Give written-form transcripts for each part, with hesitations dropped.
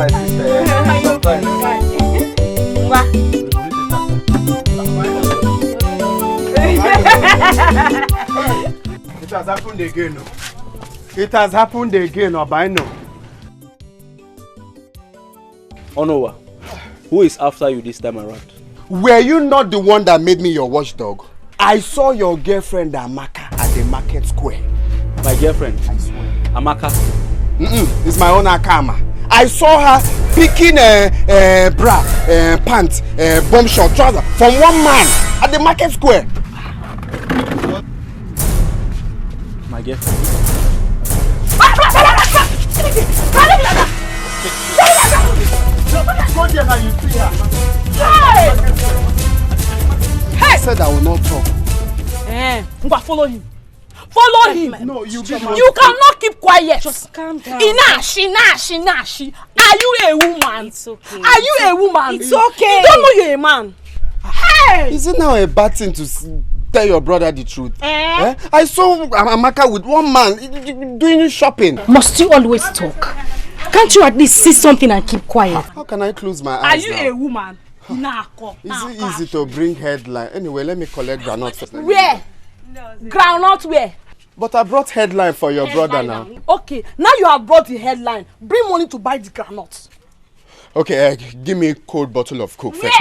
my sister. Sometimes. It has happened again. It has happened again, Obino. Onowa, who is after you this time around? Were you not the one that made me your watchdog? I saw your girlfriend Amaka at the market square. My girlfriend? I swear. Amaka? It's my own Akama. I saw her picking bra, pants, bomb short trouser from one man at the market square. My girlfriend? Go there now, you see her. I said I will not talk. Follow him. Follow him. No, you cannot keep quiet. Just calm down. Inashi. Are you a woman? It's okay. Are you a woman? It's okay. You don't know you're a man. Hey! Is it now a bad thing to tell your brother the truth? I saw Amaka with one man doing shopping. Must you always talk? Can't you at least see something and keep quiet? How can I close my eyes? Are you now? a woman? Is it easy to bring headline? Anyway, let me collect groundnut first. Where? Groundnut where? But I brought headline for your brother now. Okay, now you have brought the headline. Bring money to buy the groundnuts. Okay, give me a cold bottle of Coke first.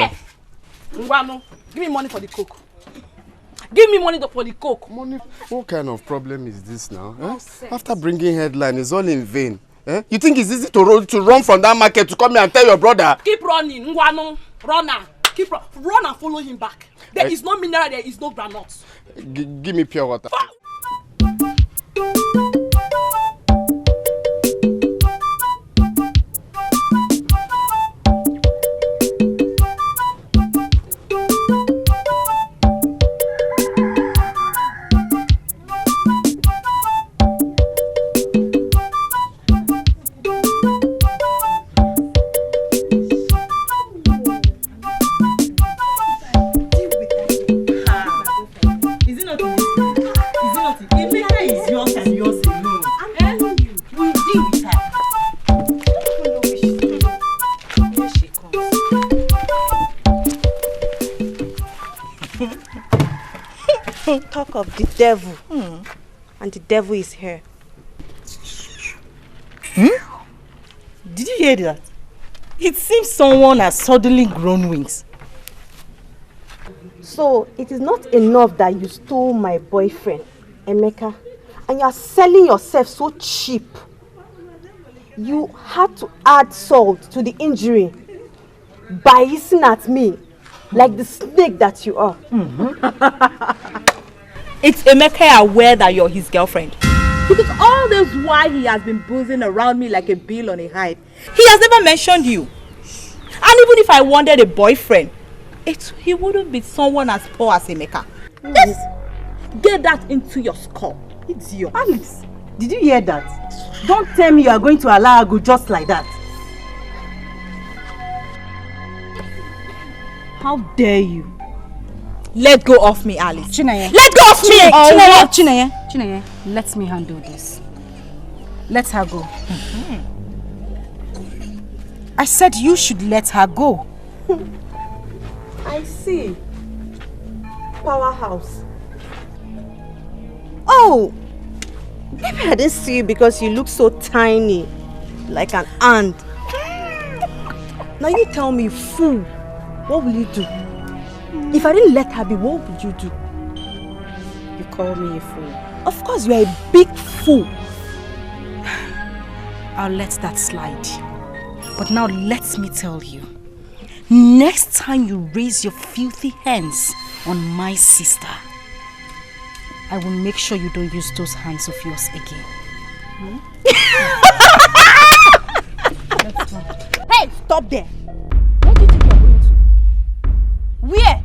Ngwano, give me money for the Coke. Give me money for the Coke. Money? What kind of problem is this now? After bringing headline, it's all in vain. You think it's easy to run from that market to come here and tell your brother? Keep running, Ngwano. Runner. Run and follow him back. There is no mineral, there is no granules. Give me pure water. Talk of the devil, and the devil is here. Did you hear that? It seems someone has suddenly grown wings. So it is not enough that you stole my boyfriend, Emeka, and you are selling yourself so cheap. You had to add salt to the injury by hissing at me like the snake that you are. It's Emeka aware that you're his girlfriend? Because all this while he has been boozing around me like a bill on a hide. He has never mentioned you. And even if I wanted a boyfriend, he wouldn't be someone as poor as Emeka. Yes. Get that into your skull. It's yours. Alice, did you hear that? Don't tell me you are going to allow her go just like that. How dare you? Let go of me, Alice. Chineye. Let go of me! Chineye, let me handle this. Let her go. I said you should let her go. I see. Powerhouse. Oh! Maybe I didn't see you because you look so tiny. Like an ant. Now you tell me, fool, what will you do? If I didn't let her be, what would you do? You call me a fool. Of course, you are a big fool. I'll let that slide. But now let me tell you. Next time you raise your filthy hands on my sister, I will make sure you don't use those hands of yours again. Let's go. Hey, stop there. Where do you think you're going to? Where?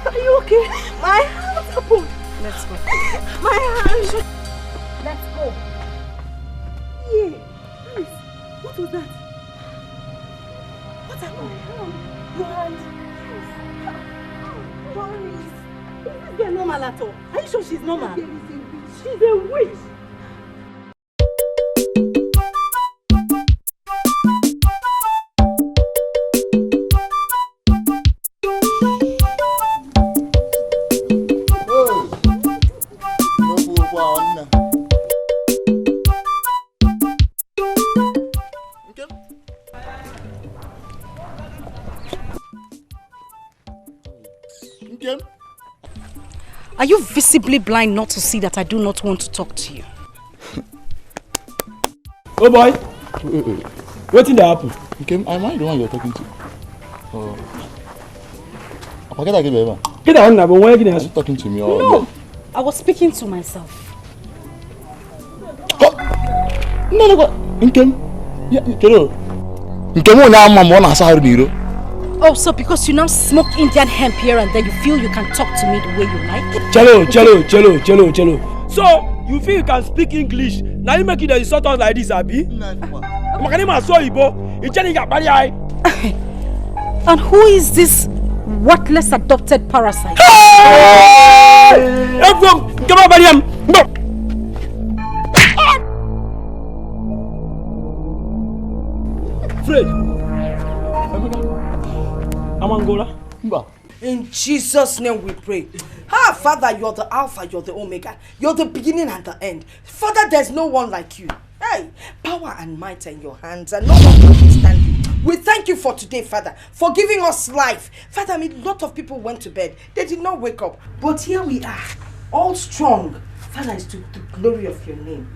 Are you okay? My hand, what's happened? Let's go. My hand. Let's go. Yeah. Alice, what was that? What happened? Your hand. Boris. Is this girl normal at all? Are you sure she's normal? She's a witch. Are you visibly blind not to see that I do not want to talk to you? Oh boy! What did happen? Okay, am I the one you're talking to? Get that one now, but why are you talking to me? Or no, I was speaking to myself. No. Nkem. Yeah, Nkem. Nkem na mama na sa haru. Oh, so because you now smoke Indian hemp here and then you feel you can talk to me the way you like? Chelo. So, you feel you can speak English? Now you make it the insult us like this, Abi? And who is this worthless adopted parasite? Fred. Amangola. In Jesus' name we pray. Ah, Father, you're the Alpha, you're the Omega. You're the beginning and the end. Father, there's no one like you. Hey, power and might in your hands, and no one can withstand you. We thank you for today, Father, for giving us life. Father, a lot of people went to bed. They did not wake up. But here we are, all strong. Father, is to the glory of your name.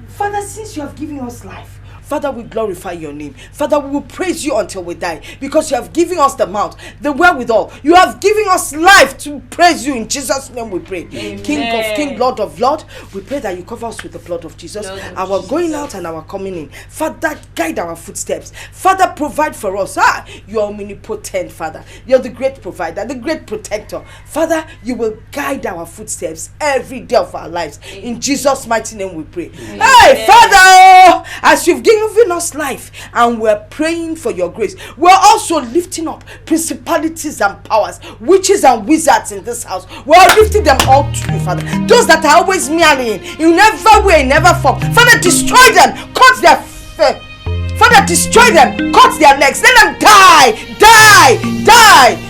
Father, since you have given us life, Father, we glorify your name. Father, we will praise you until we die because you have given us the mouth, the wherewithal. You have given us life to praise you. In Jesus' name we pray. Amen. King of King, Lord of Lord, we pray that you cover us with the blood of Jesus, our going out and our coming in. Father, guide our footsteps. Father, provide for us. You are omnipotent, Father. You're the great provider, the great protector. Father, you will guide our footsteps every day of our lives. In Jesus' mighty name we pray. Amen. Hey, Father, as you've given us life and we're praying for your grace, we're also lifting up principalities and powers, witches and wizards in this house. We're lifting them all to you, Father. Those that are always meddling in never way, never form, Father, destroy them, cut their Father, destroy them, cut their legs, let them die.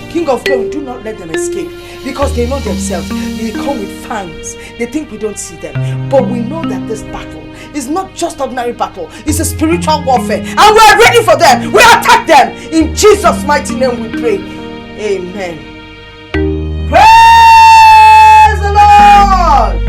King of glory, do not let them escape, because they know themselves. They come with fangs. They think we don't see them, but we know that this battle is not just ordinary battle. It's a spiritual warfare, and we are ready for them. We attack them. In Jesus' mighty name we pray. Amen. Praise the Lord.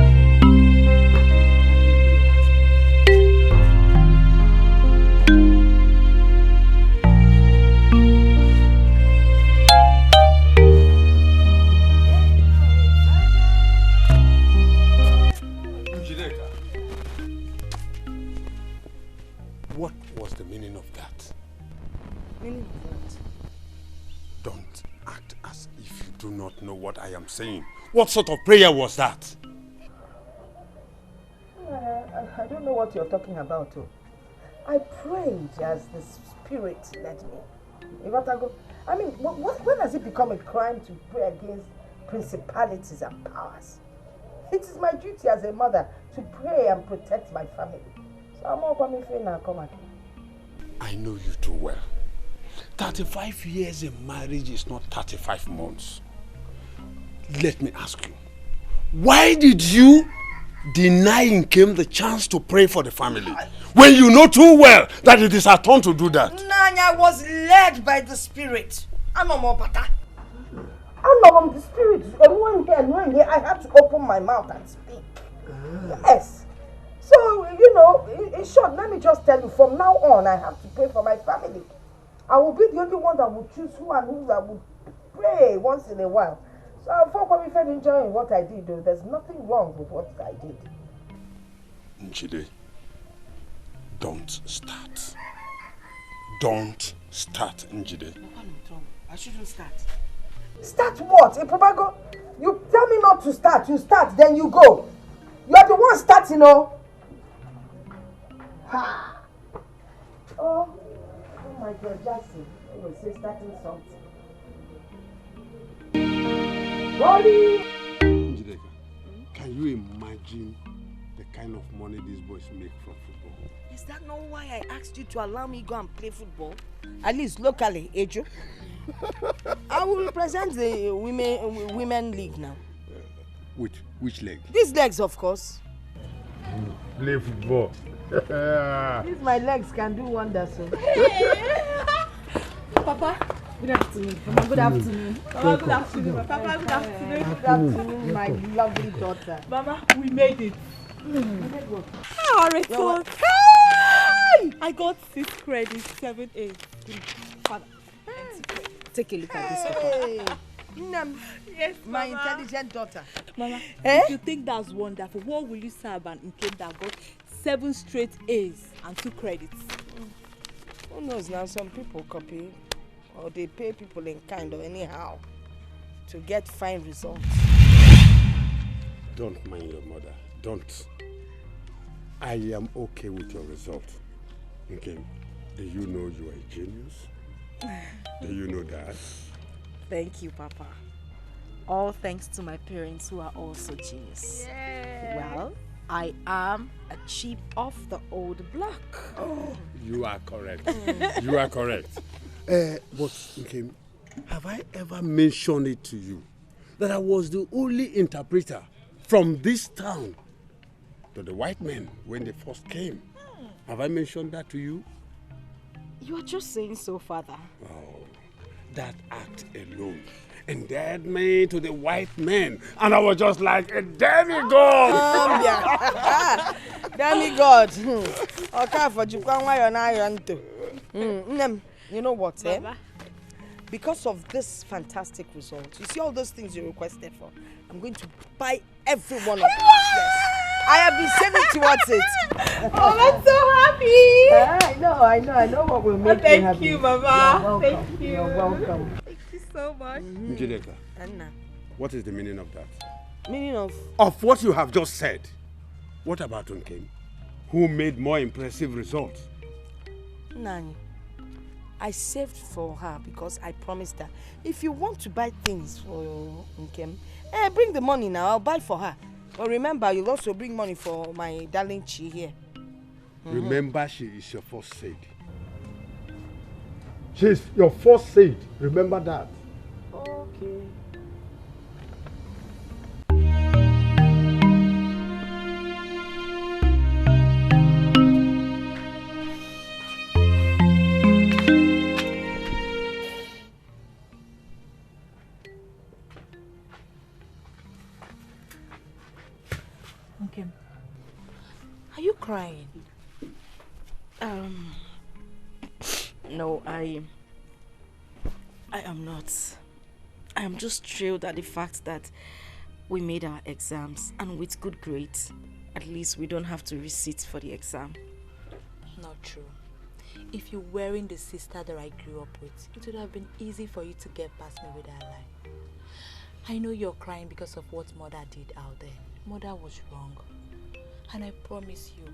What was the meaning of that? Meaning of what? Don't act as if you do not know what I am saying. What sort of prayer was that? I don't know what you're talking about. I prayed as the Spirit led me. I mean, when has it become a crime to pray against principalities and powers? It is my duty as a mother to pray and protect my family. I know you too well. 35 years in marriage is not 35 months. Let me ask you, why did you deny him the chance to pray for the family when you know too well that it is our turn to do that? Nanya was led by the Spirit. I'm not the Spirit. I had to open my mouth and speak. Yes. So, in short, let me just tell you, from now on, I have to pray for my family. I will be the only one that will choose who and who I will pray once in a while. So, I'm probably enjoying what I did, though. There's nothing wrong with what I did. Njide, don't start. Don't start, Njide. I shouldn't start. Start what? Ipobago, you tell me not to start. You start, then you go. You are the one starting, Ha! Oh my God, Jackson. You will say starting something. Njideka, can you imagine the kind of money these boys make from football? Is that not why I asked you to allow me go and play football? At least locally, Ejo. I will represent the women league now. Which leg? These legs, of course. Play football. These my legs can do wonders. So. Papa, good afternoon. Mama, good afternoon. Mama, good afternoon. Papa, good afternoon. Good afternoon, my lovely daughter. Mama, we made it. Our result. I got 6 credits, 7 A's. Father, take a look at this, Papa. Yes, my Mama. intelligent daughter. Mama, if you think that's wonderful, what will you say about Nkem that got 7 straight A's and 2 credits? Who knows now? Some people copy or they pay people in kind or anyhow to get fine results. Don't mind your mother. Don't. I am okay with your result. Okay. Do you know you are a genius? Do you know that? Thank you, Papa. All thanks to my parents who are also genius. Yeah. Well, I am a chip of the old block. Oh, you are correct. You are correct. But, okay, have I ever mentioned it to you that I was the only interpreter from this town to the white men when they first came? Have I mentioned that to you? You are just saying so, Father. Oh, that act alone endeared me to the white men, and I was just like a demigod. Demigod. You know what, eh? Because of this fantastic result, you see all those things you requested for, I'm going to buy every one of them. Yes. I have been saving towards it. Oh, I'm so happy. I know what will make you happy. Thank you, Mama. Thank you. You're welcome. Thank you so much. Njideka, Anna, what is the meaning of that? meaning of What you have just said. What about Nkem, who made more impressive results? Nani? I saved for her because I promised her, if you want to buy things for Nkem, bring the money now, I'll buy for her. But remember, you'll also bring money for my darling Chi here. Remember, she is your first seed. She's your first seed. Remember that. Okay. Okay. Are you crying? No, I am not. I am just thrilled at the fact that we made our exams, and with good grades, at least we don't have to resit for the exam. Not true. If you weren't the sister that I grew up with, it would have been easy for you to get past me with that lie. I know you're crying because of what Mother did out there. Mother was wrong. And I promise you,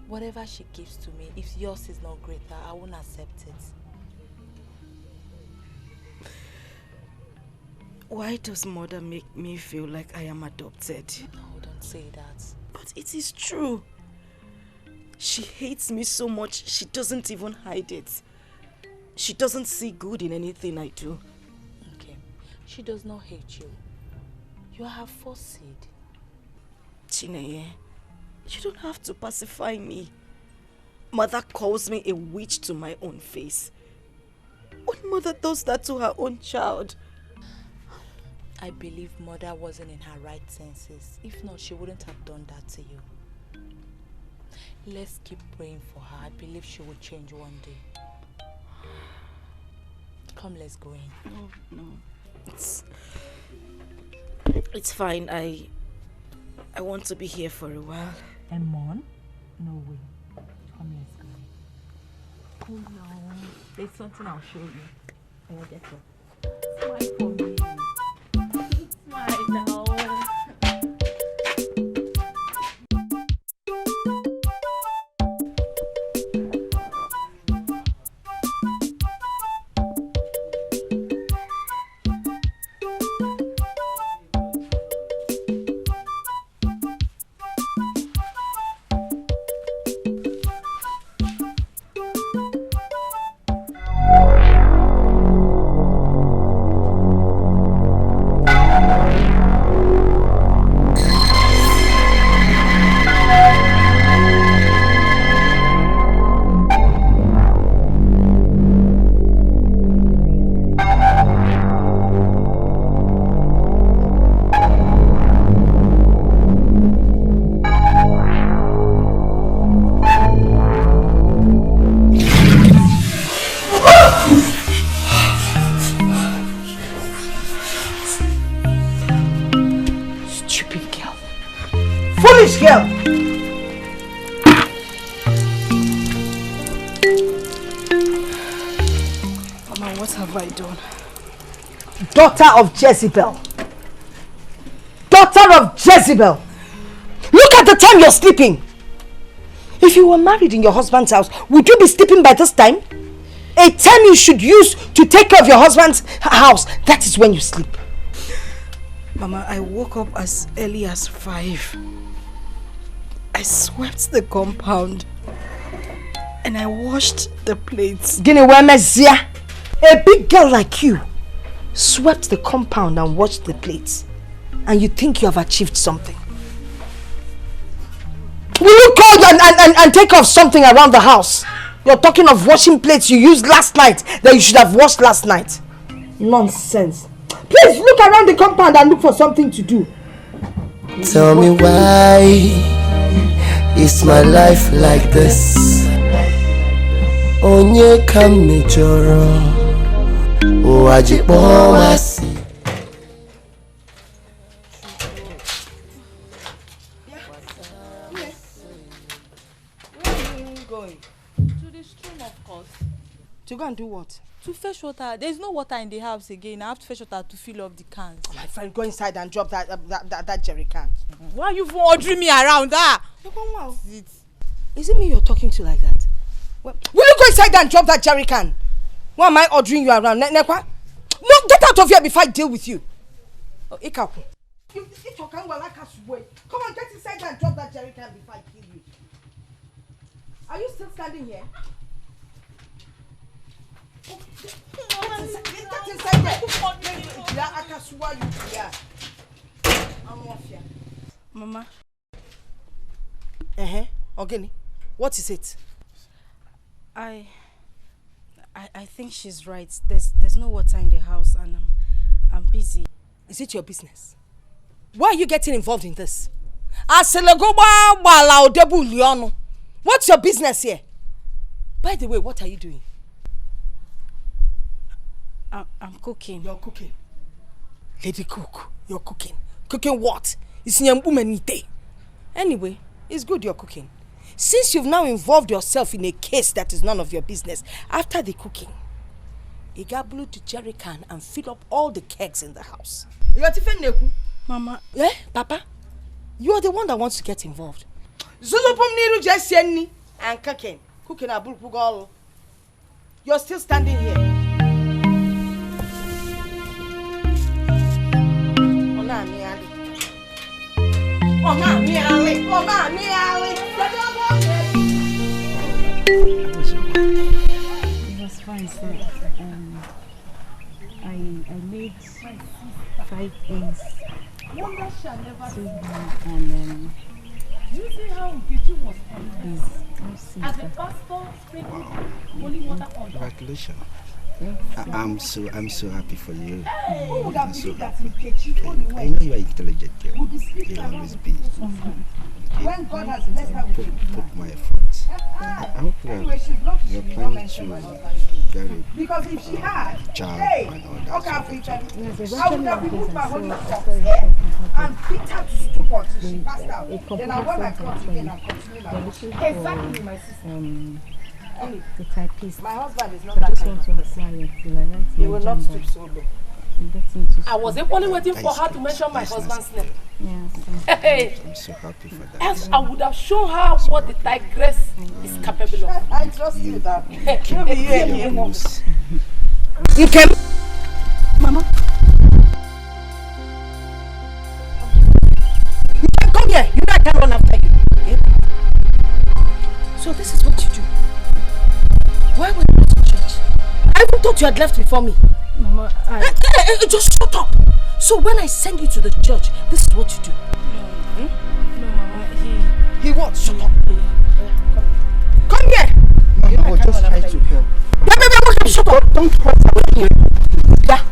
whatever she gives to me, if yours is not greater, I won't accept it. Why does Mother make me feel like I am adopted? No, don't say that. But it is true. She hates me so much, she doesn't even hide it. She doesn't see good in anything I do. Okay. She does not hate you. You are her first seed. Chineye, you don't have to pacify me. Mother calls me a witch to my own face. What mother does that to her own child? I believe Mother wasn't in her right senses. If not, she wouldn't have done that to you. Let's keep praying for her. I believe she will change one day. Come, let's go in. No. It's fine. I want to be here for a while. Emon? No way. Come, let's go in. Oh no. There's something I'll show you. When I get up. Smile for me. Smile now. girl. Mama, what have I done? Daughter of Jezebel. Daughter of Jezebel. Look at the time you're sleeping. If you were married in your husband's house, would you be sleeping by this time? A time you should use to take care of your husband's house, that is when you sleep. Mama, I woke up as early as 5. I swept the compound and I washed the plates. A big girl like you swept the compound and washed the plates, and you think you have achieved something. Will you go and take off something around the house? You're talking of washing plates you used last night that you should have washed last night. Nonsense. Please look around the compound and look for something to do. Tell me why is my life like this? Onye kamejoro Owajipo wasi. To go and do what? To fetch water. There's no water in the house again. I have to fetch water to fill up the cans. My friend, go inside and drop that jerry can. Why are you ordering me around? Is it me you're talking to like that? Well, will you go inside and drop that jerry can? Why am I ordering you around? No, get out of here before I deal with you. Come on, get inside and drop that jerry can before I kill you. Are you still standing here? Get inside there. Mama. Ogini, what is it? I think she's right. There's no water in the house and I'm busy. Is it your business? Why are you getting involved in this? What's your business here? By the way, what are you doing? I'm cooking. You're cooking. Lady cook, you're cooking. Cooking what? It's nyambumenite. Anyway, it's good you're cooking. Since you've now involved yourself in a case that is none of your business, after the cooking, you got blue to jerry can and fill up all the kegs in the house. Mama. Eh, Papa? You are the one that wants to get involved. And cooking. Cooking a bull. You're still standing here. It was fine, sir. I made 5 eggs. And you see how Nkechi was on as the pastor sprinkled holy water on. Congratulations. I'm so happy for you. Who would have so believed that Nkechi only I know you are intelligent girl. would be speaking You'll always around be. when God has blessed her with Put my efforts. I hope you're planning to very because if she had, job hey, and all that. I would have removed my holy socks and beat her to stupor till she passed out. Then I want my God again and continue my work. Exactly, my sister. the typist. My husband is not that kind of person. He will not stoop so low. I was equally waiting for her to mention my husband's name. Yes, I'm so happy for that. Else I would have shown her what the tigress is capable of. I trust you that. You can. Mama. You can come here. You know I can't run after you. Okay? So this is what you do. Why were you not to church? I even thought you had left before me. Mama, just shut up. So when I send you to the church, this is what you do. No, Mama, he what? Shut up. Come here. Mama, I was just trying to help. Shut up. Don't talk. Yeah.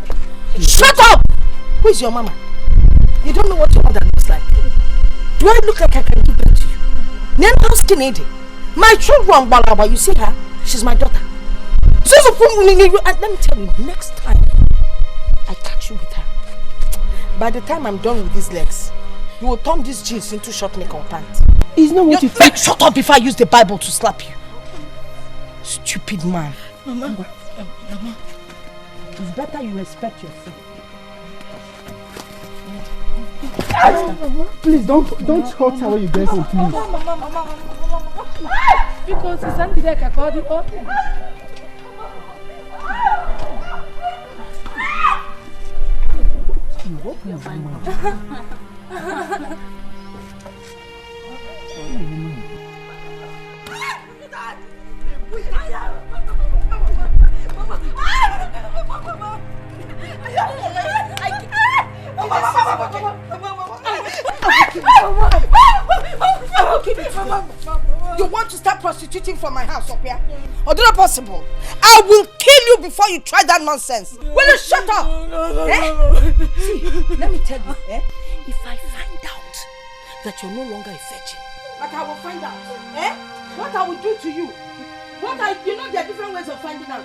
Shut up. Who is your mama? You don't know what your mother looks like. Do I look like I can give birth to you? Then how skinny? My children, you see her? She's my daughter. So let me tell you, next time I catch you with her, by the time I'm done with these legs, You will turn these jeans into short neck or pants. It's not what you think. Shut up before I use the Bible to slap you. Stupid man. Mama. Mama. It's better you respect yourself. Please don't hurt her when you get home, please. Because it's under the Dikeh called the Orphan. You want to start prostituting from my house up here? Or do not possible? I will kill you before you try that nonsense. Will you shut up? See, let me tell you, if I find out that you're no longer a virgin, like I will find out, what I will do to you. You know there are different ways of finding out.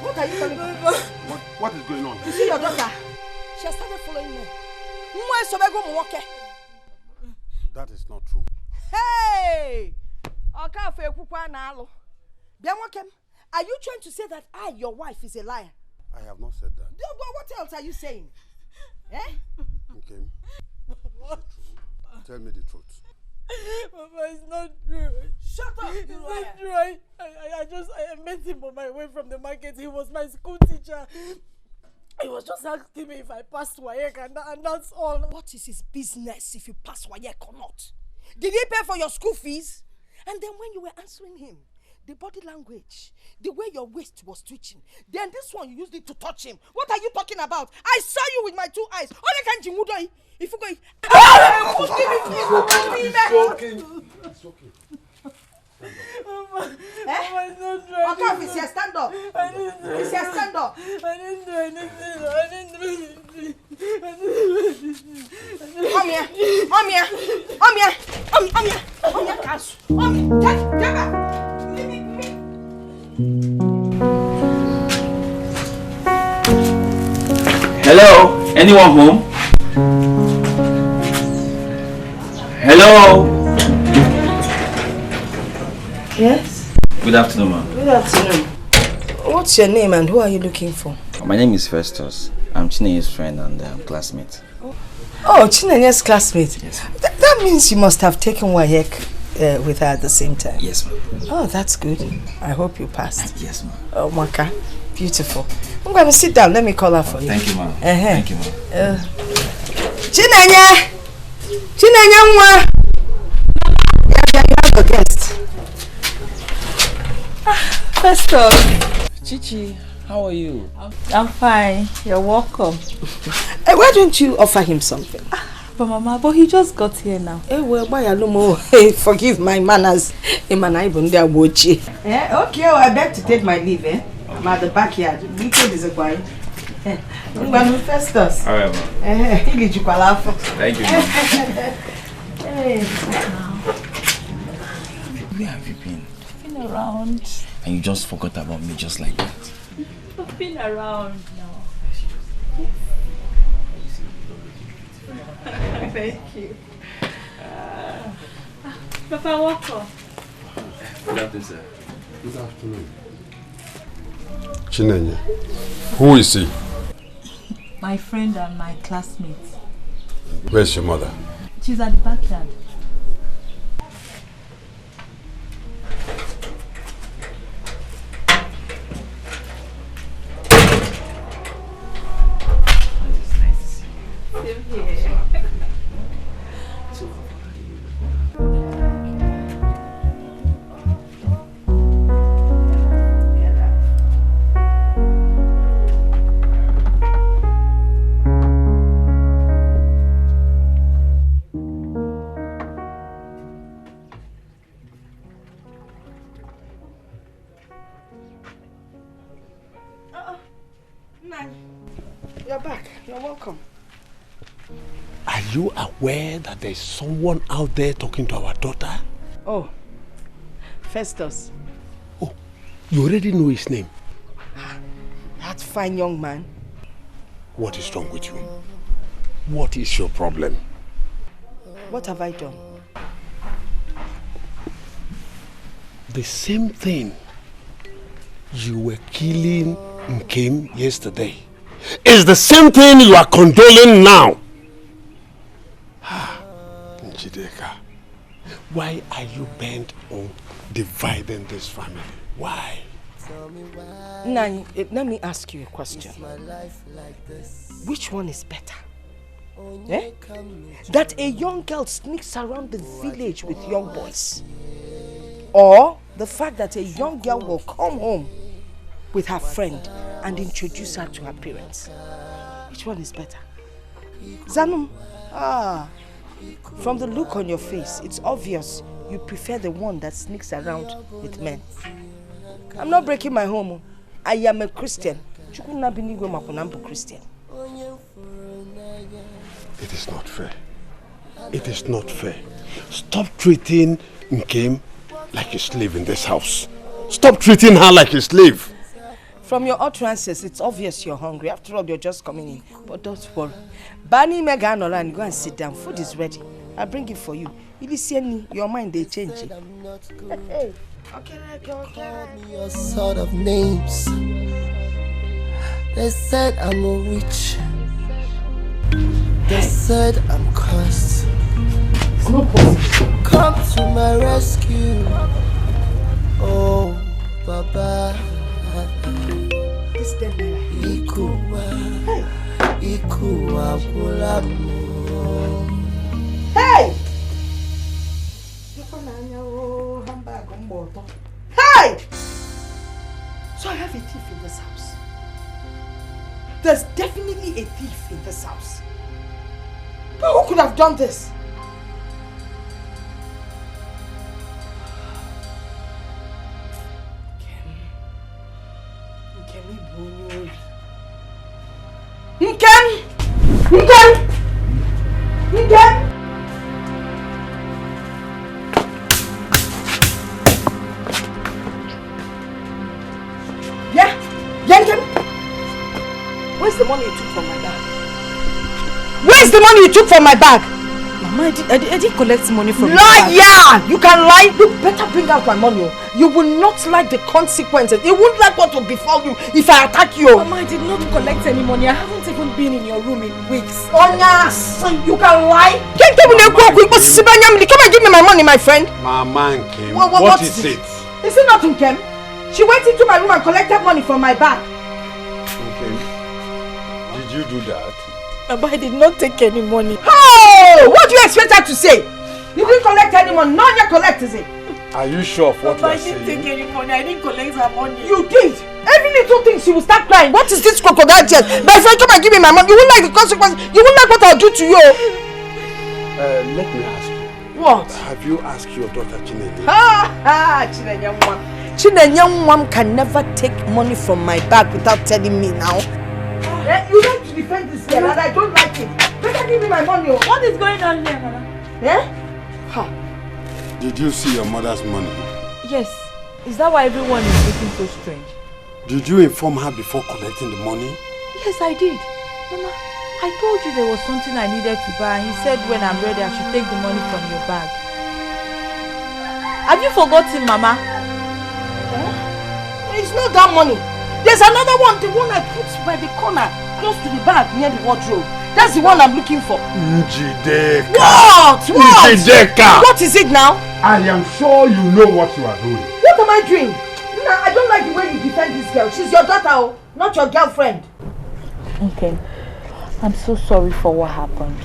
What are you telling me? What is going on? You see your daughter? She has started following me. That is not true. Hey! Are you trying to say that I, your wife, is a liar? I have not said that. What else are you saying? Okay. Tell me the truth. Mama, it's not true. Shut up, It's you not liar. true. I met him on my way from the market. He was my school teacher. He was just asking me if I passed WAEC and that's all. What is his business if you pass WAEC or not? Did he pay for your school fees? And then when you were answering him, the body language, the way your waist was twitching, then this one you used it to touch him. What are you talking about? I saw you with my 2 eyes. If you go, It's okay. Mama, it's not true. Okay, it's here, stand up. It's here, stand up. I didn't do anything. Come here. Hello? Anyone home? Hello? Yes? Good afternoon, ma'am. Good afternoon. What's your name and who are you looking for? My name is Festus. I'm Chinenye's friend and classmate. Oh, Chinenye's classmate? Yes. That means you must have taken WAEC with her at the same time. Yes, ma'am. Oh, that's good. I hope you passed. Yes, ma'am. Oh, Maka. Beautiful. I'm going to sit down. Let me call her for you. Thank you, ma'am. Thank you, ma'am. Chinenye! Chinenye nwa! You have a guest. Festus. Chichi, how are you? I'm fine. You're welcome. Why don't you offer him something? But he just got here now. Forgive my manners. Okay, I beg to take my leave. I'm at the backyard. Festus. All right, ma'am. Thank you, ma'am. Where have you been? Been around. And you just forgot about me just like that. I've been around now. Thank you. Papa, welcome. Good afternoon, sir. Good afternoon. Chinenye, who is he? My friend and my classmate. Where's your mother? She's at the backyard. Same here. You're back. You're welcome. Are you aware that there's someone out there talking to our daughter? Oh, Festus. Oh, you already know his name? That fine young man. What is wrong with you? What is your problem? What have I done? The same thing you were killing Nkem yesterday is the same thing you are condoling now. Njideka, why are you bent on dividing this family? Why? Nani, let me ask you a question. Which one is better? Eh? That a young girl sneaks around the village with young boys, or the fact that a young girl will come home with her friend and introduce her to her parents? Which one is better? Zanum, from the look on your face, it's obvious you prefer the one that sneaks around with men. I'm not breaking my home. I am a Christian. Christian. It is not fair. It is not fair. Stop treating Nkem like a slave in this house. Stop treating her like a slave. From your utterances, it's obvious you're hungry. After all, you're just coming in. But don't worry. Bani Meganola and go and sit down. Food is ready. I'll bring it for you. If you see me, your mind, they change it. Hey. Okay. Call me all sort of names. They said I'm a witch. They said I'm cursed. It's not possible. Come to my rescue. Oh, Baba. This denard. Ikuwa kulamu. Hey! Hey! So I have a thief in this house. There's definitely a thief in this house. But who could have done this? Where's the money you took from my bag? Where's the money you took from my bag? Mama, I didn't collect money from you. Liar! You can lie. You better bring out my money. You will not like the consequences. You won't like what will befall you if I attack you. Mama, I did not collect any money. I haven't even been in your room in weeks. Onya, you can lie. Come and give me my money, my friend. Mama Nkem, what is it? Is it not Nkem? She went into my room and collected money from my bag. Did you do that? Mama, I did not take any money. Oh! What do you expect her to say? You didn't collect any money. None you collect, is it? Are you sure of what you are saying? I didn't take any money. I didn't collect her money. You did. Every little thing she will start crying. What is this crocodile tears? My friend, come and give me my money. You won't like the consequences. You won't like what I'll do to you. Let me ask you. What? Have you asked your daughter Chinenye? Chinenye can never take money from my bag without telling me now. You like to defend this girl and I don't like it. Better give me my money. What is going on here, Mama? Did you see your mother's money? Yes. Is that why everyone is looking so strange? Did you inform her before collecting the money? Yes, I did. Mama, I told you there was something I needed to buy and he said when I'm ready I should take the money from your bag. Have you forgotten, Mama? It's not that money. There's another one, the one I put by the corner, close to the bag near the wardrobe. That's the one I'm looking for. Njideka. What? Njideka. What is it now? I am sure you know what you are doing. What am I doing? I don't like the way you defend this girl. She's your daughter, not your girlfriend. Okay. I'm so sorry for what happened.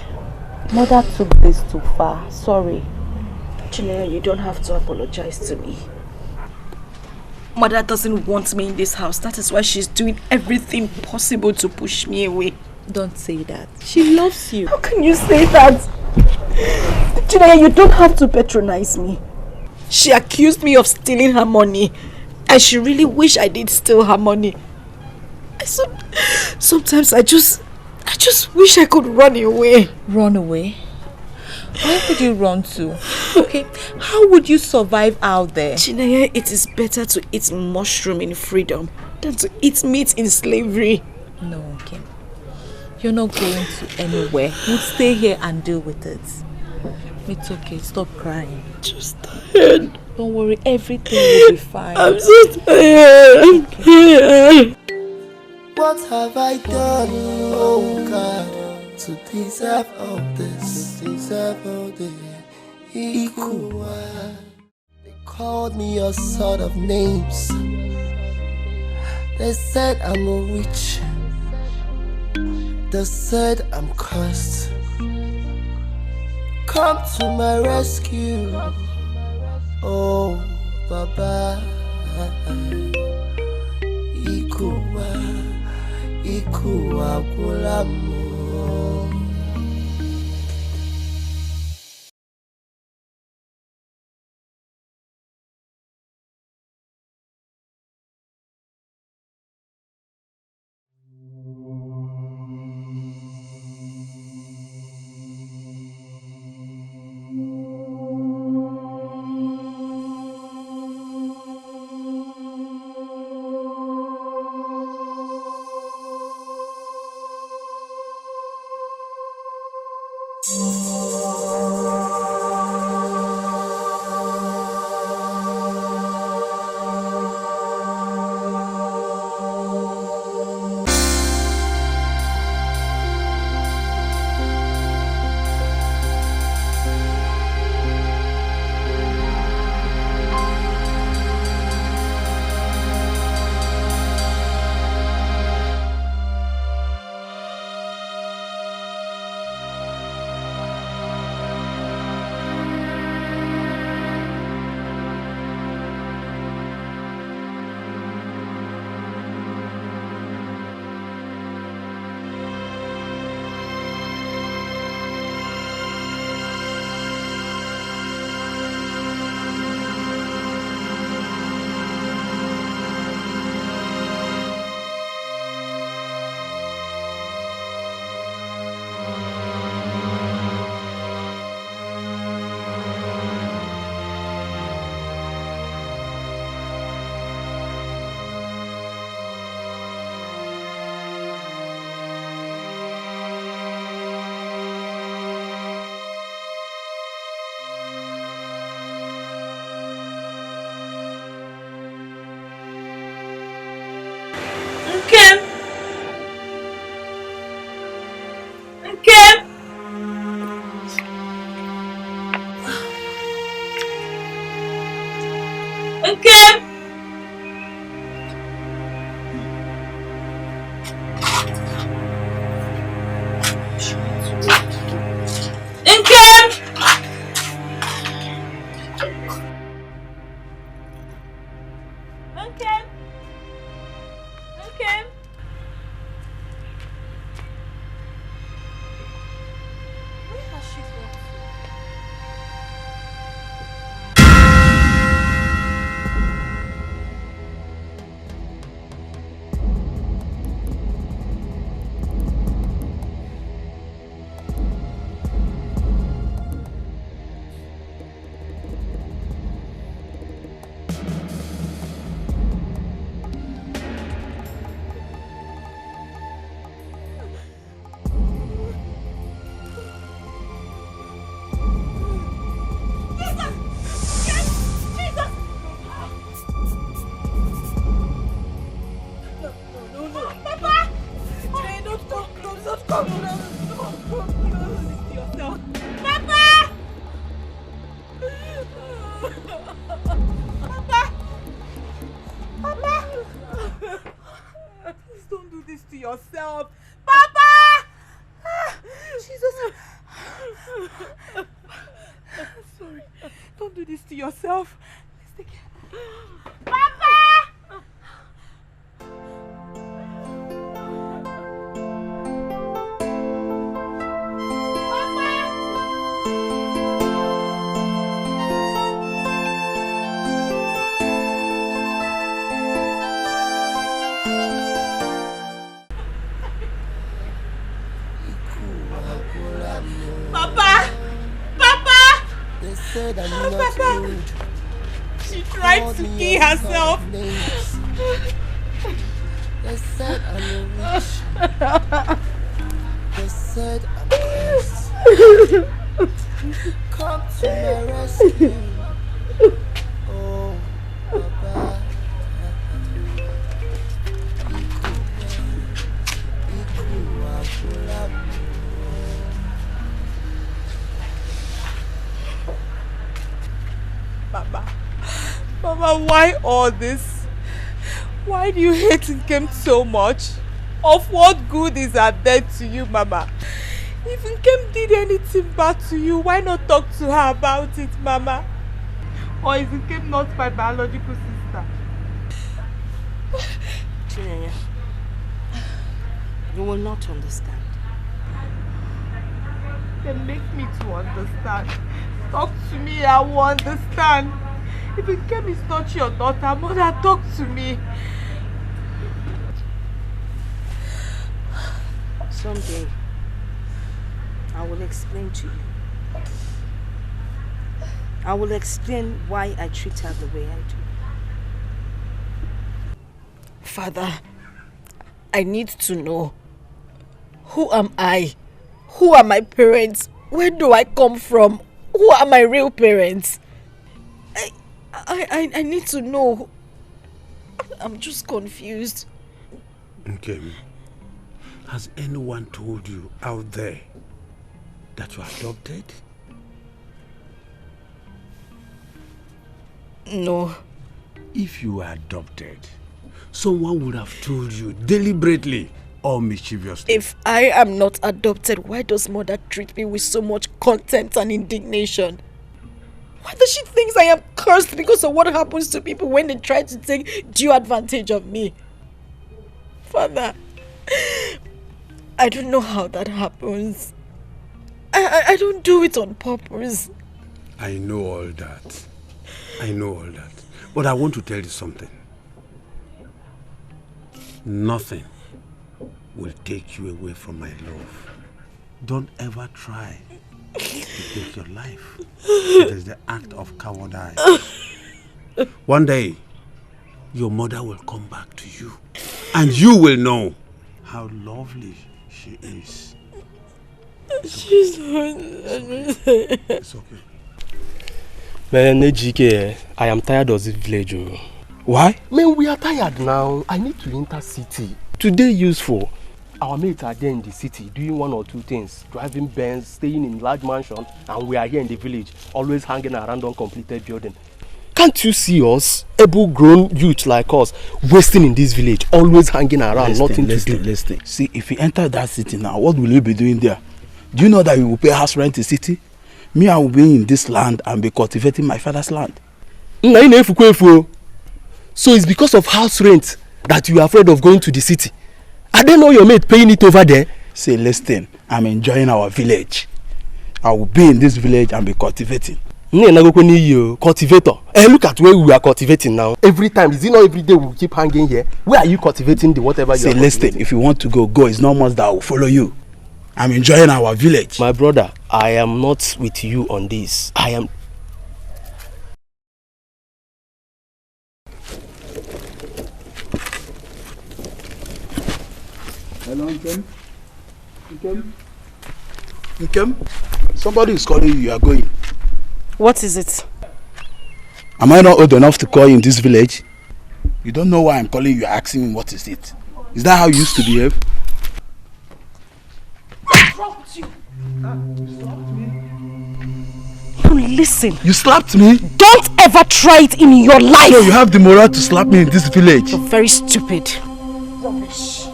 Mother took this too far. Sorry. Chinenye, you don't have to apologize to me. Mother doesn't want me in this house. That is why she's doing everything possible to push me away. Don't say that. She loves you. How can you say that? Chinenye, you don't have to patronize me. She accused me of stealing her money. And she really wished I did steal her money. Sometimes I just wish I could run away. Run away? Where would you run to? Okay, how would you survive out there? Chineye, it is better to eat mushroom in freedom than to eat meat in slavery. No, okay. You're not going to anywhere. We'll stay here and deal with it. It's okay, stop crying. Just tired. Don't worry, everything will be fine. I'm so tired. Okay. What have I done, oh God, to deserve all this? Equal. They called me all sort of names. They said I'm a witch. They said I'm cursed. Come to my rescue, oh Baba. Ikuwa kulamo. Yourself, Papa! Jesus, sorry. Don't do this to yourself. Let's take care. Papa! Papa! They said I'm not good. She tried to kill herself. They said I'm a witch. They said I'm cursed. Come to my rescue. Oh, Baba. Mama, why all this? Why do you hate Nkem so much? Of what good is her death to you, Mama? If Nkem did anything bad to you, why not talk to her about it, Mama? Or is Nkem not my biological sister? Chinenya, you will not understand. Then make me to understand. Talk to me, I will understand. If Nkem is not your daughter, Mother, talk to me. Someday, I will explain to you. I will explain why I treat her the way I do. Father, I need to know. Who am I? Who are my parents? Where do I come from? Who are my real parents? I need to know. I'm just confused. Okay. Has anyone told you out there that you are adopted? No. If you were adopted, someone would have told you deliberately or mischievously. If I am not adopted, why does Mother treat me with so much contempt and indignation? Why does she think I am cursed because of what happens to people when they try to take due advantage of me? Father, I don't know how that happens. I don't do it on purpose. I know all that. I know all that. But I want to tell you something. Nothing will take you away from my love. Don't ever try to take your life. It is the act of cowardice. One day, your mother will come back to you, and you will know how lovely she is. She's not. It's okay. Man, Dikeh, I am tired of this village. Why? Man, we are tired now. I need to enter city. Today useful. Our mates are there in the city doing one or two things. Driving Benz, staying in large mansion, and we are here in the village, always hanging around uncompleted building. Can't you see us, able-grown youth like us, wasting in this village, always hanging around, nothing to do? Listen. See, if you enter that city now, what will you be doing there? Do you know that you will pay house rent in the city? Me, I will be in this land and be cultivating my father's land. So it's because of house rent that you are afraid of going to the city? I don't know your mate paying it over there. Say, listen, I'm enjoying our village. I will be in this village and be cultivating. Cultivator. Hey, look at where we are cultivating now. Every time, is it not every day we keep hanging here? Where are you cultivating the whatever you are cultivating? Say, listen, if you want to go, go. It's not much that I will follow you. I'm enjoying our village. My brother, I am not with you on this. I am... Hello, Nkem? Somebody is calling you. You are going. What is it? Am I not old enough to call you in this village? You don't know why I'm calling you. You're asking me what is it. Is that how you used to behave? Listen. You slapped me? Don't ever try it in your life. So you have the moral to slap me in this village? You're very stupid. Rubbish.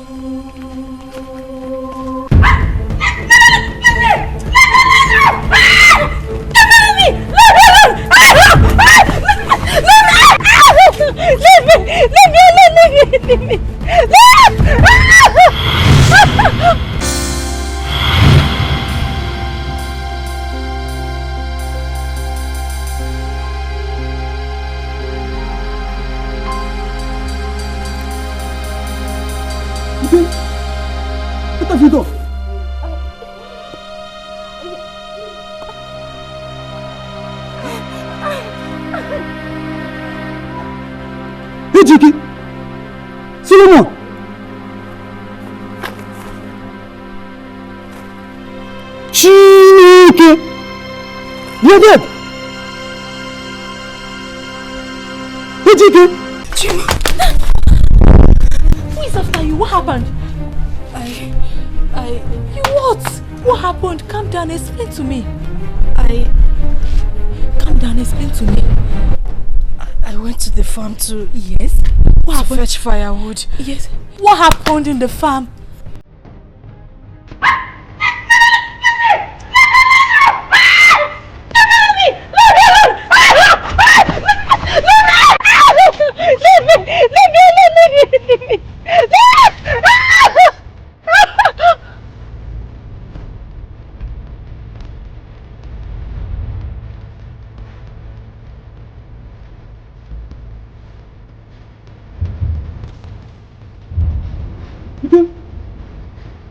Leave me! Ejike! Solomon! Chineke! You're dead! Ejike! Chima! Who is after you? What happened? You what? What happened? Calm down, explain to me. Calm down, explain to me. I went to the farm to... Yes? What happened? Fetch firewood. Yes. What happened in the farm?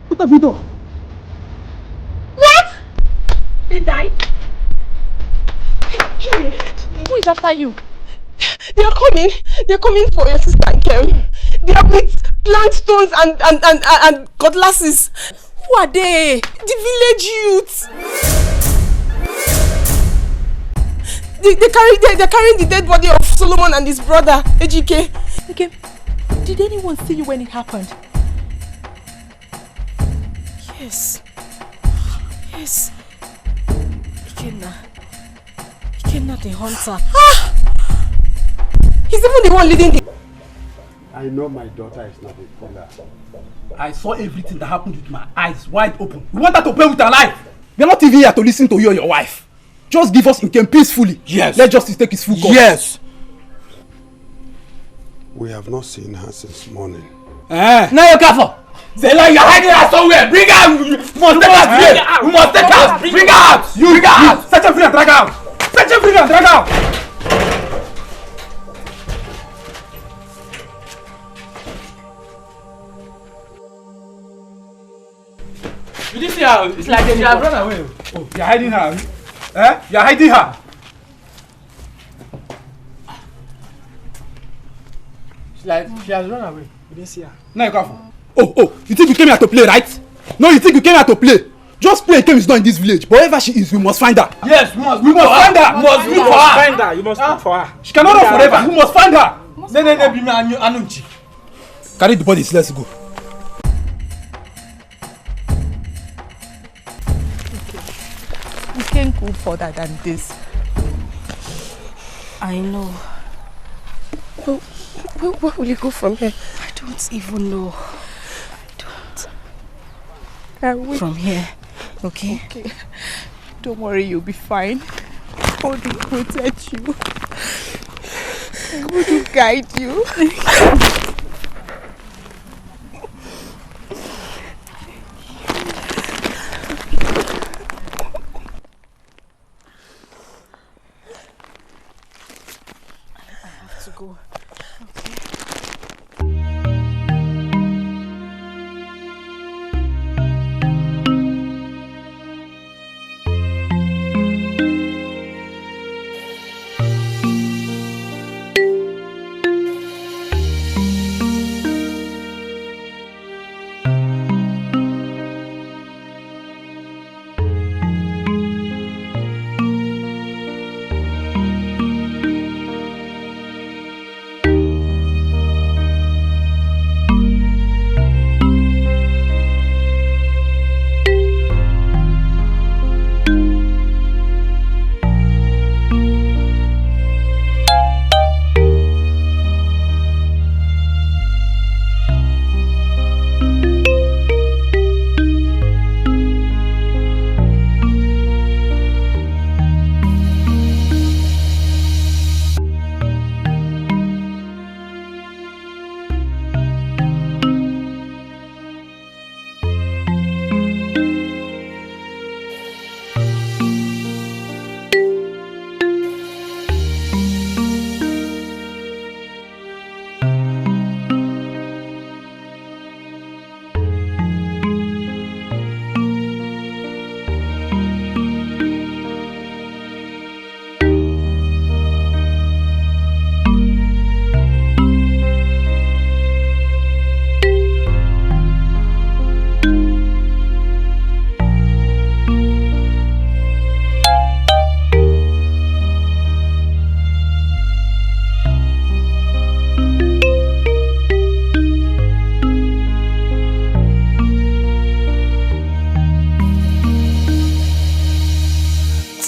What have you done? What? He died? Who is after you? They are coming. They are coming for your sister and Kem. They are with plant stones and cutlasses. Who are they? The village youths. They're carrying the dead body of Solomon and his brother, Ejike. Okay. Did anyone see you when it happened? Yes. Yes. Ikenna the hunter. He's even the one leading the... I know my daughter is not a killer. I saw everything that happened with my eyes wide open. You want her to play with her life? We're not even here to listen to you or your wife. Just give us Nkem peacefully. Yes. Let justice take its full course. Yes. We have not seen her since morning. Now you're careful. Say like you're hiding her somewhere. Bring her out. You must take her free. You must take her. Bring her out. Bring her out. Set her free and drag her out. Set her free and drag her out. You didn't see her. It's like she has run away. Oh, you're hiding her. Eh? You're hiding her. It's like she has run away. You didn't see her. Now you're careful. Oh, you think you came here to play, right? No, you think you came here to play? Just play Nkem is not in this village. But wherever she is, we must find her. Yes, we must find her. We must look for her. Find her. You must look for her. She cannot run forever. We must find her. Carry the bodies. Let's go. We can't go further than this. I know. Where will you go from here? I don't even know. From here, okay? Okay. Don't worry, you'll be fine. God will protect you. God will guide you. I have to go.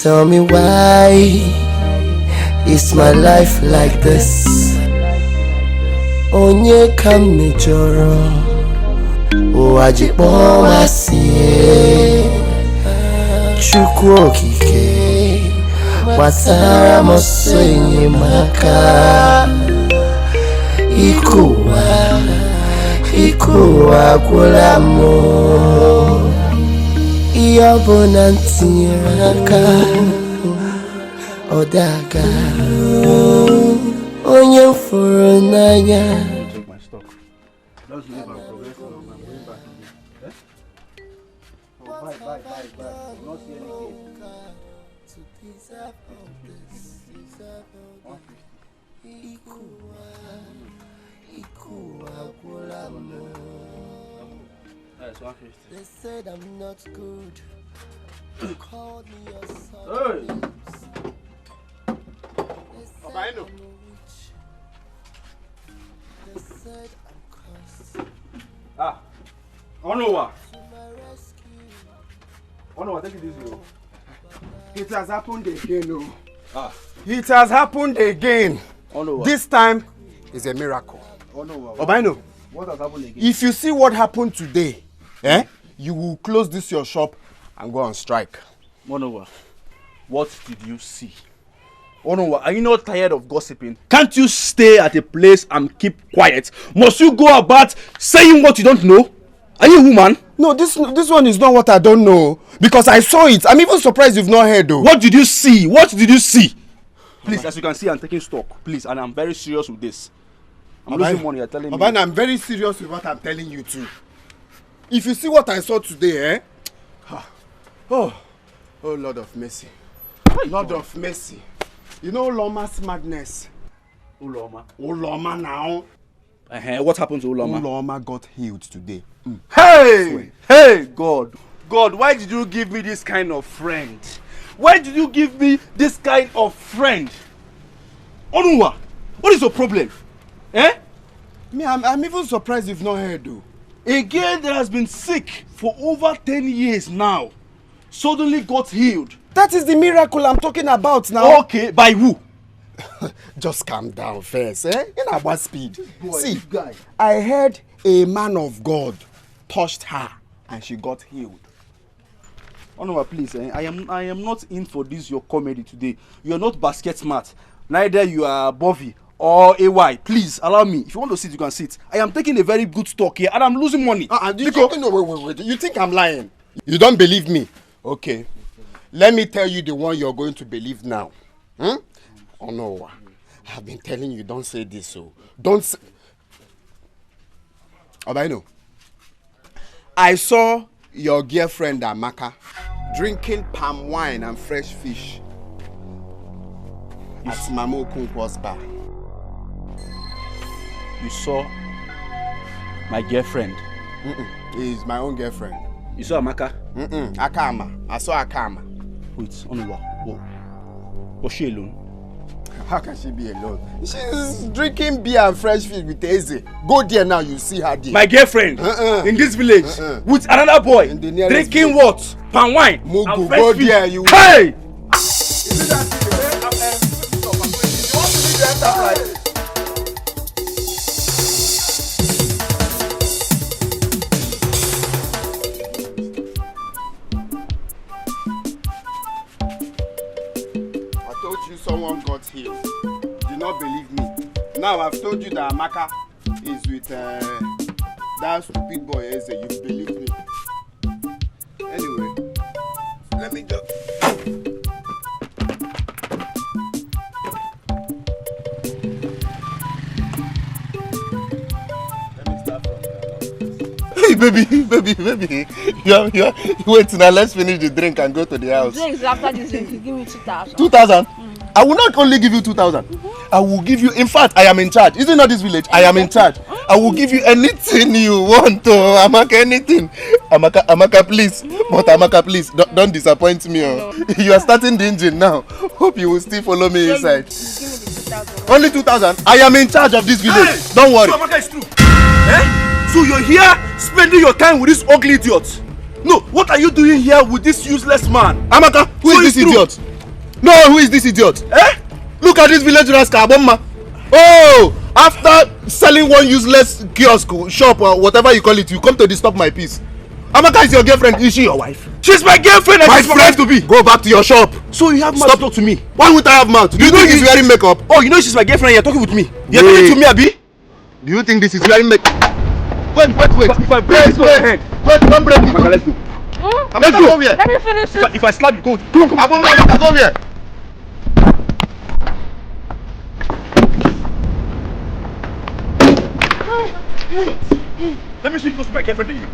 Tell me why is my life like this? Onye kame joro Owajipo masie Chukwu okike Wasara mosenye maka Ikuwa kulamo Iyobona ntiraka Odaga Onye furu n'anya. Take my stock. Just leave and progress on. I'm going back again. Eh? Oh, bye. I will not see any game. That's 150. They said I'm not good. They called me a son. I know. They said I'm cursed. Onowa, take it easy. It has happened again, It has happened again. Onowa. This time is a miracle. Obaino, what has happened again? If you see what happened today, you will close this your shop and go on strike. Onowa, what did you see? Onowa, are you not tired of gossiping? Can't you stay at a place and keep quiet? Must you go about saying what you don't know? Are you a woman? No, this one is not what I don't know. Because I saw it. I'm even surprised you've not heard though. What did you see? Please, as you can see, I'm taking stock. Please, and I'm very serious with this. I'm losing money, you're telling me. I'm very serious with what I'm telling you too. If you see what I saw today, Oh Lord of mercy. Lord of mercy. You know Loma's madness? Uloma now. What happened to Uloma? Uloma got healed today. Hey, God, why did you give me this kind of friend? Onuwa, what is your problem? Me, I'm even surprised you've not heard though. A girl that has been sick for over 10 years now suddenly got healed. That is the miracle I'm talking about now. Okay, by who? Just calm down first, In our speed. See, I heard a man of God touched her and she got healed. Onuwa, please, I am not in for this your comedy today. You are not basket smart. Neither you are Bovy or AY. Please allow me. If you want to sit, you can sit. I am taking a very good stock here and I'm losing money. Wait. You think I'm lying? You don't believe me? Okay. Let me tell you the one you're going to believe now. Oh no. I've been telling you, don't say this, so don't say. Obaino, I saw your girlfriend Amaka drinking palm wine and fresh fish at Mamo Kunko's bar. You saw my girlfriend? It's my own girlfriend. You saw Amaka? Akama. I saw Akama. Wait, Onuwa, was she alone? How can she be alone? She's drinking beer and fresh fish with Eze. Go there now, you see her there. My girlfriend in this village with another boy drinking village. What? Palm wine and fresh go fish. There, you Hey! Someone got healed. You do not believe me. Now I've told you that Amaka is with that stupid boy Eze. You believe me. Anyway, let me go. Let me start from there. Hey, baby. You wait now. Let's finish the drink and go to the house. Drinks after this drink, you give me 2,000. 2,000? I will not only give you 2,000. I will give you. In fact, I am in charge. Is it not this village? I am in charge. I will give you anything you want. Amaka, anything. Amaka, please. But Amaka, please, don't disappoint me. You are starting the engine now. Hope you will still follow me inside. Only 2,000. I am in charge of this village. Hey, don't worry. So Amaka is true. So you're here spending your time with this ugly idiot? No, what are you doing here with this useless man? Amaka, who is this idiot? No, who is this idiot? Eh? Look at this village rascal, Abomma. Oh, after selling one useless kiosk, shop, or whatever you call it, you come to disturb my peace. Amaka is your girlfriend. Is she your wife? She's my girlfriend. My friend to be. Go back to your shop. So you have mouth to talk to me? Why would I have mouth? Do you think he's wearing makeup? Oh, you know she's my girlfriend and you're talking with me. You're talking to me, Abi? Do you think this is wearing makeup? Wait. If I break this head. Wait, don't break it. Okay, let's go. Let's go. Let me finish it. If I slap you, go. Abomma, come here. Let me see if you my girlfriend to you.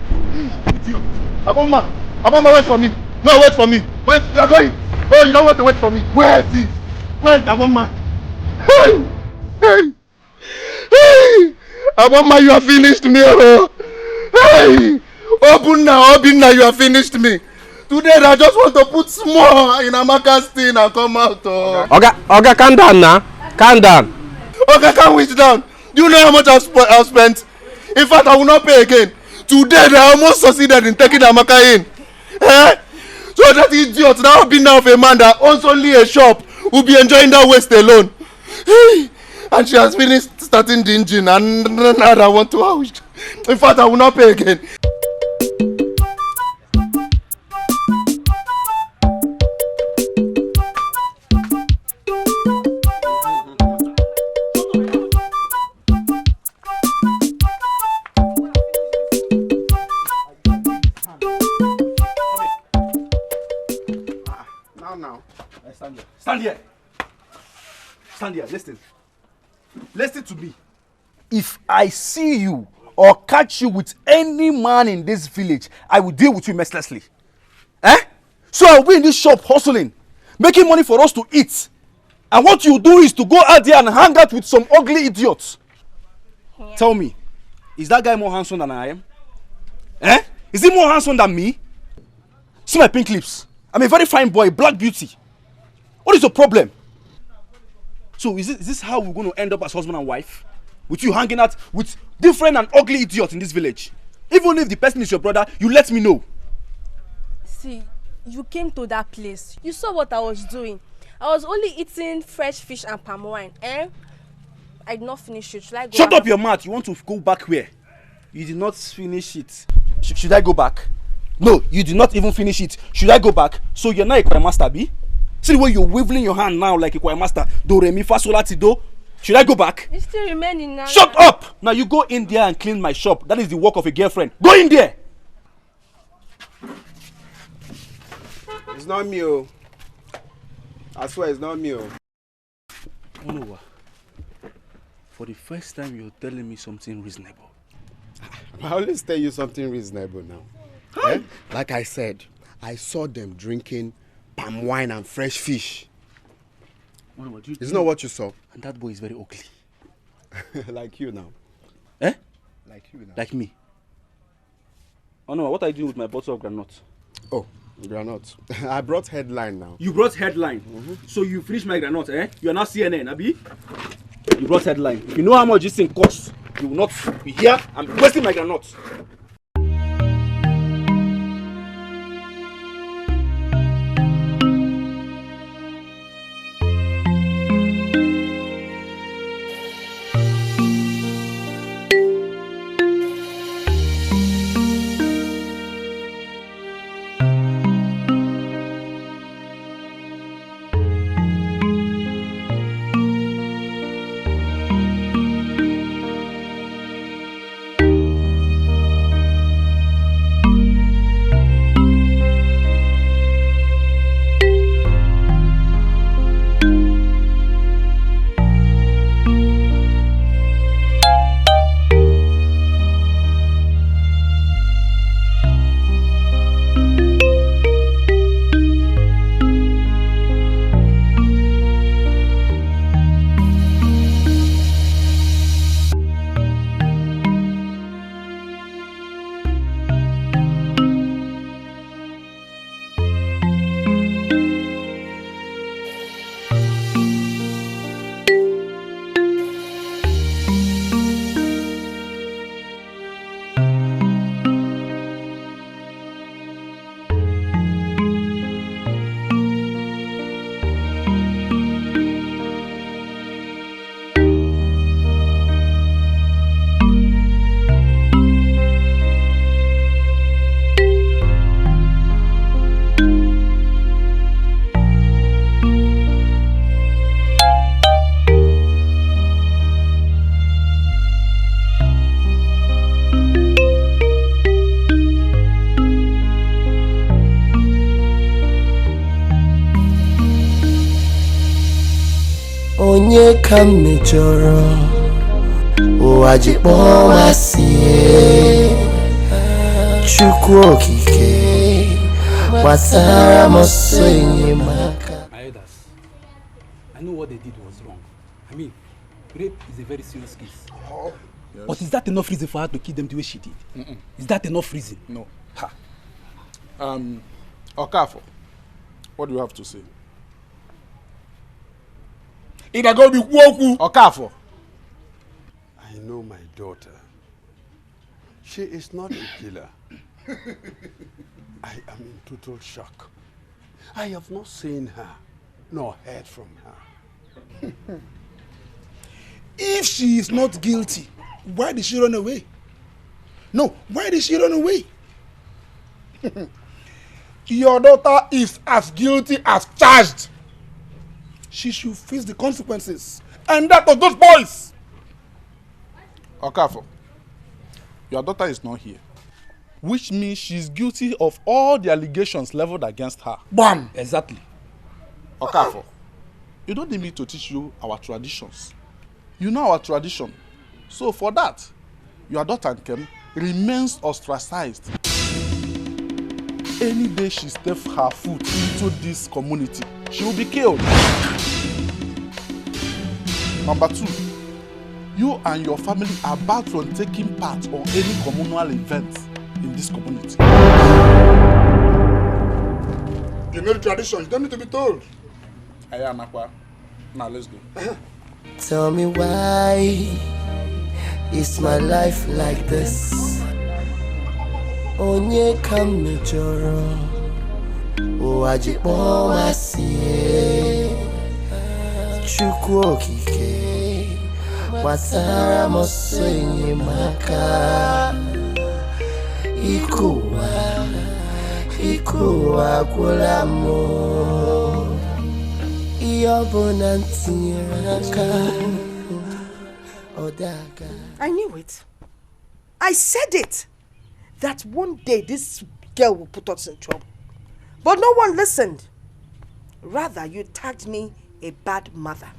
Abomma, wait for me. No, wait for me. Wait, you are going. Oh, you don't want to wait for me. Wait, Abomma. Hey. Abomma, you have finished me. Oh. Hey. Obinna, you have finished me. Today, I just want to put small in Amaka's thing and come out. Oh. Oga, calm down now. Calm down. Okay, calm it down. Do you know how much I've spent? In fact, I will not pay again. Today, they almost succeeded in taking Amaka in. Eh? So that idiot, that will be now of a man that owns only a shop, will be enjoying that waste alone. And she has finished starting the engine, and now I want to ouch. In fact, I will not pay again. Stand here, listen. Listen to me. If I see you or catch you with any man in this village, I will deal with you mercilessly. Eh? So I'll be in this shop hustling, making money for us to eat. And what you do is to go out there and hang out with some ugly idiots. Yeah. Tell me, is that guy more handsome than I am? Eh? Is he more handsome than me? See my pink lips. I'm a very fine boy, black beauty. What is your problem? So is this how we're going to end up as husband and wife? With you hanging out with different and ugly idiots in this village? Even if the person is your brother, you let me know. See, you came to that place. You saw what I was doing. I was only eating fresh fish and palm wine. I did not finish it. Should I go? Shut up your mouth. You want to go back where? You did not finish it. Should I go back? No, you did not even finish it. Should I go back? So you're not a choir master, B? See the way you're wiggling your hand now like a choir master. Do, re, mi, fa, sol, la, ti, do. Should I go back? You still remaining now. Shut up! Now you go in there and clean my shop. That is the work of a girlfriend. Go in there! It's not me, oh. I swear it's not me, oh. Onowa, for the first time you're telling me something reasonable. I always tell you something reasonable now. Eh? Like I said, I saw them drinking palm wine and fresh fish. It's not what you saw. And that boy is very ugly. Like you now. Eh? Like you now. Like me. Oh no, what are you doing with my bottle of granite? Oh, granite. I brought headline now. You brought headline? So you finished my granite, eh? You are not CNN, Abi? You brought headline. If you know how much this thing costs, you will not be here and wasting my granite. onye ka m mejọrọ ụwa ji kpọọ m asị Chukwu okike gbasara m ọsọ enyemaka. My elders, I know what they did was wrong. I mean, rape is a very serious case. Oh, yes. But is that enough reason for her to kill them the way she did? Is that enough reason? No. Ha. Okafor, what do you have to say? Okafor. I know my daughter. She is not a killer. I am in total shock. I have not seen her, nor heard from her. If she is not guilty, why did she run away? No, why did she run away? Your daughter is as guilty as charged. She should face the consequences. And that of those boys. Okafor, your daughter is not here. Which means she's guilty of all the allegations leveled against her. Bam! Exactly. Okafor, you don't need me to teach you our traditions. You know our tradition. So for that, your daughter Nkem remains ostracized. Any day she steps her foot into this community, she will be killed. Number 2, you and your family are barred from taking part on any communal events in this community. You know the tradition, you don't need to be told. Ayanakwa, now let's go. Tell me why is my life like this? Onye ka m mejọrọ ụwa ji kpọọ m asị Chukwu okike gbasara m ọsọ enyemaka. Ike ụwa gwụla m ihe ọbụla m tinyere aka ọ daga. I knew it. I said it. That one day this girl will put us in trouble. But no one listened. Rather, you tagged me a bad mother.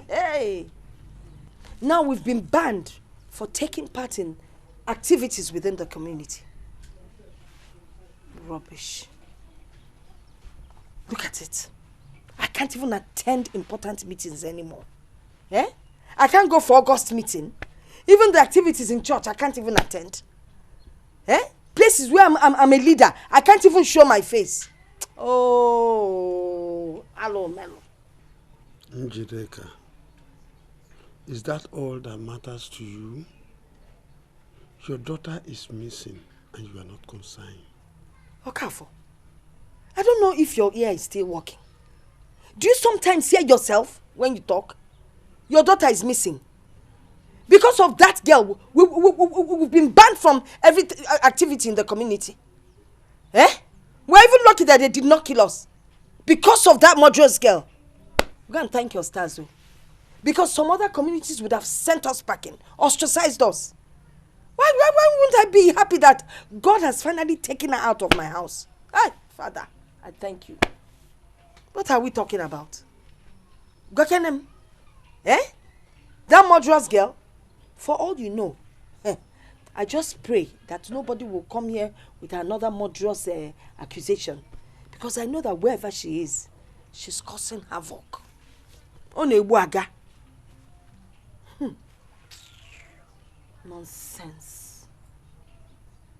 Hey. Now we've been banned for taking part in activities within the community. Rubbish. Look at it. I can't even attend important meetings anymore. Eh? I can't go for August meeting. Even the activities in church, I can't even attend. Eh? Places where I'm a leader, I can't even show my face. Oh, hello, Melo. Njideka, is that all that matters to you? Your daughter is missing and you are not concerned. Okafor, I don't know if your ear is still working. Do you sometimes hear yourself when you talk? Your daughter is missing. Because of that girl, we've been banned from every activity in the community. Eh? We're even lucky that they did not kill us. Because of that murderous girl. Go and thank your stars, though. Because some other communities would have sent us packing, ostracized us. Why wouldn't I be happy that God has finally taken her out of my house? Hey, Father, I thank you. What are we talking about? Gokenem? Eh? That murderous girl? For all you know, I just pray that nobody will come here with another murderous accusation. Because I know that wherever she is, she's causing havoc. Onebuaga. Nonsense.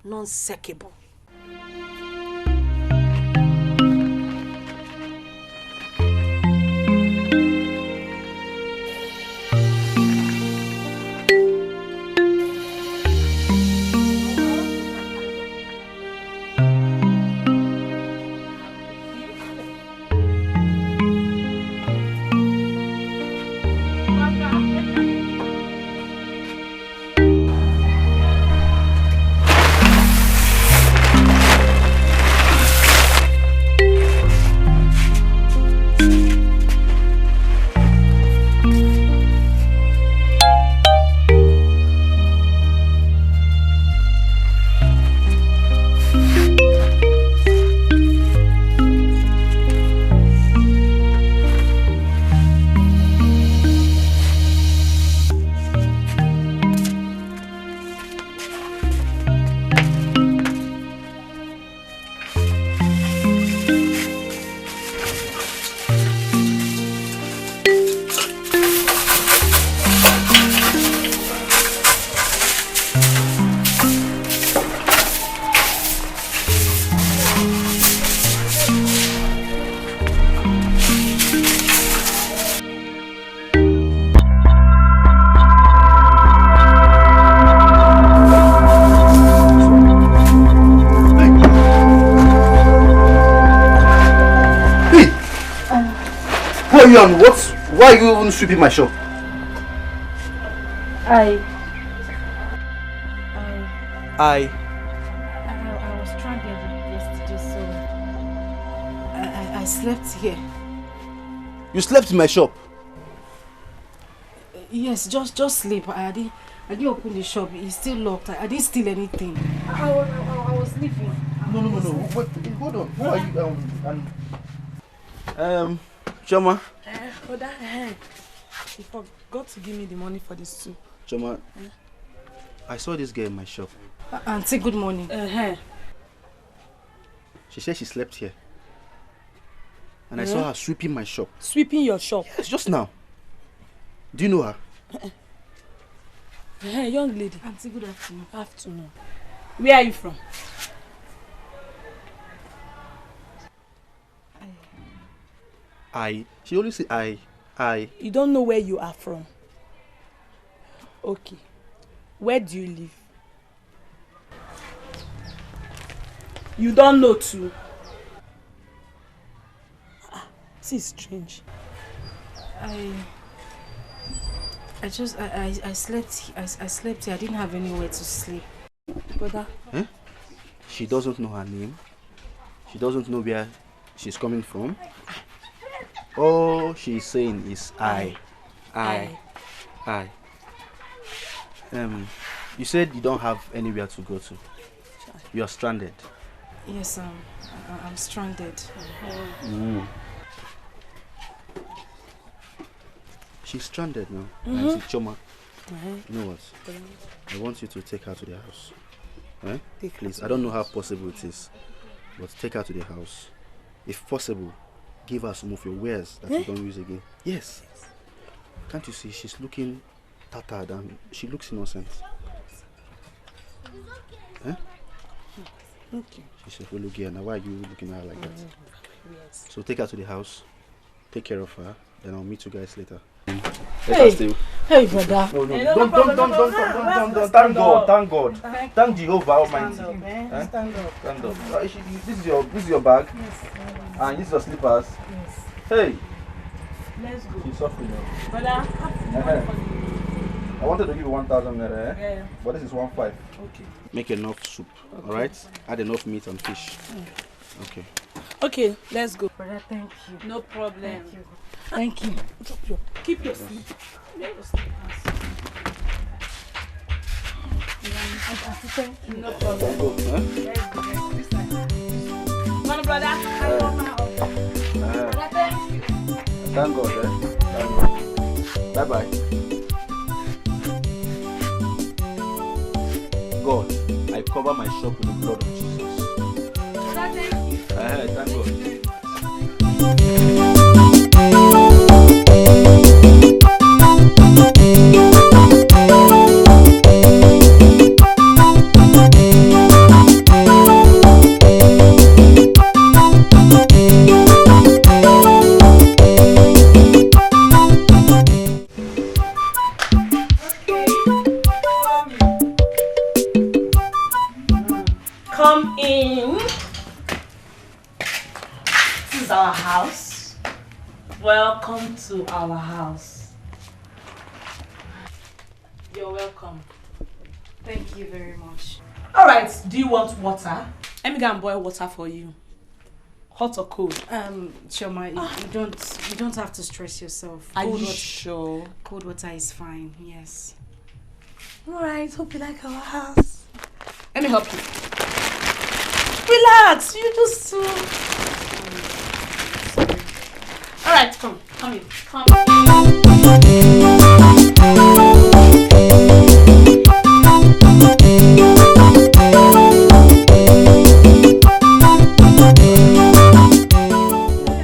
Nonsensible. you and why are you even sweeping my shop? I was stranded yesterday, so I slept here. You slept in my shop? Yes, just sleep. I didn't open the shop. It's still locked. I didn't steal anything. I was leaving. No. Wait, hold on. Who are you? Choma. You forgot to give me the money for this too. Choma, I saw this girl in my shop. Auntie, good morning. She said she slept here. And I saw her sweeping my shop. Sweeping your shop? Yes, just now. Do you know her? Young lady. Auntie, good afternoon. Afternoon. Where are you from? She only said I. You don't know where you are from? Okay. Where do you live? You don't know too? This is strange. I slept here. I didn't have anywhere to sleep. Brother? She doesn't know her name. She doesn't know where she's coming from. All she's saying is I. You said you don't have anywhere to go to. You are stranded. Yes, I'm stranded. She's stranded now. She's Choma. You know what? I want you to take her to the house. Please, I don't know how possible it is, but take her to the house. If possible, give her some of your wares that you don't use again. Yes. Can't you see she's looking tattered and she looks innocent? Okay. She said, well, look here, now why are you looking at her like that? Yes. So take her to the house, take care of her, then I'll meet you guys later. Hey, brother. No, don't. Thank God. Thank Jehovah Almighty. Stand up. This is your bag. Yes. And this is your slippers. Yes. Hey. Let's go. She's suffering now. Brother, I wanted to give you 1,000 naira, Yeah. but this is 1,500. Okay. Make enough soup, alright? Add enough meat and fish. Okay. Okay, let's go. Brother, thank you. No problem. Thank you. Keep your sleep. No problem. Come on, brother. Thank God, Bye-bye. God, I cover my shop with the blood of Jesus. Thank God. Come in. This is our house. Welcome to our house. You're welcome. Thank you very much. Alright, do you want water? Let me go and boil water for you. Hot or cold? Choma, you don't have to stress yourself. Are you sure? Cold water is fine, yes. Alright, hope you like our house. Let me help you. Relax, you just Alright, come in.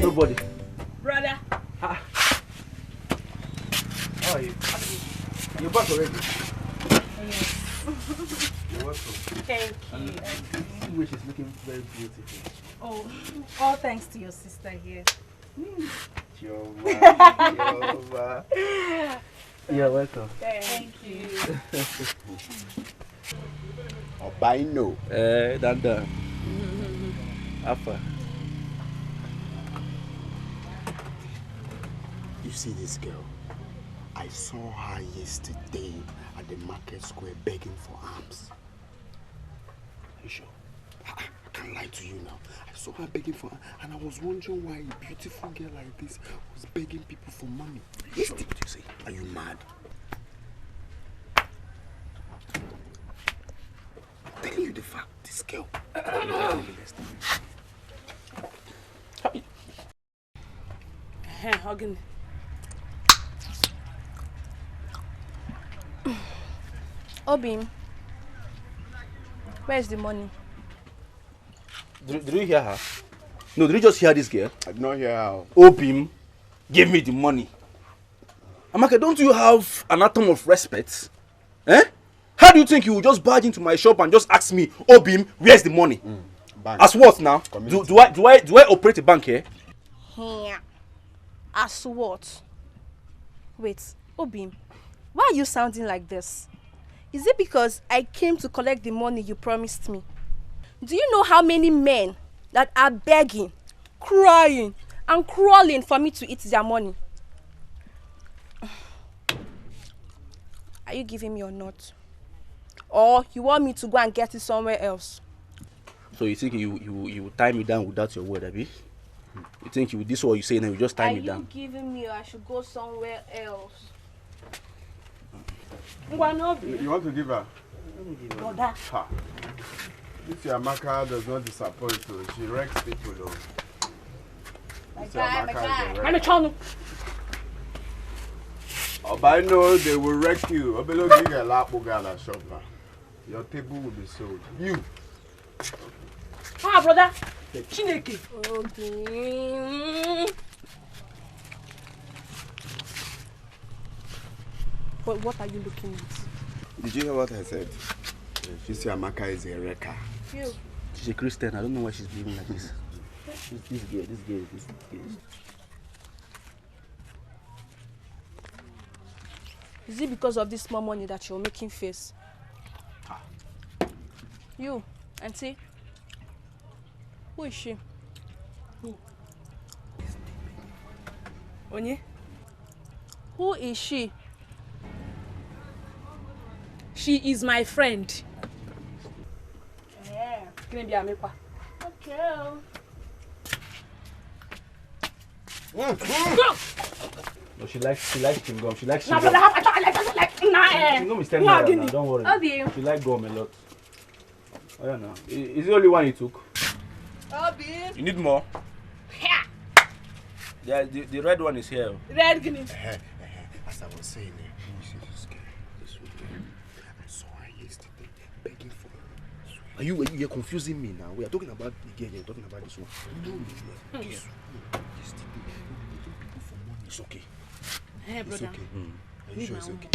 Nobody. Brother. How are you? You're back already? Yes. You're welcome. Thank you. Which is looking very beautiful. Oh, all thanks to your sister here. Jehovah. You're welcome. Thank you. Albino. Danda. Alpha. You see this girl? I saw her yesterday at the market square begging for alms. Are you sure? I can't lie to you now. I saw her begging for alms, and I was wondering why a beautiful girl like this was begging people for money. Are you sure what you say? Are you mad? I'm telling you the fact. This girl. Hugging. Obim, where's the money? Did you hear her? No, did you just hear this girl? I did not hear her. Obim, give me the money. Amaka, don't you have an atom of respect? Eh? How do you think you will just barge into my shop and just ask me, Obim, where's the money? As what now? Do I operate a bank here? Yeah. As what? Wait, Obim, why are you sounding like this? Is it because I came to collect the money you promised me? Do you know how many men that are begging, crying, and crawling for me to eat their money? Are you giving me or not? Or you want me to go and get it somewhere else? So you think you will tie me down without your word, Abi? You think you this is what you say and you just tie me down? Are you giving me or I should go somewhere else? You want to give her? Brother. Ha. This Amaka does not disappoint you. She wrecks people though. My guy. Oh, but I know they will wreck you. Obelo give a lap and shop now. Your table will be sold. You. Ah, brother. Chineke. Okay. But what are you looking at? Did you hear what I said? This Amaka is a wrecker. You. She's a Christian. I don't know why she's behaving like this. This girl. Is it because of this small money that you're making face? You, auntie. Who is she? Who? Onye? Who is she? She is my friend. Yeah. Okay. No, she likes chewing gum. She likes No, chewing brother, gum. I like Chewing gum is 10 naira now. Don't worry. Obi. She likes gum a lot. Oh yeah, now. Is the only one you took? Obi. You need more? Yeah, the red one is here. Red guinea. As I was saying, you see this girl, this woman. I saw her yesterday begging for her. You're confusing me now. We are talking about the girl, you're talking about this one. No, this one. Yesterday, begging people for money. It's okay. Hey, brother. It's okay. Are you sure it's okay?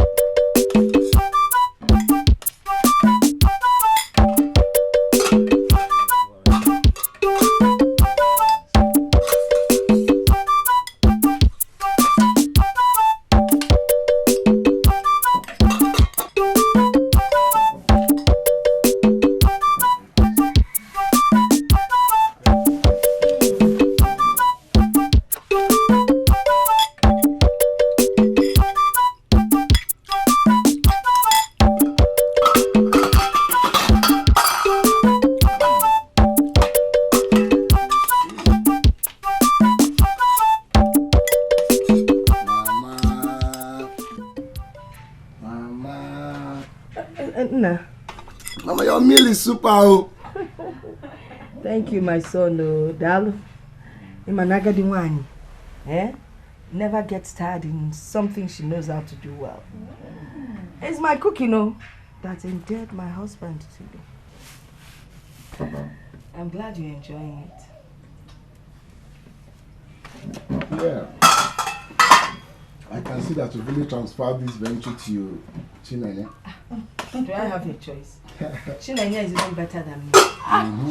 Mama, your meal is super. Oh. Thank you, my son. Dalu. Imanaga Diwani. Never gets tired in something she knows how to do well. It's my cooking, that endeared my husband to me. I'm glad you're enjoying it. Yeah. I can see that you really transferred this venture to you, Chinenye. Do I have a choice? Chinenye is even better than me.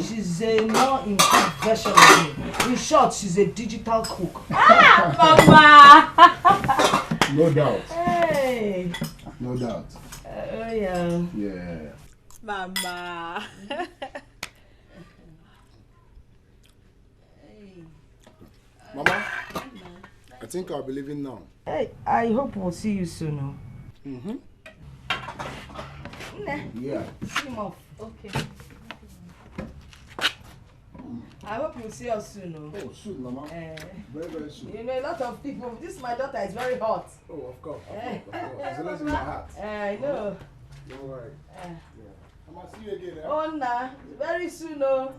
She's a more improved version of me. In short, she's a digital cook. Mama! No doubt. Hey! No doubt. Yeah. Yeah. Mama. Mama, I think I'll be leaving now. Hey, I hope we'll see you soon. No? Mm-hmm. Yeah. See him off. Okay. I hope you'll see us soon. No? Oh, soon, Mama. Very, very soon. You know, a lot of people. This my daughter is very hot. Oh, of course. Of course. It's always in my heart. I know. Don't worry. Yeah. I'm going to see you again. Eh? Oh, nah. Very soon. No.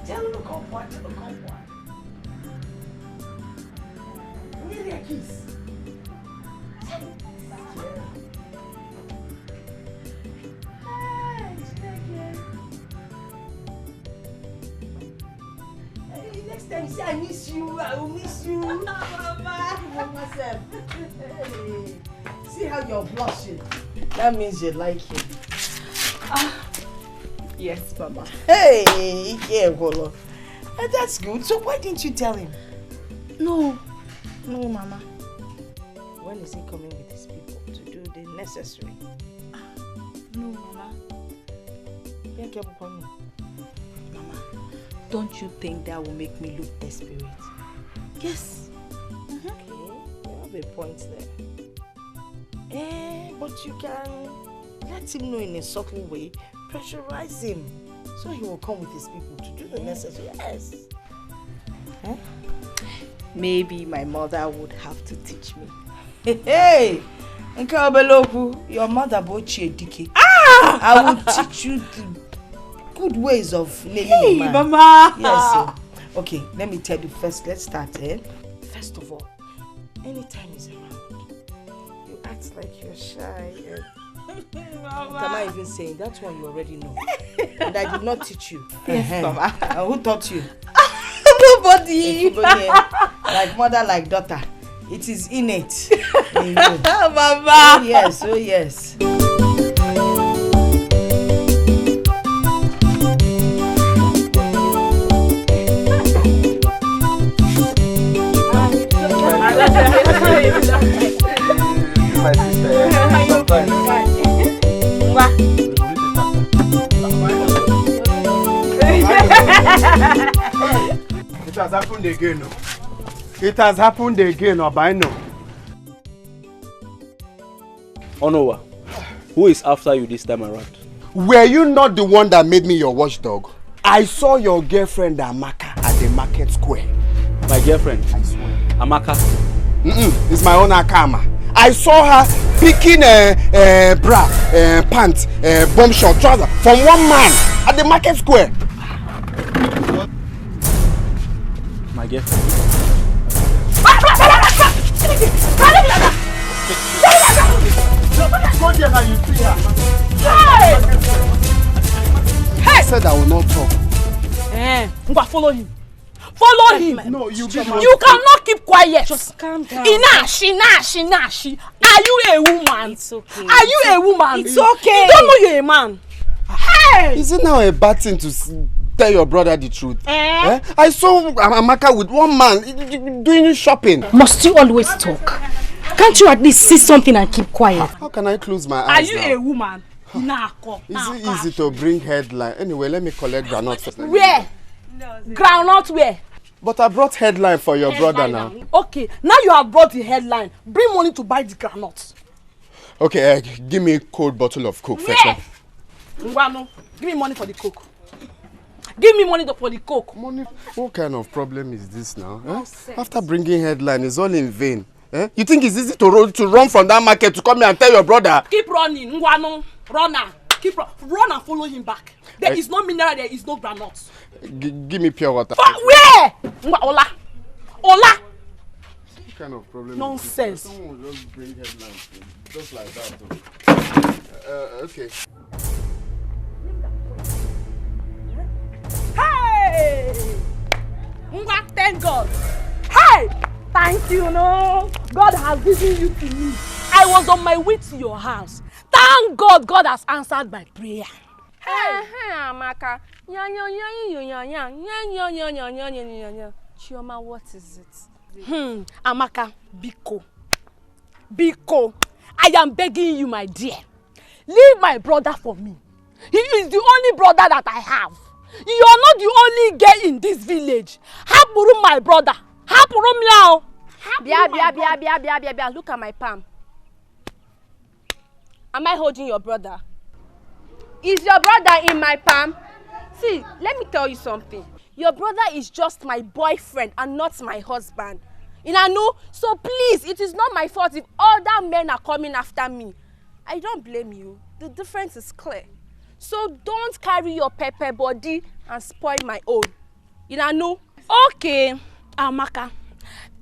Tell him to come what? Tell him to come what? Give me a kiss. Hey, next time you say I miss you, I will miss you. Mama, myself. Hey, see how you're blushing. That means you like him. Yes, Mama. Hey, yeah, Golo. That's good. So why didn't you tell him? No, Mama. When is he coming with his people to do the necessary? No, Mama. Mama, don't you think that will make me look desperate? Yes. Okay, you have a point there. But you can let him know in a subtle way. Pressurize him so he will come with his people to do the necessary. Yes. Huh? Maybe my mother would have to teach me. Hey! Nkabeloku, your mother bochi Dikeh. I will teach you the good ways of nailing a man. Mama! Yes. Okay, let me tell you first. Let's start. First of all, anytime he's around, you act like you're shy. What am I even saying? That's one you already know. And I did not teach you. Yes, Mama. Who taught you? Nobody. Like mother, like daughter. It is innate in you. Mama. Oh yes, oh yes. My sister. It has happened again. It has happened again, Obaino. Onowa, who is after you this time around? Were you not the one that made me your watchdog? I saw your girlfriend Amaka at the market square. My girlfriend? I swear. Amaka? It's my own Akama. I saw her picking bra, pants, bomb short trouser from one man at the market square. My girlfriend? Go there now, you see her. I said I will not talk. Follow him. Follow him. No, you cannot keep quiet. Just calm down. Inashi. Are you a woman? It's okay. Are you a woman? It's okay. You don't know you're a man. Hey! Is it now a bad thing to tell your brother the truth? I saw Amaka with one man doing shopping. Must you always talk? Can't you at least see something and keep quiet? How can I close my Are eyes you now? a woman? Is it easy to bring headline? Anyway, let me collect groundnut first. Where? Groundnut where? But I brought headline for your brother now. Okay, now you have brought the headline. Bring money to buy the groundnuts. Okay, give me a cold bottle of Coke first. Ngwano, give me money for the Coke. Give me money for the Coke. Money? What kind of problem is this now? After bringing headline, it's all in vain. You think it's easy to run from that market to come here and tell your brother? Keep running, Ngwano. Runner. Keep run and follow him back. There is no mineral, there is no granules. Give me pure water. Where? Ola. What kind of problem? Nonsense. Someone will just bring headlines just like that. Okay. Hey! Thank God. Hey! Thank you, no. God has given you to me. I was on my way to your house. Thank God, God has answered my prayer. Hey, Amaka. Chioma, what is it? Amaka, Biko, I am begging you, my dear. Leave my brother for me. He is the only brother that I have. You are not the only girl in this village. Hapuru my brother. Hapuru meow. Bia. Look at my palm. Am I holding your brother? Is your brother in my palm? See, let me tell you something. Your brother is just my boyfriend and not my husband. So please, it is not my fault if other men are coming after me. I don't blame you. The difference is clear. So don't carry your pepper body and spoil my own. Okay, Amaka.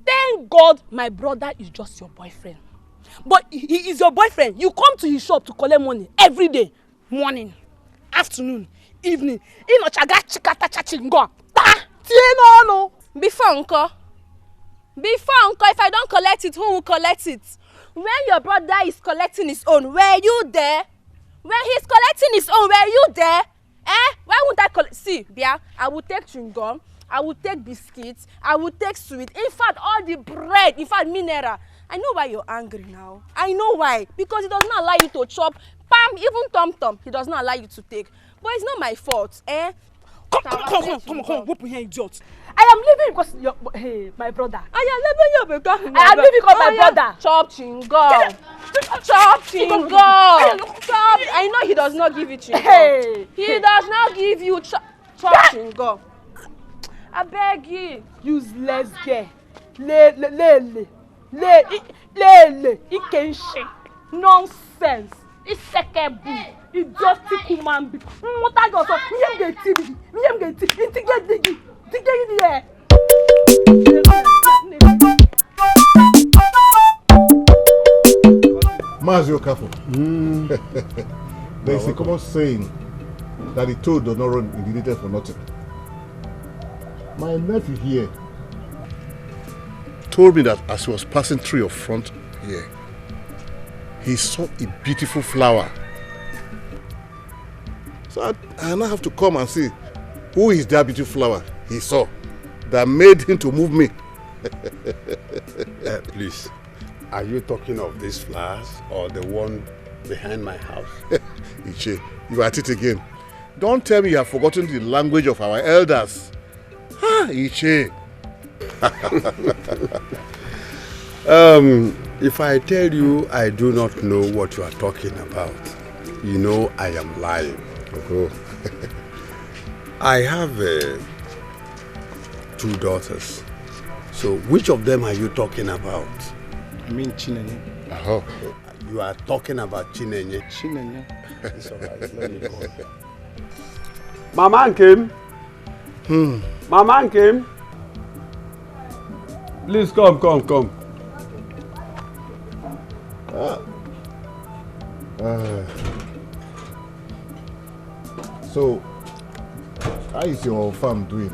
Thank God my brother is just your boyfriend. But he is your boyfriend. You come to his shop to collect money every day. Morning, afternoon, evening. Before uncle, if I don't collect it, who will collect it? When your brother is collecting his own, were you there? When he's collecting his own, were you there? Why won't I collect? See, Bia, I will take chewing gum, I will take biscuits, I will take sweet. In fact, all the bread, mineral. I know why you're angry now. I know why. Because he does not allow you to chop. Pam, even tom-tom, he does not allow you to take. But it's not my fault, Come on, whoop here, idiot. I am leaving because my brother. I am leaving you because I am leaving because my brother. Chop chingom. Chop chingom. Chop. I know he does not give you chingom. He does not give you chop chingom. I beg you. Useless girl. Lele. Ikenshi. Nonsense. Isekebu. Idiotic human being. What I got? Mazio Kafo. There is a common saying that the toad does not run in the needle for nothing. My nephew here told me that as he was passing through your front here, he saw a beautiful flower. So I now have to come and see who is that beautiful flower he saw that made him to move me. Please, are you talking of these flowers or the one behind my house? Iche, you are at it again. Don't tell me you have forgotten the language of our elders. Iche. If I tell you I do not know what you are talking about, you know I am lying. Oh. I have 2 daughters. So which of them are you talking about? I mean Chinenye. Oh. You are talking about Chinenye. Chinenye. It's alright, let me go. Mama came. Mama came. Please come. So, how is your farm doing?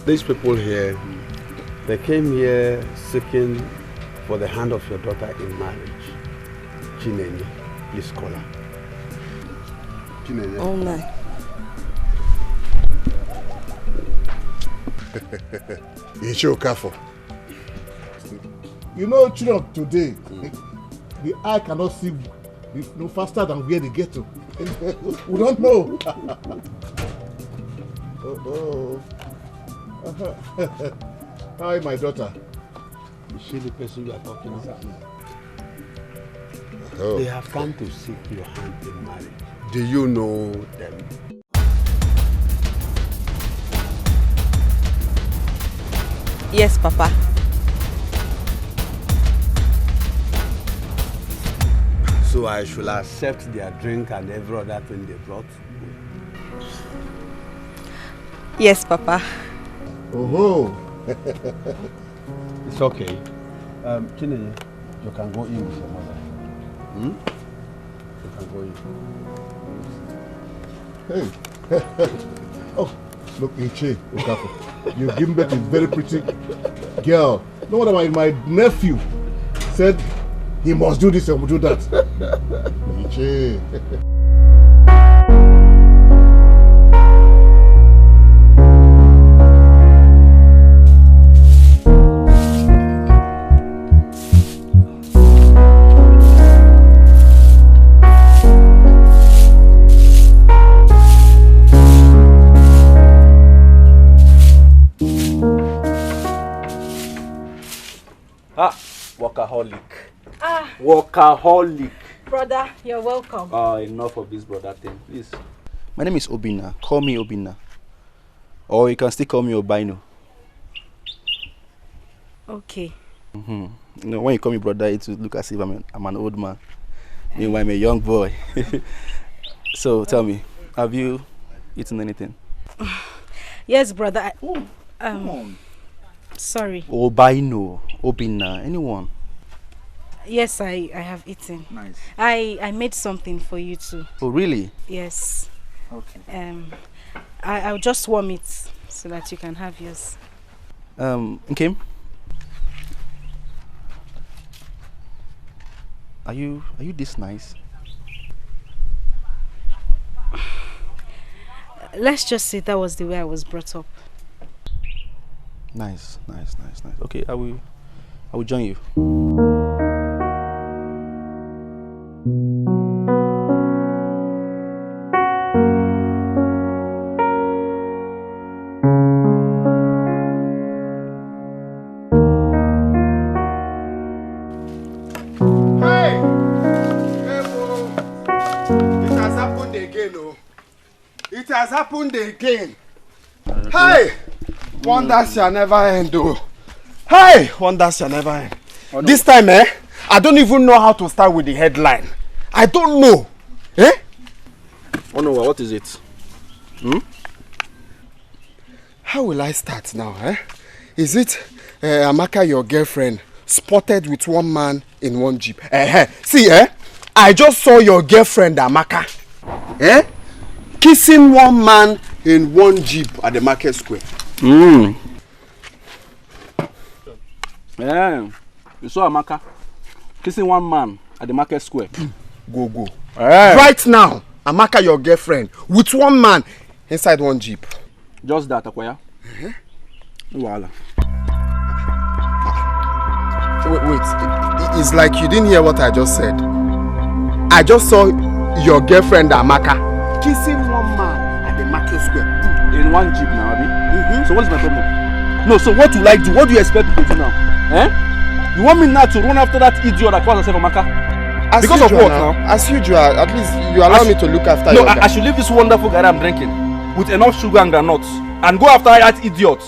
These people here, they came here seeking for the hand of your daughter in marriage. Chinenye, please call her. Chinenye. Oh my. Ichio Kafo. You know, children today, the eye cannot see no faster than where they get to. We don't know. Hi, my daughter. Is she the person you are talking about? Oh. They have come to seek your hand in marriage. Do you know them? Yes, Papa. So I should accept their drink and every other thing they brought? Yes, Papa. Oh. It's okay. Chinenye, you can go in with your mother. You can go in. Hey. Oh, look, Iche Okafor. You've given birth to a very pretty girl. No wonder my nephew said he must do this and do that. Iche. Workaholic. Ah. Workaholic. Brother, you're welcome. Enough of this brother thing, please. My name is Obina. Call me Obina. Or you can still call me Obino. Okay. You know, when you call me brother, it will look as if I'm an old man. Meanwhile, I'm a young boy. So tell me, have you eaten anything? Yes, brother. Come on. Sorry. Obino, Obina, anyone? Yes, I have eaten. Nice. I made something for you too. Oh, really? Yes. Okay. I'll just warm it so that you can have yours. Nkem? Are you this nice? Let's just say that was the way I was brought up. Nice. Okay, I will join you. It has happened again. Hey! Wonders shall never end, though. Hey! Wonders shall never end. Oh, no. This time, I don't even know how to start with the headline. I don't know. Oh no, what is it? How will I start now, Is it Amaka, your girlfriend, spotted with one man in one jeep? See, I just saw your girlfriend, Amaka, kissing one man in one jeep at the market square. Yeah, you saw Amaka kissing one man at the market square. Go. Right now, Amaka, your girlfriend, with one man inside one jeep. Just that, Akwaya. Voila. Wait, it's like you didn't hear what I just said. I just saw your girlfriend, Amaka, kissing one man at the market square. In one jeep now, Abi? So what's my problem? No, so what will I do? What do you expect me to do now? You want me now to run after that idiot that calls herself Amaka? Because of what now? As usual, at least you allow me to look after you. No, I should leave this wonderful guy I'm drinking with enough sugar and granuts and go after that idiot.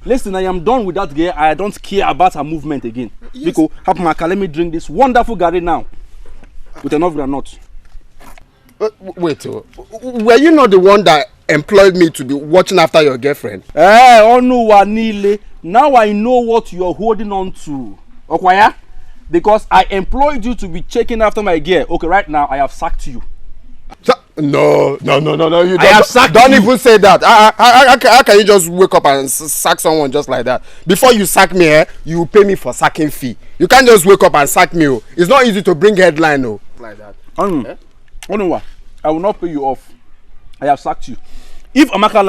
Listen, I am done with that girl. I don't care about her movement again. Yes. Because Amaka, let me drink this wonderful Gary now with enough granuts. Wait, were you not the one that employed me to be watching after your girlfriend? Oh no, Wanile. Now I know what you're holding on to. Okwaya? Because I employed you to be checking after my girl. Okay, right now I have sacked you. No. You I have sacked don't you. even say that. How can you just wake up and sack someone just like that? Before you sack me, you pay me for sacking fee. You can't just wake up and sack me. It's not easy to bring headline like that. I will not pay you off. I have sacked you. If Amaka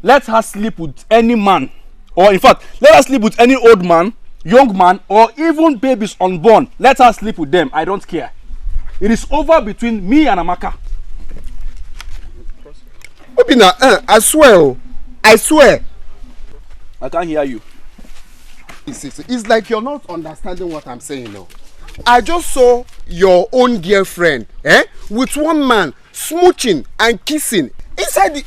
let her sleep with any man, or in fact, let her sleep with any old man, young man, or even babies unborn. Let her sleep with them. I don't care. It is over between me and Amaka. Obina, I swear. I can't hear you. It's like you're not understanding what I'm saying now. I just saw your own girlfriend, with one man smooching and kissing inside the...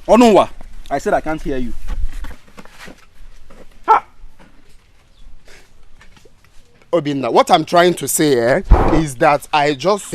Onunwa, I said I can't hear you. Obina, what I'm trying to say is that I just...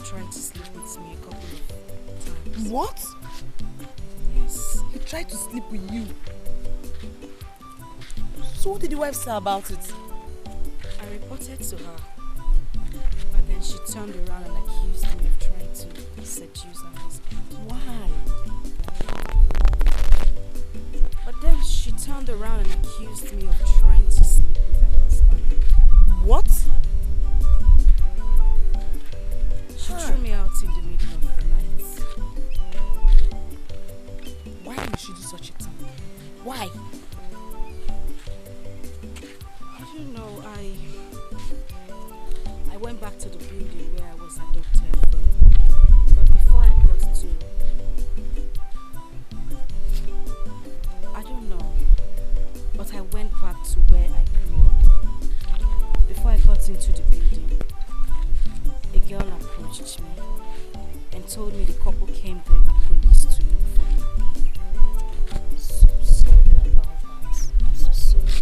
tried to sleep with me a couple of times. What? Yes. He tried to sleep with you. So what did the wife say about it? I reported to her, but then she turned around and accused me of trying to seduce her husband. Why? But then she turned around and accused me of trying to sleep with her husband. What? She threw me out in the middle of the night. Why did she do such a thing? Why? I don't know. I went back to the building where I was adopted from. But before I got to... I don't know. But I went back to where I grew up. Before I got into the building, a girl approached me and told me the couple came there with police to look for me. So sorry about that. So sorry.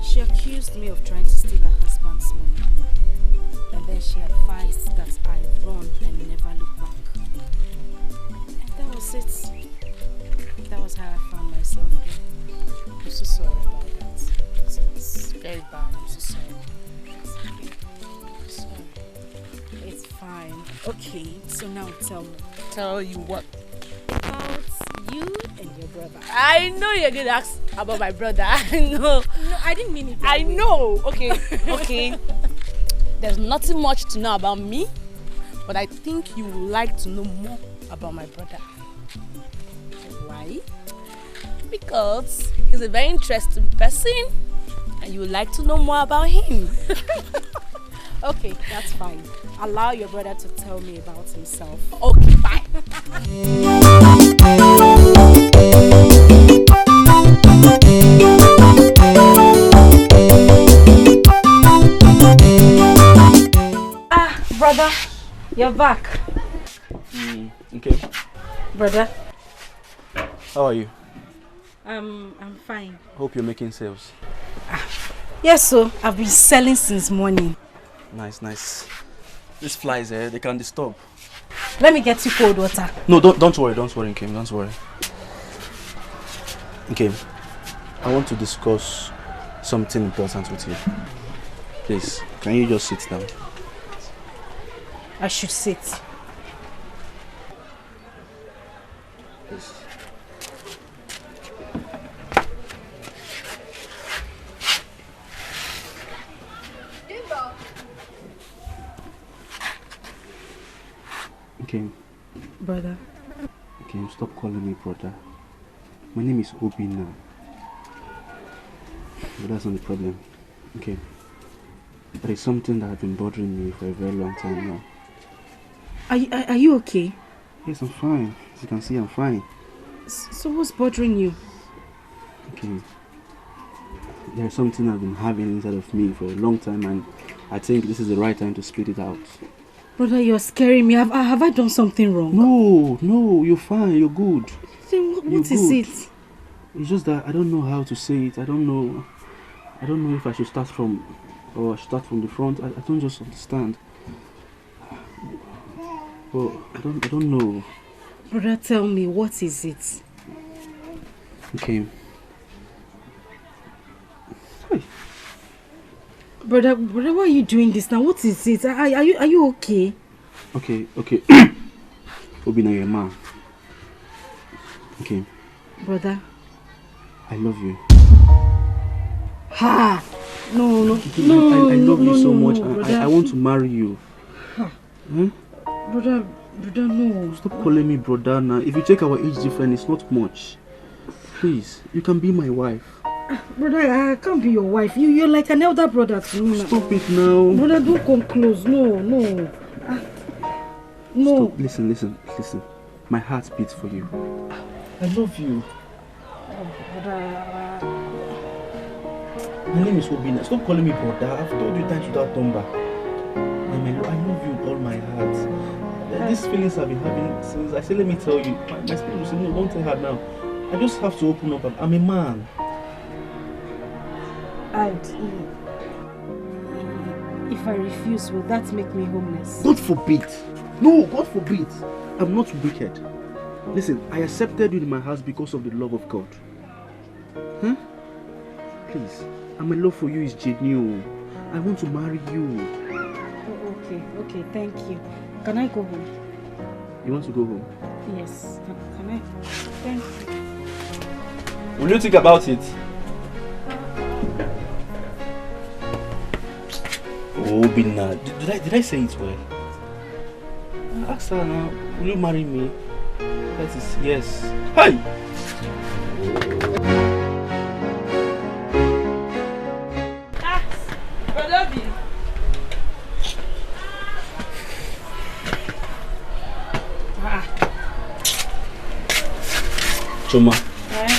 She accused me of trying to steal her husband's money. And then she advised that I run and never look back. And that was it. That was how I found myself here. I'm so sorry about that. It's very bad. I'm so sorry. It's okay. I'm sorry. It's fine. Okay, so now tell me. Tell you what? About you and your brother. I know you're going to ask about my brother. I know. No, I didn't mean it. I know. Okay. Okay. There's nothing much to know about me, but I think you would like to know more about my brother. Why? Because he's a very interesting person and you would like to know more about him. Okay, that's fine. Allow your brother to tell me about himself. Okay, bye. Brother, you're back. Okay. Brother. How are you? I'm fine. Hope you're making sales. Yes, so I've been selling since morning. Nice, nice. These flies, they can disturb. Let me get you cold water. No, don't worry, Kim, don't worry. Okay, I want to discuss something important with you. Please, can you just sit down? I should sit. Please. Okay. Brother. Okay, stop calling me brother. My name is Obi now. But that's not the problem. Okay. There is something that has been bothering me for a very long time now. Are you okay? Yes, I'm fine. As you can see, I'm fine. So what's bothering you? Okay. There's something I've been having inside of me for a long time, and I think this is the right time to spit it out. Brother, you're scaring me. Have I done something wrong? No, you're fine, you're good. Then what is it? It's just that I don't know how to say it. I don't know if I should start from or I should start from the front. I don't just understand. Well, I don't know. Brother, tell me, what is it? Okay. Brother, why are you doing this now? What is it? Are you okay? Okay. Obi, now you're a man. Okay. Brother. I love you. Ha! No. I love you so much. Brother. I want to marry you. Ha. Huh? Brother, no. Stop calling me brother now. If you take our age difference, it's not much. Please, you can be my wife. Brother, I can't be your wife. You're like an elder brother to me now. Stop it now. Brother, don't come close. No. No. Stop. Listen. My heart beats for you. I love you. Brother. My name is Obina. Stop calling me brother. I've told you times without number. I love you with all my heart. These feelings I've been having since I said, let me tell you. My spirit will say, no, don't tell her now. I just have to open up. I'm a man. And If I refuse, will that make me homeless? God forbid. No, God forbid. I'm not wicked. Listen, I accepted you in my house because of the love of God. Huh? Please, my love for you is genuine. I want to marry you. Oh, okay, thank you. Can I go home? You want to go home? Yes. Can I? Thank you. Will you think about it? Oh, Denard, did I say it well? Ask her now, will you marry me? That is yes. Hey! Brother. Choma.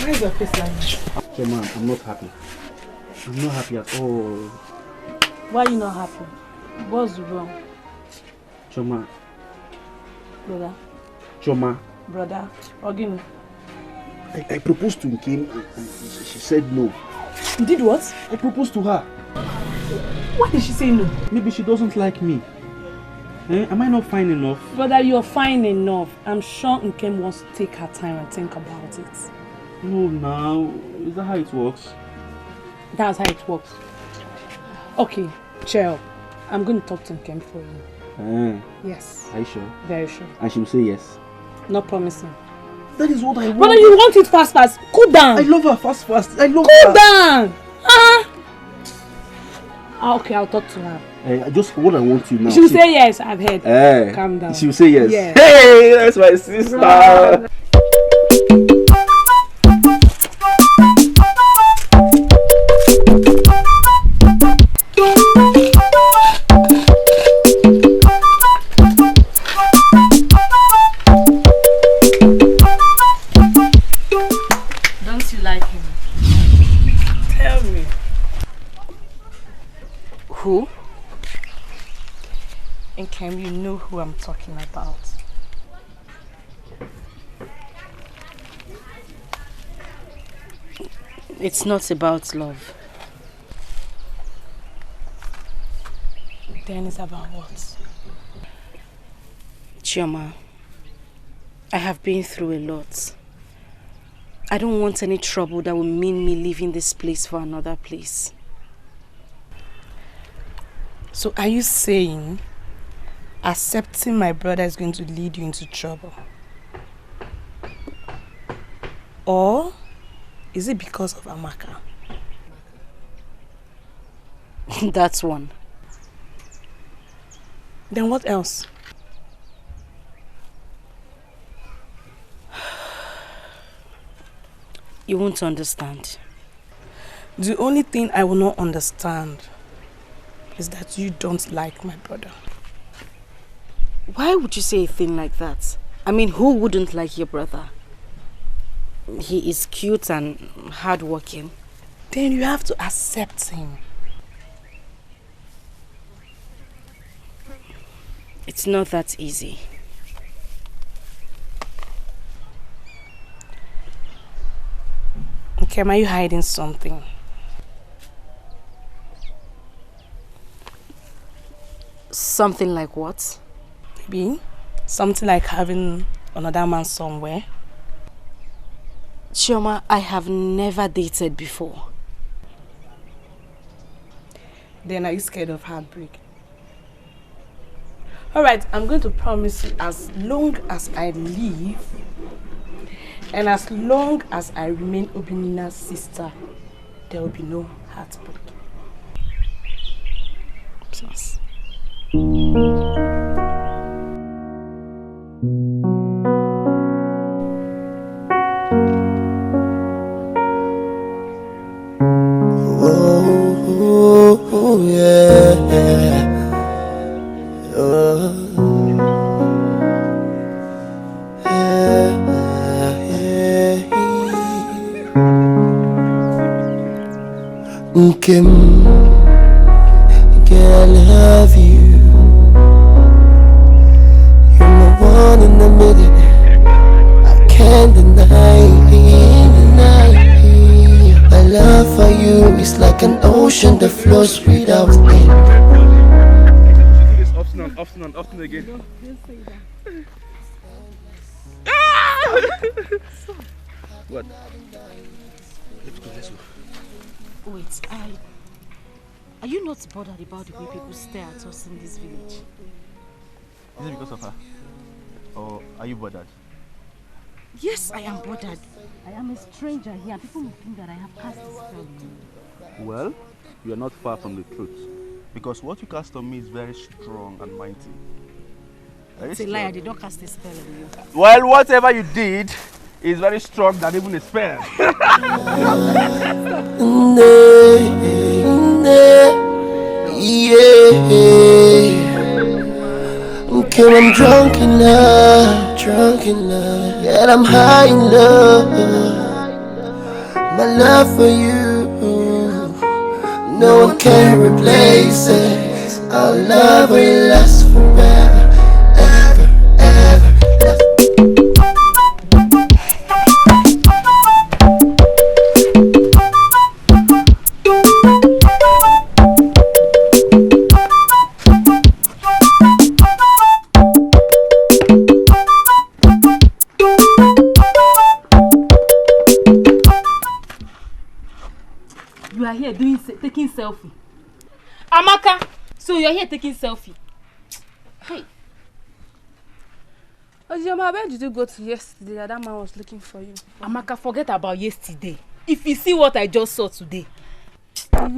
Where's your face like this? Choma, I'm not happy. I'm not happy at all. Why are you not happy? What's wrong? Choma. Brother. Choma. Brother. Again. I proposed to Kim and she said no. You did what? I proposed to her. Why did she say no? Maybe she doesn't like me. Am I not fine enough? Brother, you're fine enough. I'm sure Nkem wants to take her time and think about it. No, now. Is that how it works? That's how it works. Okay, cheer up. I'm going to talk to Nkem for you. Yes. Are you sure? Very sure. And she will say yes? Not promising. That is what I want. Brother, you want it fast. Cool down. I love her fast. I love her. Cool down. Okay, I'll talk to her. Just what I want you now. She will say yes, I've heard. Calm down. She will say yes. Yeah. Hey, that's my sister. Don't you like him? Tell me. Who? And Kim, you know who I'm talking about. It's not about love. Then it's about what? Chioma, I have been through a lot. I don't want any trouble that will mean me leaving this place for another place. So are you saying accepting my brother is going to lead you into trouble? Or is it because of Amaka? That's one. Then what else? You won't understand. The only thing I will not understand is that you don't like my brother. Why would you say a thing like that? I mean, who wouldn't like your brother? He is cute and hardworking. Then you have to accept him. It's not that easy. Okay, are you hiding something? Something like what? Maybe something like having another man somewhere. Chioma, I have never dated before. Then are you scared of heartbreak? Alright, I'm going to promise you, as long as I live and as long as I remain Obinina's sister, there will be no heartbreak. Please. Oh, yeah. Kim, girl, I love you. You're my one in the middle. I can't deny. My love for you is like an ocean that flows without end. Often and often again. Don't say that. What? Let's go, let's go. Wait, are you not bothered about the way people stare at us in this village? Is it because of her? Or are you bothered? Yes, I am bothered. I am a stranger here. People will think that I have cast a spell on you. Well, you are not far from the truth. Because what you cast on me is very strong and mighty. It's a lie, I did not cast a spell on you. Well, whatever you did is very strong than even a spell. Okay, I'm drunk in love, yet I'm high in love. My love for you, no one can replace it. Our love will last forever, ever, ever. You are here taking selfie. Amaka, so you are here taking selfie. Hey. Ojima, where did you go to yesterday that man was looking for you? Amaka, forget about yesterday. If you see what I just saw today. What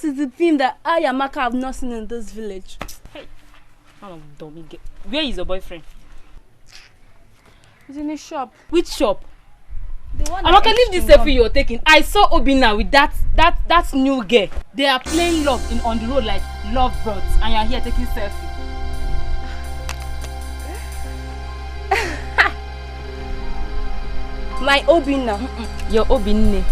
is the thing that I, Amaka, have not seen in this village? Hey, where is your boyfriend? He's in a shop. Which shop? Amaka, leave this selfie you're taking. I saw Obina with that new girl. They are playing love on the road like love birds, and you're here taking selfie. My Obina. Your Obinne.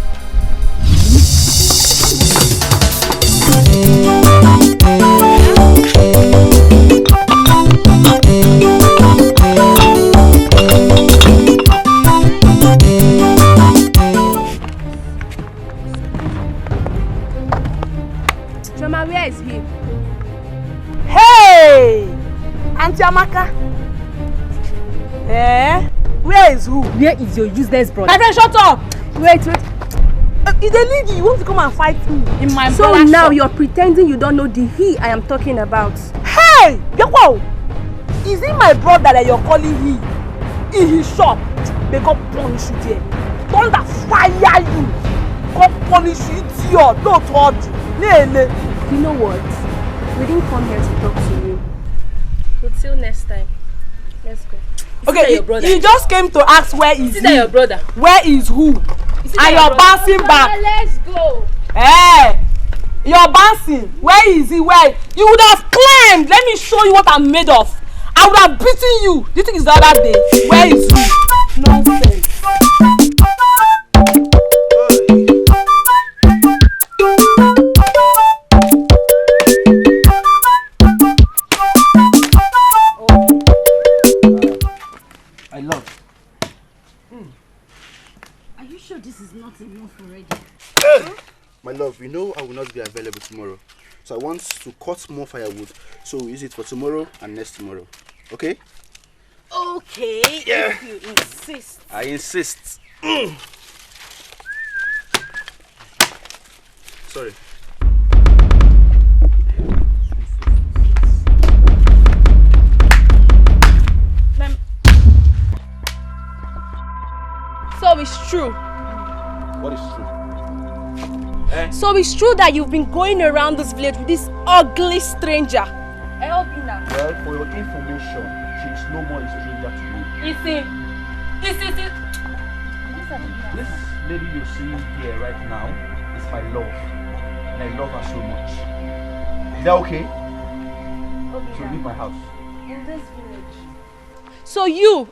Joma, where is he? Hey! Auntie Amaka. Eh? Where is who? Where is your useless brother? My friend, shut up! Wait. Is a lady, you want to come and fight me? In my So now you're pretending you don't know the he I am talking about. Hey! Yoko! Is it my brother that you're calling he? In his shop? They got punish you there. Thunder fire you! Got punish you, idiot! Don't touch you! You know what? We didn't come here to talk to you. Until next time. Let's go. Okay, you just came to ask where is he? Your brother? Where is who? And you're bouncing back. Let's go. Hey! You're bouncing. Where is he? Where? You would have climbed. Let me show you what I'm made of. I would have beaten you. Do you think it's the other day? Where is he? Nonsense. I love. Are you sure this is not enough already? My love, you know I will not be available tomorrow. So I want to cut more firewood. So we'll use it for tomorrow and next tomorrow. Okay? Okay, Yeah. if you insist. I insist. Sorry. So it's true. What is true? So it's true that you've been going around this village with this ugly stranger. Well, for your information, she is no more a stranger to me. This This lady you're seeing here right now is my love. And I love her so much. Is that okay? So leave my house. In this village. So you,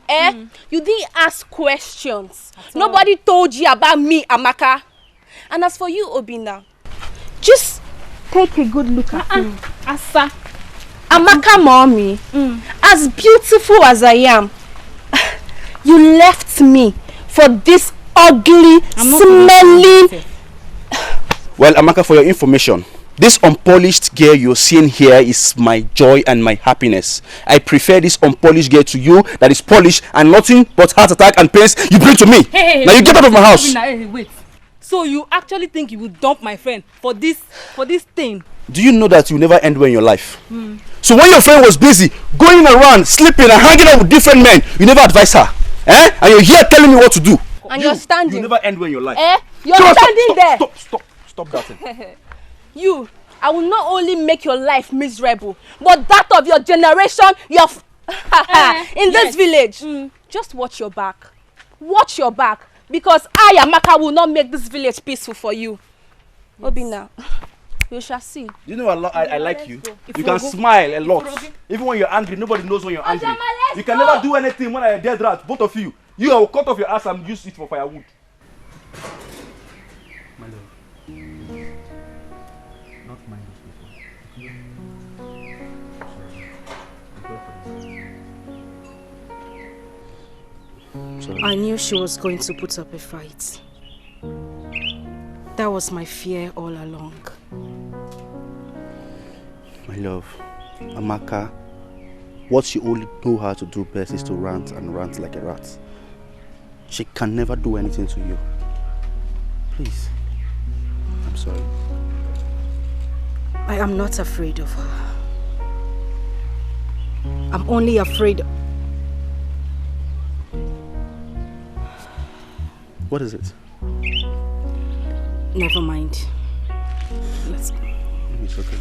you didn't ask questions. Nobody told you about me, Amaka. And as for you, Obina, just take a good look at me. Asa. Amaka mommy, as beautiful as I am, you left me for this ugly, smelling... Well, Amaka, for your information, This unpolished girl you're seeing here is my joy and my happiness. I prefer this unpolished girl to you that is polished and nothing but heart attack and pains you bring to me. Hey, now you get out of my house. Wait. So you actually think you will dump my friend for this thing? Do you know that you never end well in your life? So when your friend was busy going around, sleeping and hanging out with different men, you never advise her. And you're here telling me what to do. And you're standing. You never end well in your life. You're standing there. Stop that thing. You, I will not only make your life miserable, but that of your generation, in this village. Just watch your back. Watch your back. Because I, Amaka, will not make this village peaceful for you. Yes. Obina, we shall see. You know I like you. You can smile a lot. Even when you're angry, nobody knows when you're angry. You can never do anything when I'm a dead rat, both of you. You will cut off your ass and use it for firewood. My love. Not mind those people. Sorry. I knew she was going to put up a fight. That was my fear all along. My love, Amaka, what she only know how to do best is to rant and rant like a rat. She can never do anything to you. Please. I'm sorry. I am not afraid of her. I'm only afraid. What is it? Never mind. Let's go. It's okay.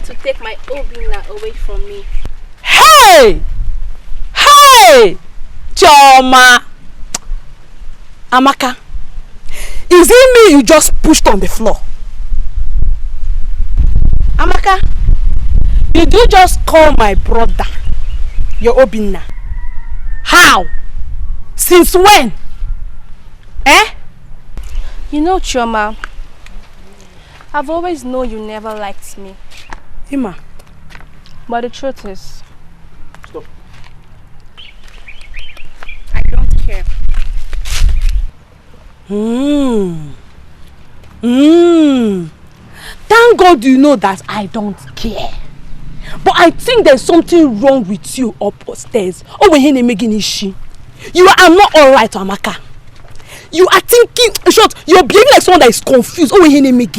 To take my Obina away from me. Hey! Choma! Amaka, is it me you just pushed on the floor? Amaka, did you just call my brother your Obina? How? Since when? You know, Choma, I've always known you never liked me. Ima. But the truth is... Stop. I don't care. Thank God you know that I don't care. But I think there's something wrong with you upstairs. You are not alright, Amaka. You are thinking... Short, you're behaving like someone that is confused. Wait.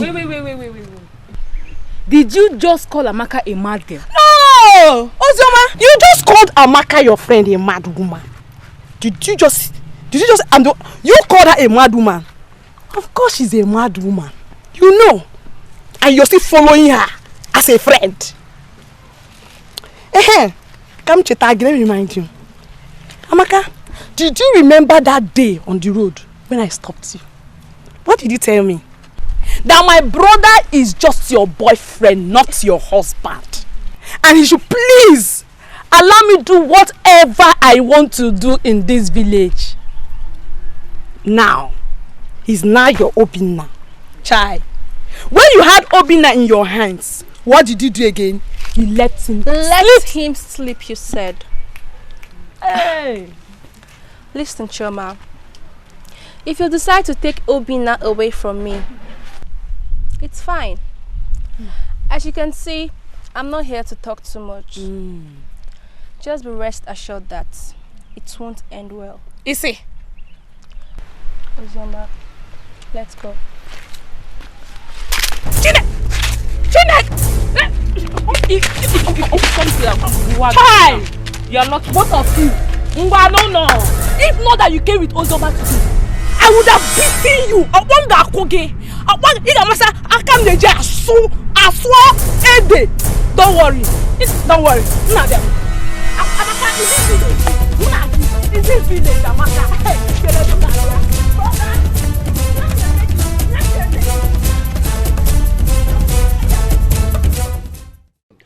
Did you just call Amaka a mad girl? No! Ozioma, you just called Amaka your friend a mad woman. Did you just and you called her a mad woman? Of course she's a mad woman. You know. And you're still following her as a friend. Come Chetagi, let me remind you. Amaka, did you remember that day on the road when I stopped you? What did you tell me? That my brother is just your boyfriend, not your husband. And he should please allow me do whatever I want to do in this village. Now, he's now your Obina. Chai. When you had Obina in your hands, what did you do again? You let him sleep, you said. Hey. Listen, Choma. If you decide to take Obina away from me, it's fine. As you can see, I'm not here to talk too much. Just be rest assured that it won't end well. Isi. Ozoma, let's go. Child! You're not both of you. No. If not that you came with Ozoma today, I would have beaten you. I want that koge. I want it. Don't worry. Don't worry. Is this village, Amaka?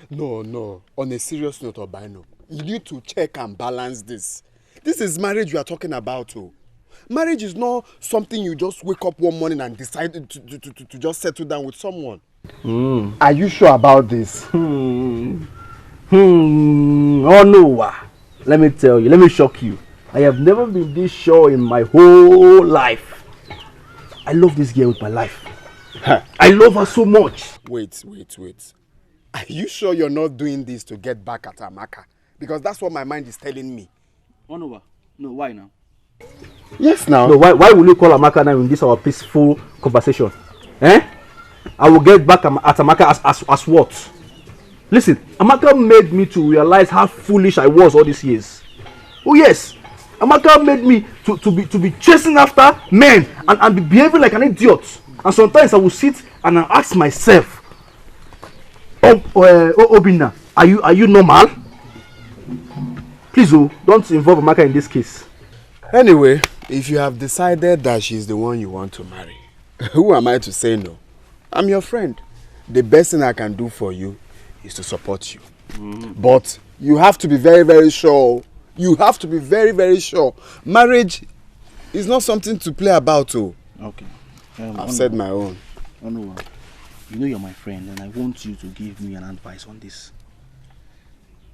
No. On a serious note, Obino, you need to check and balance this. This is marriage we are talking about. Oh. Marriage is not something you just wake up one morning and decide to just settle down with someone. Are you sure about this? Oh no. Let me tell you, let me shock you. I have never been this sure in my whole life. I love this girl with my life. I love her so much. Wait. Are you sure you're not doing this to get back at Amaka? Because that's what my mind is telling me. Oh no, why now? Yes, now. No, why will you call Amaka now in this our peaceful conversation? I will get back at Amaka as what? Listen, Amaka made me to realize how foolish I was all these years. Oh yes, Amaka made me to be chasing after men and be behaving like an idiot. And sometimes I will sit and I ask myself, Obina, are you normal? Please, don't involve Amaka in this case. Anyway, if you have decided that she's the one you want to marry, who am I to say no? I'm your friend. The best thing I can do for you is to support you. But you have to be very, very sure. You have to be very, very sure. Marriage is not something to play about. Okay. I've said my own. You know you're my friend and I want you to give me an advice on this.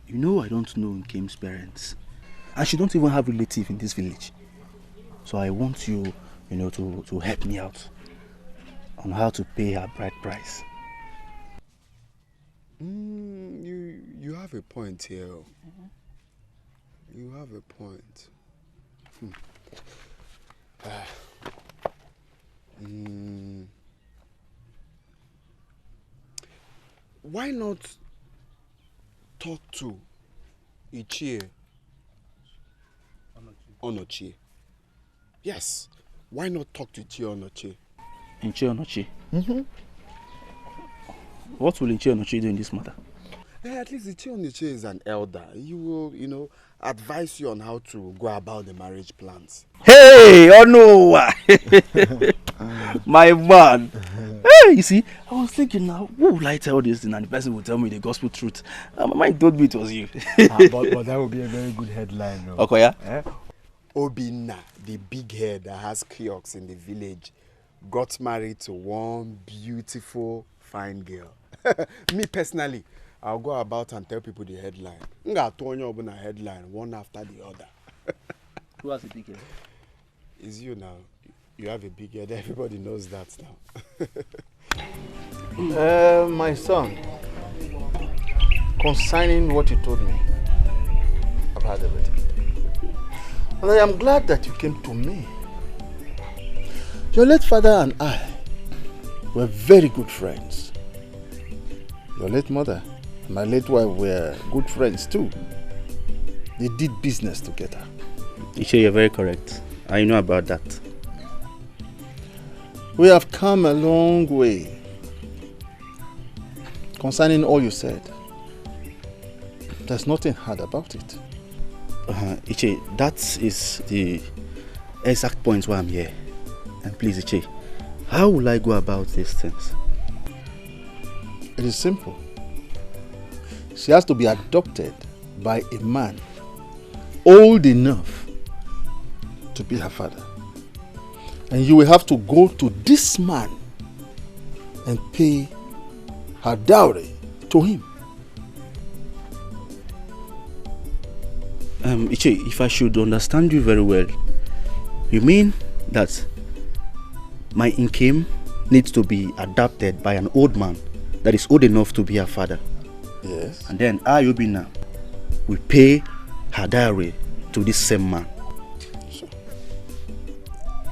You know I don't know Kim's parents. And she don't even have relatives in this village. So I want you, to help me out on how to pay her bride price. You have a point here. You have a point. Why not talk to Ichie Onochie? Yes. Why not talk to Ichie Onochie? Ichie Onochie? What will Ichie Onochie do in this matter? At least Ichie Onochie is an elder. He will, advise you on how to go about the marriage plans. Hey, my man. Hey, you see, I was thinking now, who will I tell this thing and the person will tell me the gospel truth? My mind told me it was you. but that would be a very good headline. No? Okay, yeah? Obina, the big head that has kiosks in the village, got married to one beautiful, fine girl. Me personally, I'll go about and tell people the headline. Nga headline, one after the other. Who has a big head? It's you now. You have a big head. Everybody knows that now. My son, concerning what you told me, I've heard everything. And I am glad that you came to me. Your late father and I were very good friends. Your late mother and my late wife were good friends too. They did business together. Iche, you're very correct. I know about that. We have come a long way. Concerning all you said, there's nothing hard about it. Iche, that is the exact point why I'm here. And please, Iche, how will I go about these things? It is simple. She has to be adopted by a man old enough to be her father. And you will have to go to this man and pay her dowry to him. Iche, if I should understand you very well, you mean that my Nkem needs to be adopted by an old man that is old enough to be her father? Yes. And then Ayobina will pay her dowry to this same man. Sure.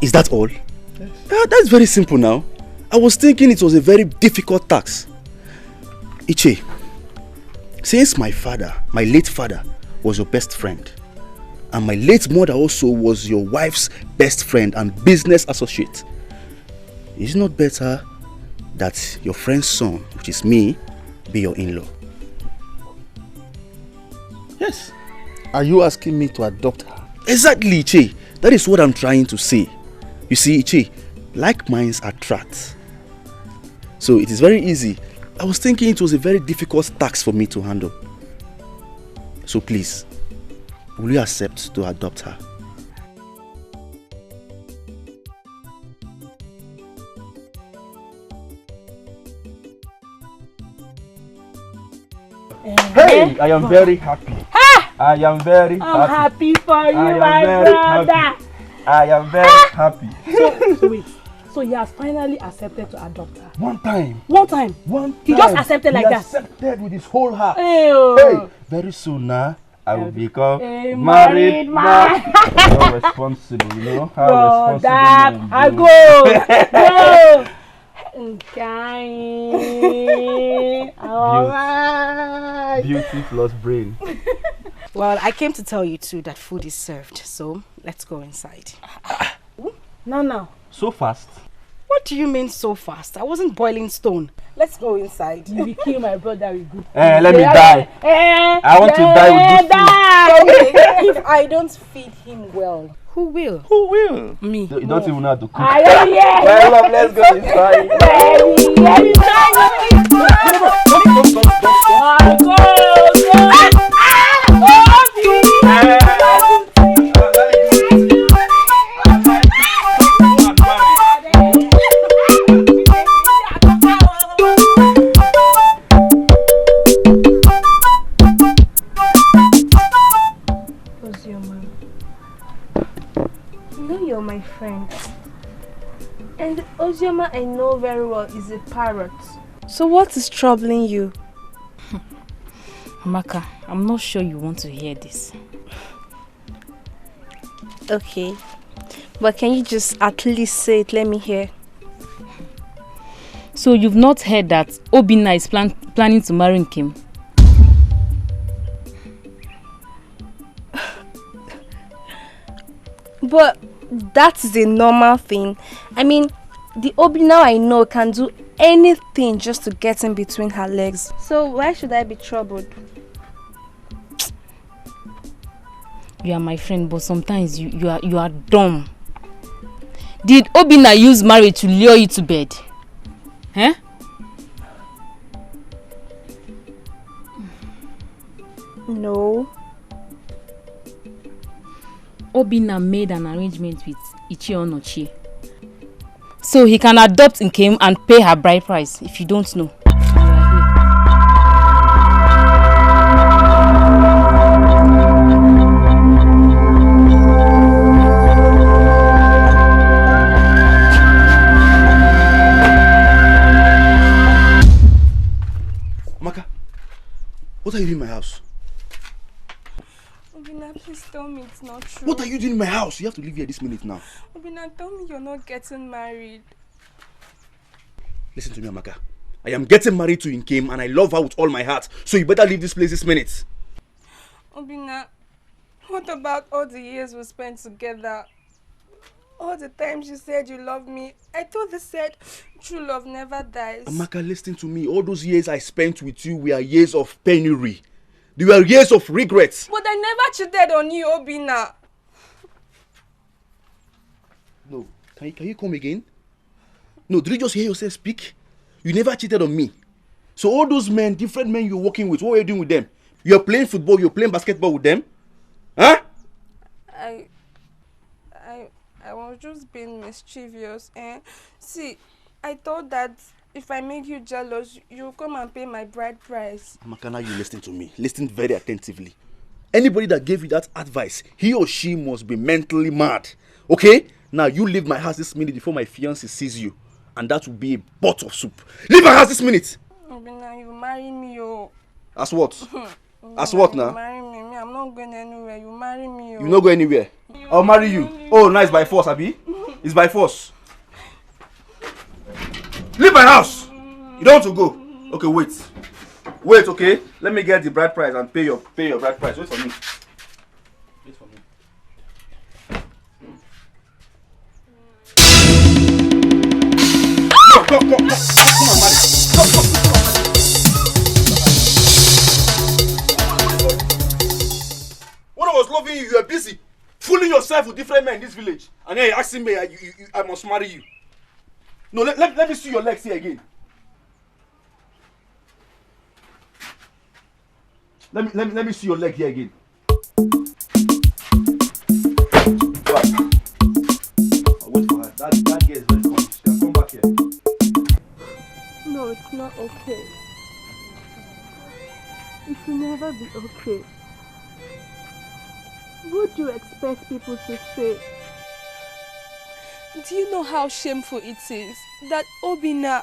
Is that all? Yes. That's very simple now. I was thinking it was a very difficult task. Iche, since my late father was your best friend, and my late mother also was your wife's best friend and business associate, is it not better that your friend's son, which is me, be your in-law? Yes. Are you asking me to adopt her? Exactly, Iche. That is what I'm trying to say. You see, Iche, like minds attract. So it is very easy. I was thinking it was a very difficult task for me to handle. So please, will you accept to adopt her? Hey, I am very happy. I am very happy. I'm happy for you, I am my very brother. happy. I am very happy. So wait. So he has finally accepted to adopt her. One time. He just accepted like that. He accepted with his whole heart. Ew. Hey, very soon now, I will become a married man. How responsible, you know? How responsible. I go. Okay. Alright. Beauty plus brain. Well, I came to tell you too that food is served, so let's go inside. Now. So fast? What do you mean so fast? I wasn't boiling stone. Let's go inside. You will kill my brother with good food. Let me die. I want to die with good food. If I don't feed him well, who will? Who will? Me. You don't even know how to cook. Well, love, let's go inside. You're my friend. And Ozioma I know very well is a parrot. So what is troubling you? Amaka, I'm not sure you want to hear this. Okay. But can you just at least say it? Let me hear. So you've not heard that Obinna is planning to marry Kim? But that is a normal thing. I mean, the Obinna I know can do anything just to get in between her legs. So why should I be troubled? You are my friend, but sometimes you are dumb. Did Obinna use marriage to lure you to bed? Huh? No. Obinna made an arrangement with Ichi Onochie, so he can adopt Nkem and pay her bride price. If you don't know, Amaka, what are you doing in my house? Obinna, please tell me it's not true. What are you doing in my house? You have to leave here this minute now. Obinna, tell me you're not getting married. Listen to me, Amaka. I am getting married to Nkem and I love her with all my heart. So you better leave this place this minute. Obinna, what about all the years we spent together? All the times you said you love me. I thought they said true love never dies. Amaka, listen to me. All those years I spent with you were years of penury. They were years of regrets. But I never cheated on you, Obinna. No. Can you come again? No, did you just hear yourself speak? You never cheated on me. So all those men, different men you're working with, what were you doing with them? You're playing football, you're playing basketball with them? Huh? I was just being mischievous. See, I thought that if I make you jealous, you'll come and pay my bride price. Amaka, now you listen to me. Listen very attentively. Anybody that gave you that advice, he or she must be mentally mad. Okay? Now you leave my house this minute before my fiancé sees you. And that will be a pot of soup. Leave my house this minute! Obinna, you marry me, oh. As what? As what now? You marry me. I'm not going anywhere. You marry me, oh. You not go anywhere. I'll marry you. Oh, nice, by force, Abi. It's by force. Leave my house! You don't want to go? Okay, wait. Wait, okay? Let me get the bride price and pay your bride price. Wait for me. Wait for me. Come on, man. Come. When I was loving you, you were busy fooling yourself with different men in this village. And then you're asking me, I must marry you. No, let me see your legs here again. Let me see your leg here again. Right. I'll wait for her. That girl is very confused. She can come back here. No, it's not okay. It will never be okay. What do you expect people to say? Do you know how shameful it is that Obinna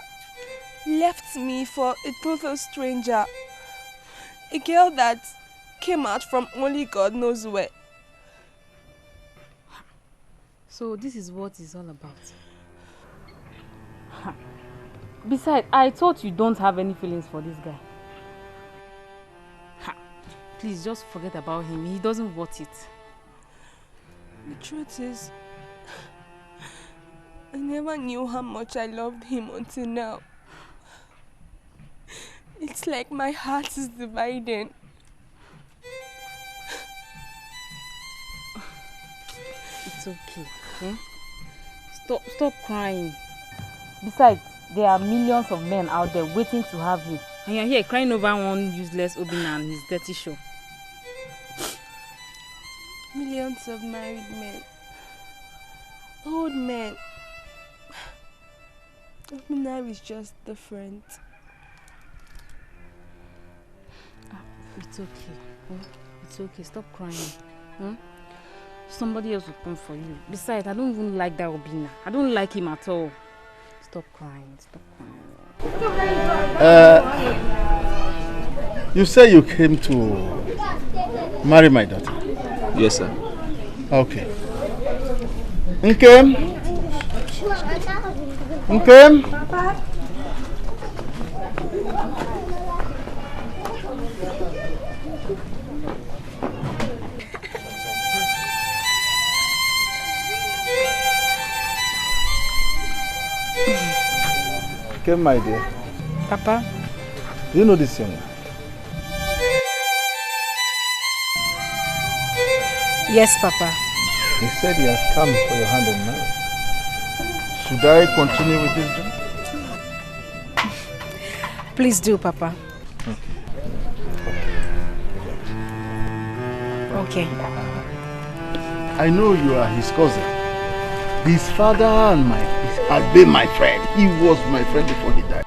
left me for a total stranger? A girl that came out from only God knows where. So this is what it's all about. Besides, I thought you don't have any feelings for this guy. Please just forget about him. He doesn't want it. The truth is, I never knew how much I loved him until now. It's like my heart is dividing. It's okay. Stop crying. Besides, there are millions of men out there waiting to have you. And you're here crying over one useless Obinna and his dirty show. Millions of married men. Old men. Obinna is just different. It's okay. It's okay. Stop crying. Somebody else will come for you. Besides, I don't even like that Obinna. I don't like him at all. Stop crying. Stop crying. You say you came to marry my daughter? Yes, sir. Okay. Nkem? Nkem? Papa? Nkem, my dear. Papa? Do you know this young man? Yes, Papa. He said he has come for your hand in marriage. Should I continue with this job? Please do, Papa. Okay. I know you are his cousin. His father has been my friend. He was my friend before he died.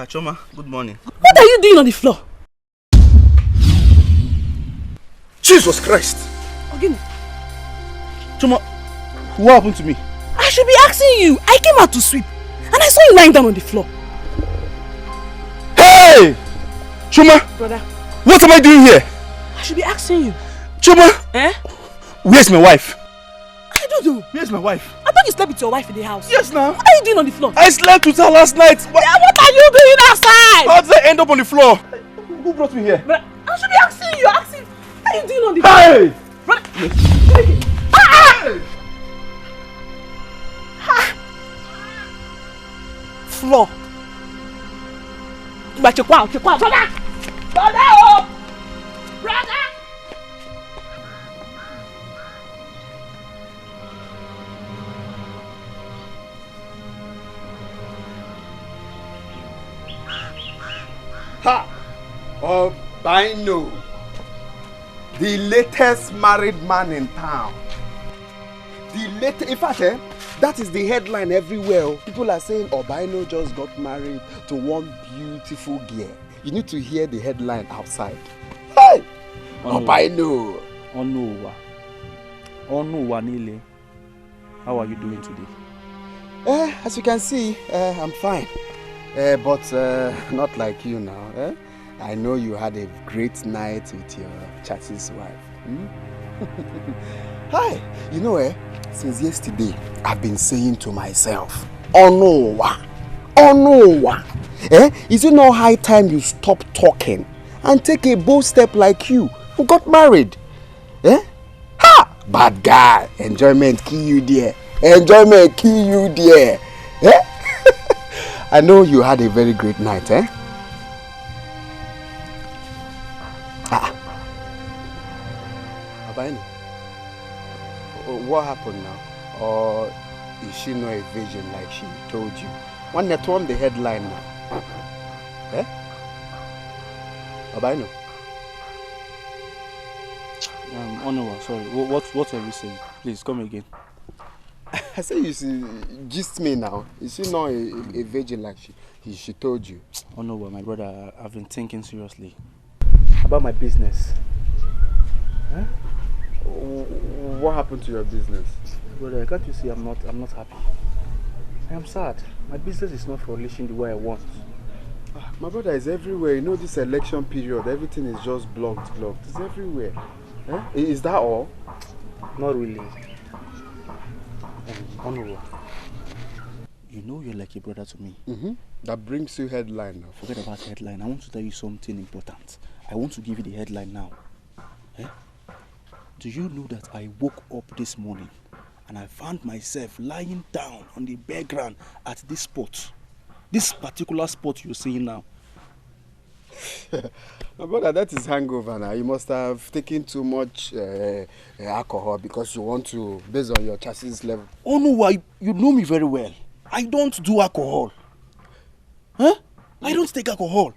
Choma, good morning. What are you doing on the floor? Jesus Christ! Again. Choma, what happened to me? I should be asking you. I came out to sweep and I saw you lying down on the floor. Hey! Choma! Brother. What am I doing here? I should be asking you. Choma! Eh? Where's my wife? I don't know. Where's my wife? I thought you slept with your wife in the house. Yes, now. What are you doing on the floor? I slept with her last night. What are you doing outside? How did I end up on the floor? Who brought me here? But I should be asking you. What are you doing on the floor? Hey! Brother. Hey! Floor. But brother! Brother! Oh! Brother! Ha! Albino, the latest married man in town. In fact, that is the headline everywhere. People are saying Albino just got married to one beautiful girl. You need to hear the headline outside. Hey! Albino! Onuwa Nile. How are you doing today? As you can see, I'm fine. But not like you now. I know you had a great night with your chatty's wife. Hi! You know, since yesterday, I've been saying to myself, Onuwa! Is it not high time you stop talking and take a bold step like you who got married? Ha! Bad guy! Enjoyment kill you there. Enjoyment kill you there. I know you had a very great night, Abani, what happened now? Or is she not a virgin like she told you? One that on the headline now. Abani. Onuwa, sorry. What have you said? Please come again. I say you see, gist me now. Is she not a virgin like she told you? Onuwa, my brother, I've been thinking seriously about my business. What happened to your business? Brother, can't you see I'm not happy? I am sad. My business is not flourishing the way I want. My brother is everywhere. You know this election period, everything is just blocked. It's everywhere. Is that all? Not really. Onuwa, you know you're like a brother to me. That brings you headline now. Forget about headline. I want to tell you something important. I want to give you the headline now. Do you know that I woke up this morning and I found myself lying down on the bare ground at this spot? This particular spot you're seeing now. My brother, that is hangover now. You must have taken too much alcohol because you want to, based on your chassis level. Oh no, you know me very well. I don't do alcohol. I don't take alcohol.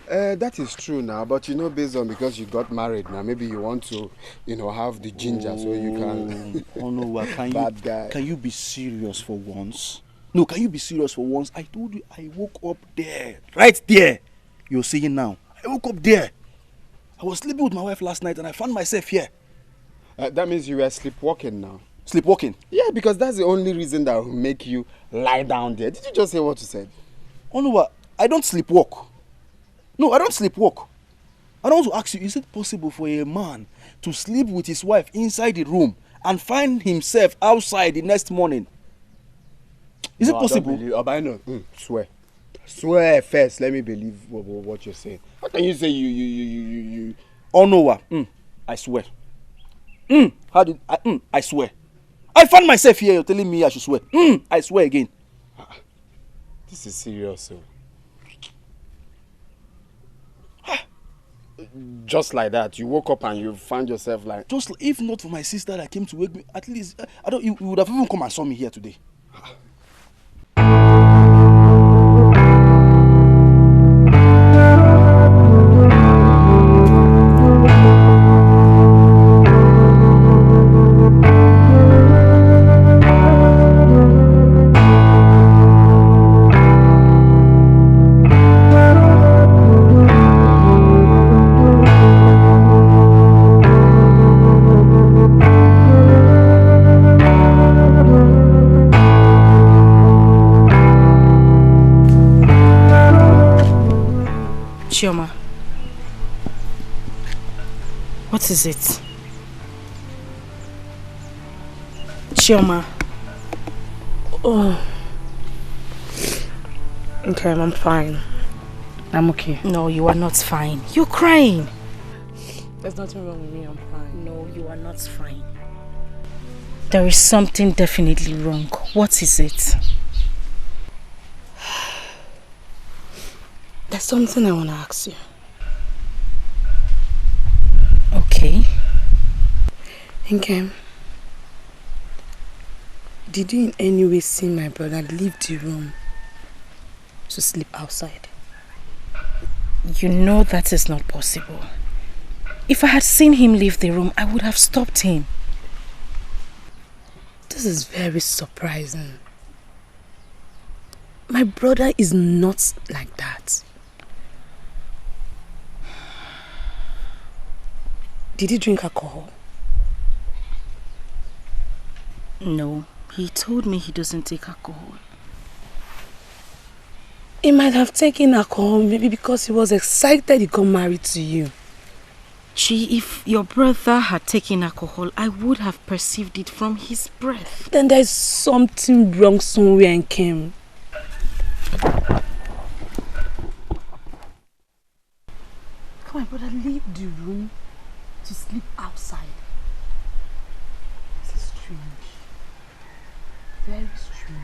That is true now, but you know, based on because you got married now, maybe you want to, have the ginger so you can. Oh no, can you be serious for once? No, can you be serious for once? I told you I woke up there, right there. You're seeing now. I woke up there. I was sleeping with my wife last night and I found myself here. That means you were sleepwalking now. Sleepwalking? Yeah, because that's the only reason that will make you lie down there. Did you just say what you said? Oh no, I don't sleepwalk. No, I don't sleepwalk. I want to ask you, is it possible for a man to sleep with his wife inside the room and find himself outside the next morning? Is it possible? I know. Swear first. Let me believe what you're saying. How can you say you? Oh no, I swear. I swear. I found myself here. You're telling me I should swear. I swear again. This is serious, so. Just like that, you woke up and you found yourself like. Just if not for my sister that came to wake me, at least you would have even come and saw me here today. Chioma, what is it? Chioma. Oh. Okay, I'm fine. I'm okay. No, you are not fine. You're crying. There's nothing wrong with me, I'm fine. No, you are not fine. There is something definitely wrong. What is it? There's something I want to ask you. Okay. Nkem, did you in any way see my brother leave the room to sleep outside? You know that is not possible. If I had seen him leave the room, I would have stopped him. This is very surprising. My brother is not like that. Did he drink alcohol? No, he told me he doesn't take alcohol. He might have taken alcohol maybe because he was excited he got married to you. Gee, if your brother had taken alcohol, I would have perceived it from his breath. Then there's something wrong somewhere in Kim. Come on, brother, leave the room to sleep outside. This is strange. Very strange.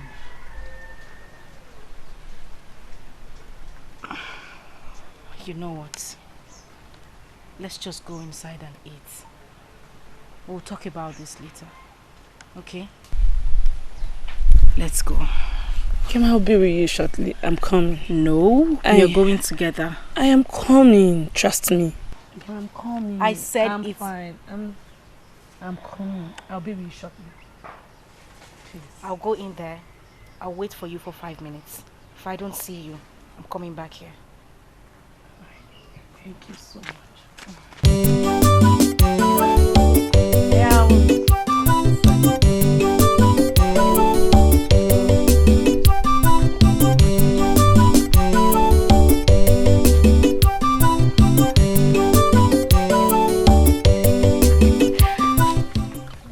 You know what? Let's just go inside and eat. We'll talk about this later. Okay? Let's go. Kim, I'll be with you shortly. I'm coming. No, we are going together. I am coming. Trust me. I'm coming. I said I'm it's fine. I'm coming. I'll be with you shortly. Please. I'll go in there. I'll wait for you for 5 minutes. If I don't see you, I'm coming back here. Thank you so much.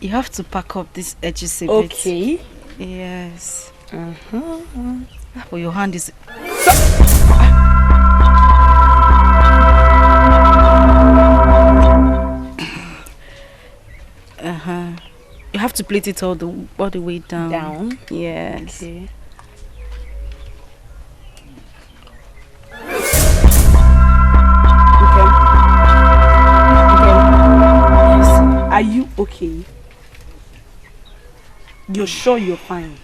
You have to pack up these edges a bit. Okay. Yes. But your hand is... You have to plait it all the way down. Down? Yes. Okay. Are you okay? You're sure you're fine?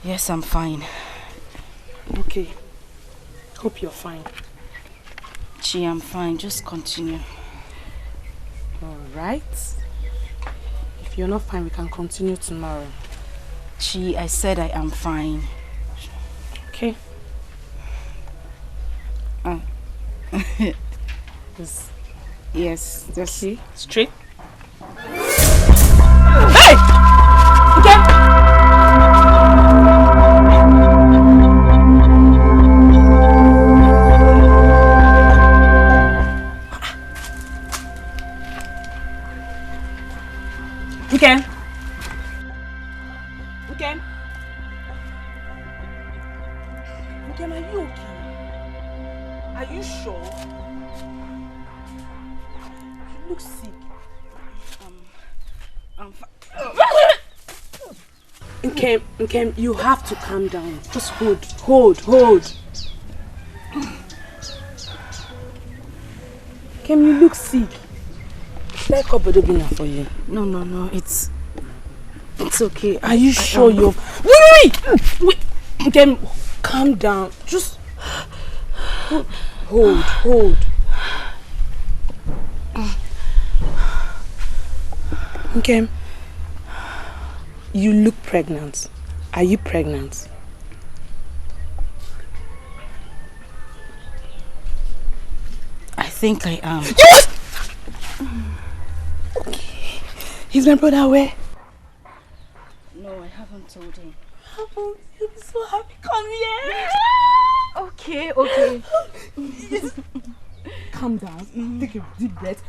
Yes, I'm fine. Okay. Hope you're fine. Chi, I'm fine. Just continue. Alright. If you're not fine, we can continue tomorrow. Chi, I said I am fine. Okay. Yes, just okay. Straight. Hey! Okay. Okay. Okay. Okay, are you okay? Are you sure? You look sick. I'm fine. Okay, you have to calm down. Just hold. Kim, you look sick. Let me call dinner for you. No, it's okay. Are you sure you're... Wait! Kim, calm down. Just hold. Okay. You look pregnant. Are you pregnant? I think I am. Yes! Okay. Is my brother aware? No, I haven't told him. Oh, you'll be so happy. Come here. Okay. Yes. Calm down. Take a deep breath.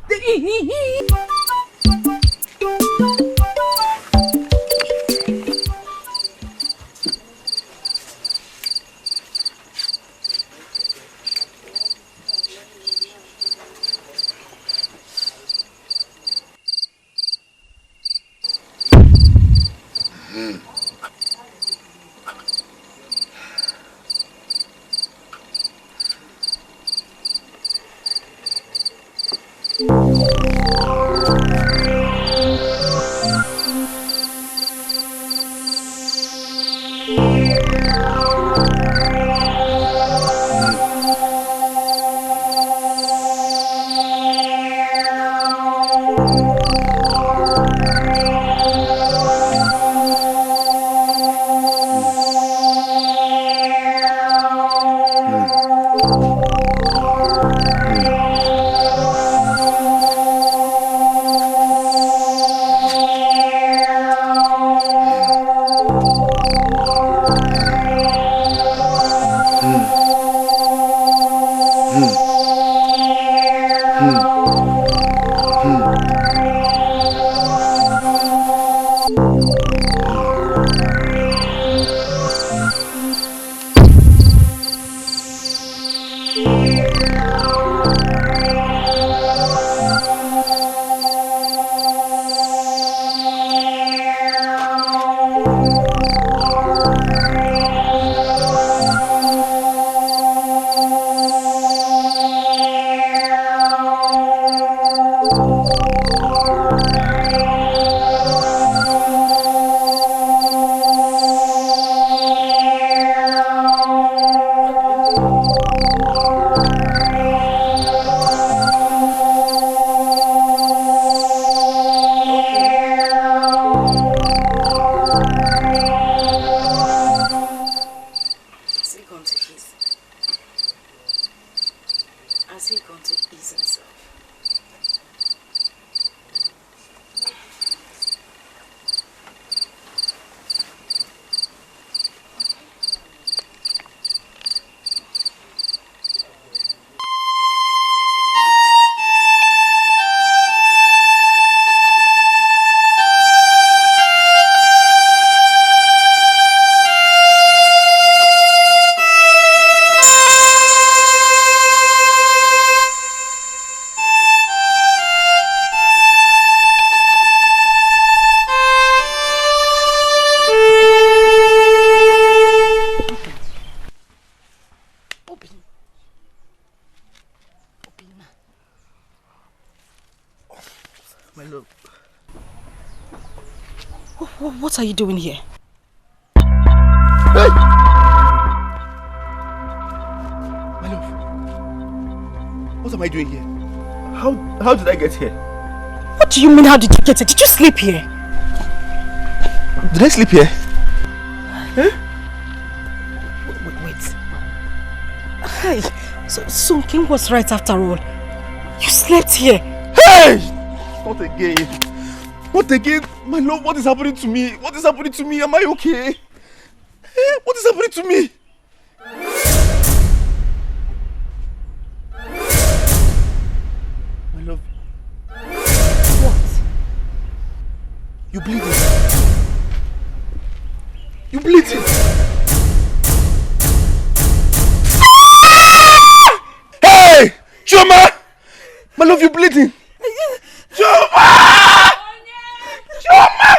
What are you doing here? Hey! My love. What am I doing here? How did I get here? What do you mean, how did you get here? Did you sleep here? Did I sleep here? Huh? Wait. Hey, so King was right after all. You slept here. Hey! Not again. What again? My love, what is happening to me? What is happening to me? Am I okay? What is happening to me? My love. What? You bleeding? You bleeding? Hey! Choma! My love, you bleeding? Choma! Choma!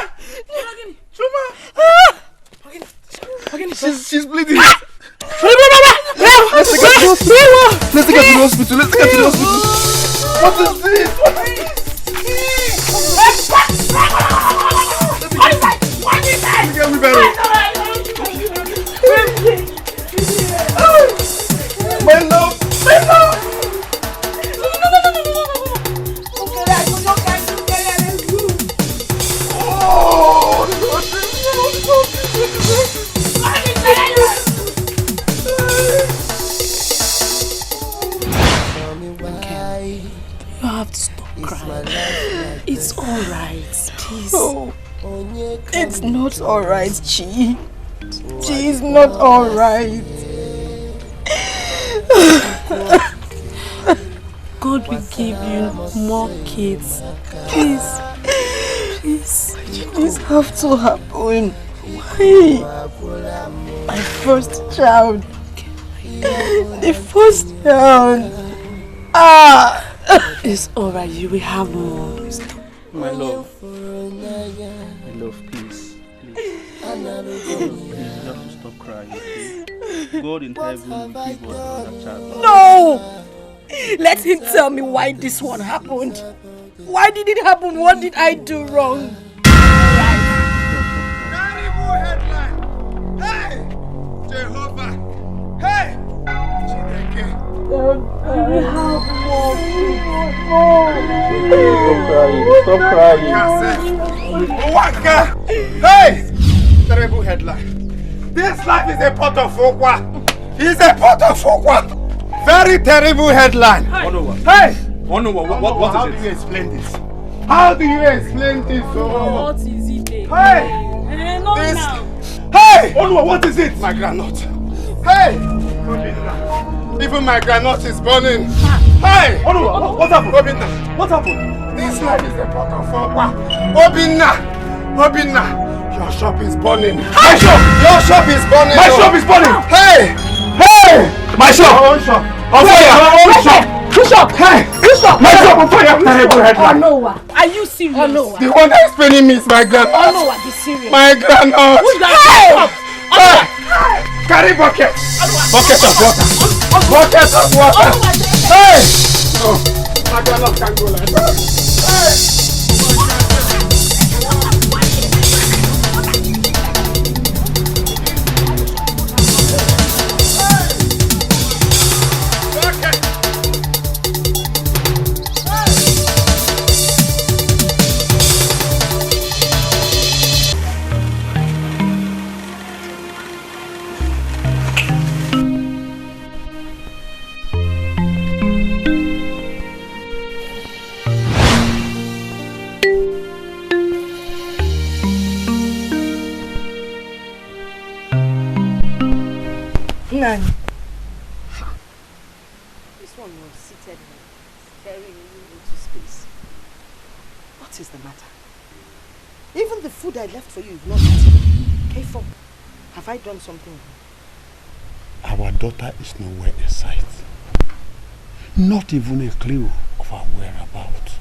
She's bleeding. Let's take her to the hospital. Let's get to the hospital. What is this? What is that? Get me better. My love. You have to stop crying. It's alright, please. Oh, it's not alright, Chi. Chi is not alright. God will give you more kids. Please. This have to happen. Why? My first child. The first child. It's alright, you will have more. My love, please. Please, you have to stop crying, okay? God in heaven will give us another child. No! Let him tell me why this one happened. Why did it happen? What did I do wrong? Hey! Jehovah! Hey! Dikeh! Stop crying. Waka! Hey! Terrible headline. This life is a pot of okwa. It's a pot of okwa. Very terrible headline. Hey! What is it? How do you explain this? How do you explain this? What is it? Hey! Not This... now. Hey! What is it? My granite. Hey! Even my granite is burning. Hey! What happened? Obinna. What happened? This life is a pot of okwa. Obinna! Your shop is burning. My shop! Your shop is burning. My shop is burning! Hey! My shop! Your own shop. On fire! Your own shop. Whose shop? Hey! My shop on fire! Terrible headline. Noah, are you serious? Noah. The one that is paining me is my granite. Noah, be serious. My granite. Who's that? Hey! Carry bucket. Bucket of water. Bucket of water. Hey! No, my granite can't go like that. Hey! Nani. This one was seated here, staring into space. What is the matter? Even the food I left for you is not eaten. K4, have I done something wrong? Our daughter is nowhere in sight. Not even a clue of her whereabouts.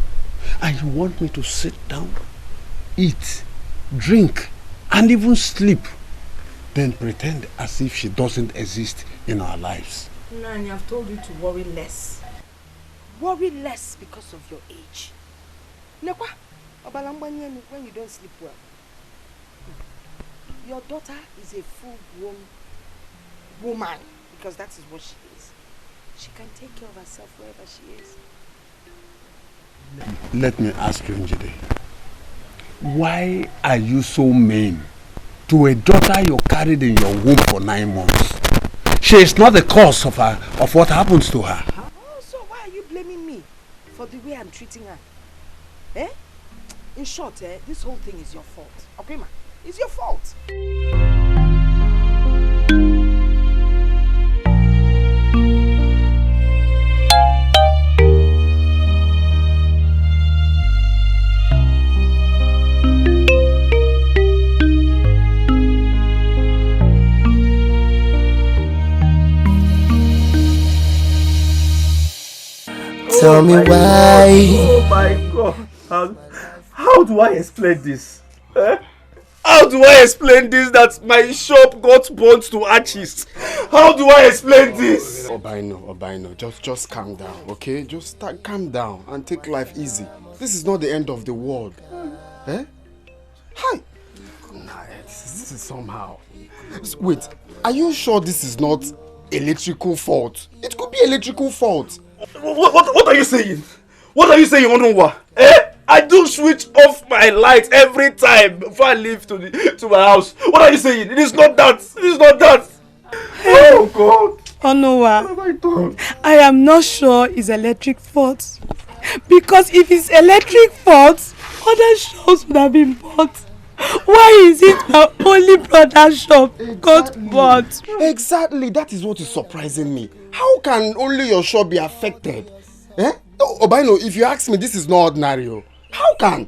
And you want me to sit down, eat, drink, and even sleep, then pretend as if she doesn't exist in our lives. Nani, I've told you to worry less. Worry less because of your age. Nekwa, when you don't sleep well. Your daughter is a full-grown woman, because that is what she is. She can take care of herself wherever she is. Let me ask you, Njide. Why are you so mean to a daughter you carried in your womb for 9 months? She is not the cause of what happens to her. Oh, so why are you blaming me for the way I'm treating her? Eh? In short, this whole thing is your fault. Okay, ma? It's your fault. Tell me why. Oh my God. How do I explain this? How do I explain this that my shop got burnt to ashes? How do I explain this? Obino, just calm down, okay? Just calm down and take life easy. This is not the end of the world. Eh? Hi. Nah, this is somehow. Wait, are you sure this is not electrical fault? It could be electrical fault. What are you saying? What are you saying, Onunwa? I do switch off my lights every time before I leave to my house. What are you saying? It is not that. It is not that. Oh God. Onunwa, what have I done? I am not sure it's electric fault. Because if it's electric fault, other shops would have been bought. Why is it my only brother's shop got bought? Exactly, that is what is surprising me. How can only your shop be affected? Eh? Obino, if you ask me, this is not ordinary. How can?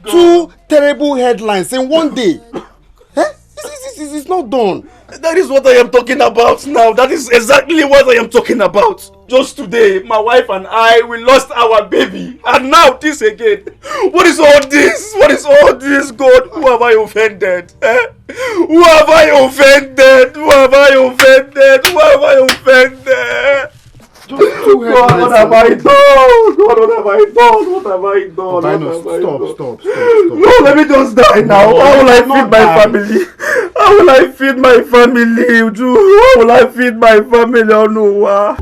Two terrible headlines in one day. This is not done. That is what I am talking about now. That is exactly what I am talking about. Just today, my wife and I, we lost our baby. And now this again. What is all this? What is all this, God? Who have I offended? Who have I offended? Who have I offended? Who have I offended? God, what have I done? God, what have I done? What have I done? Stop. No, let me just die now. How will I feed my family? How will I feed my family? How will I feed my family? Oh no.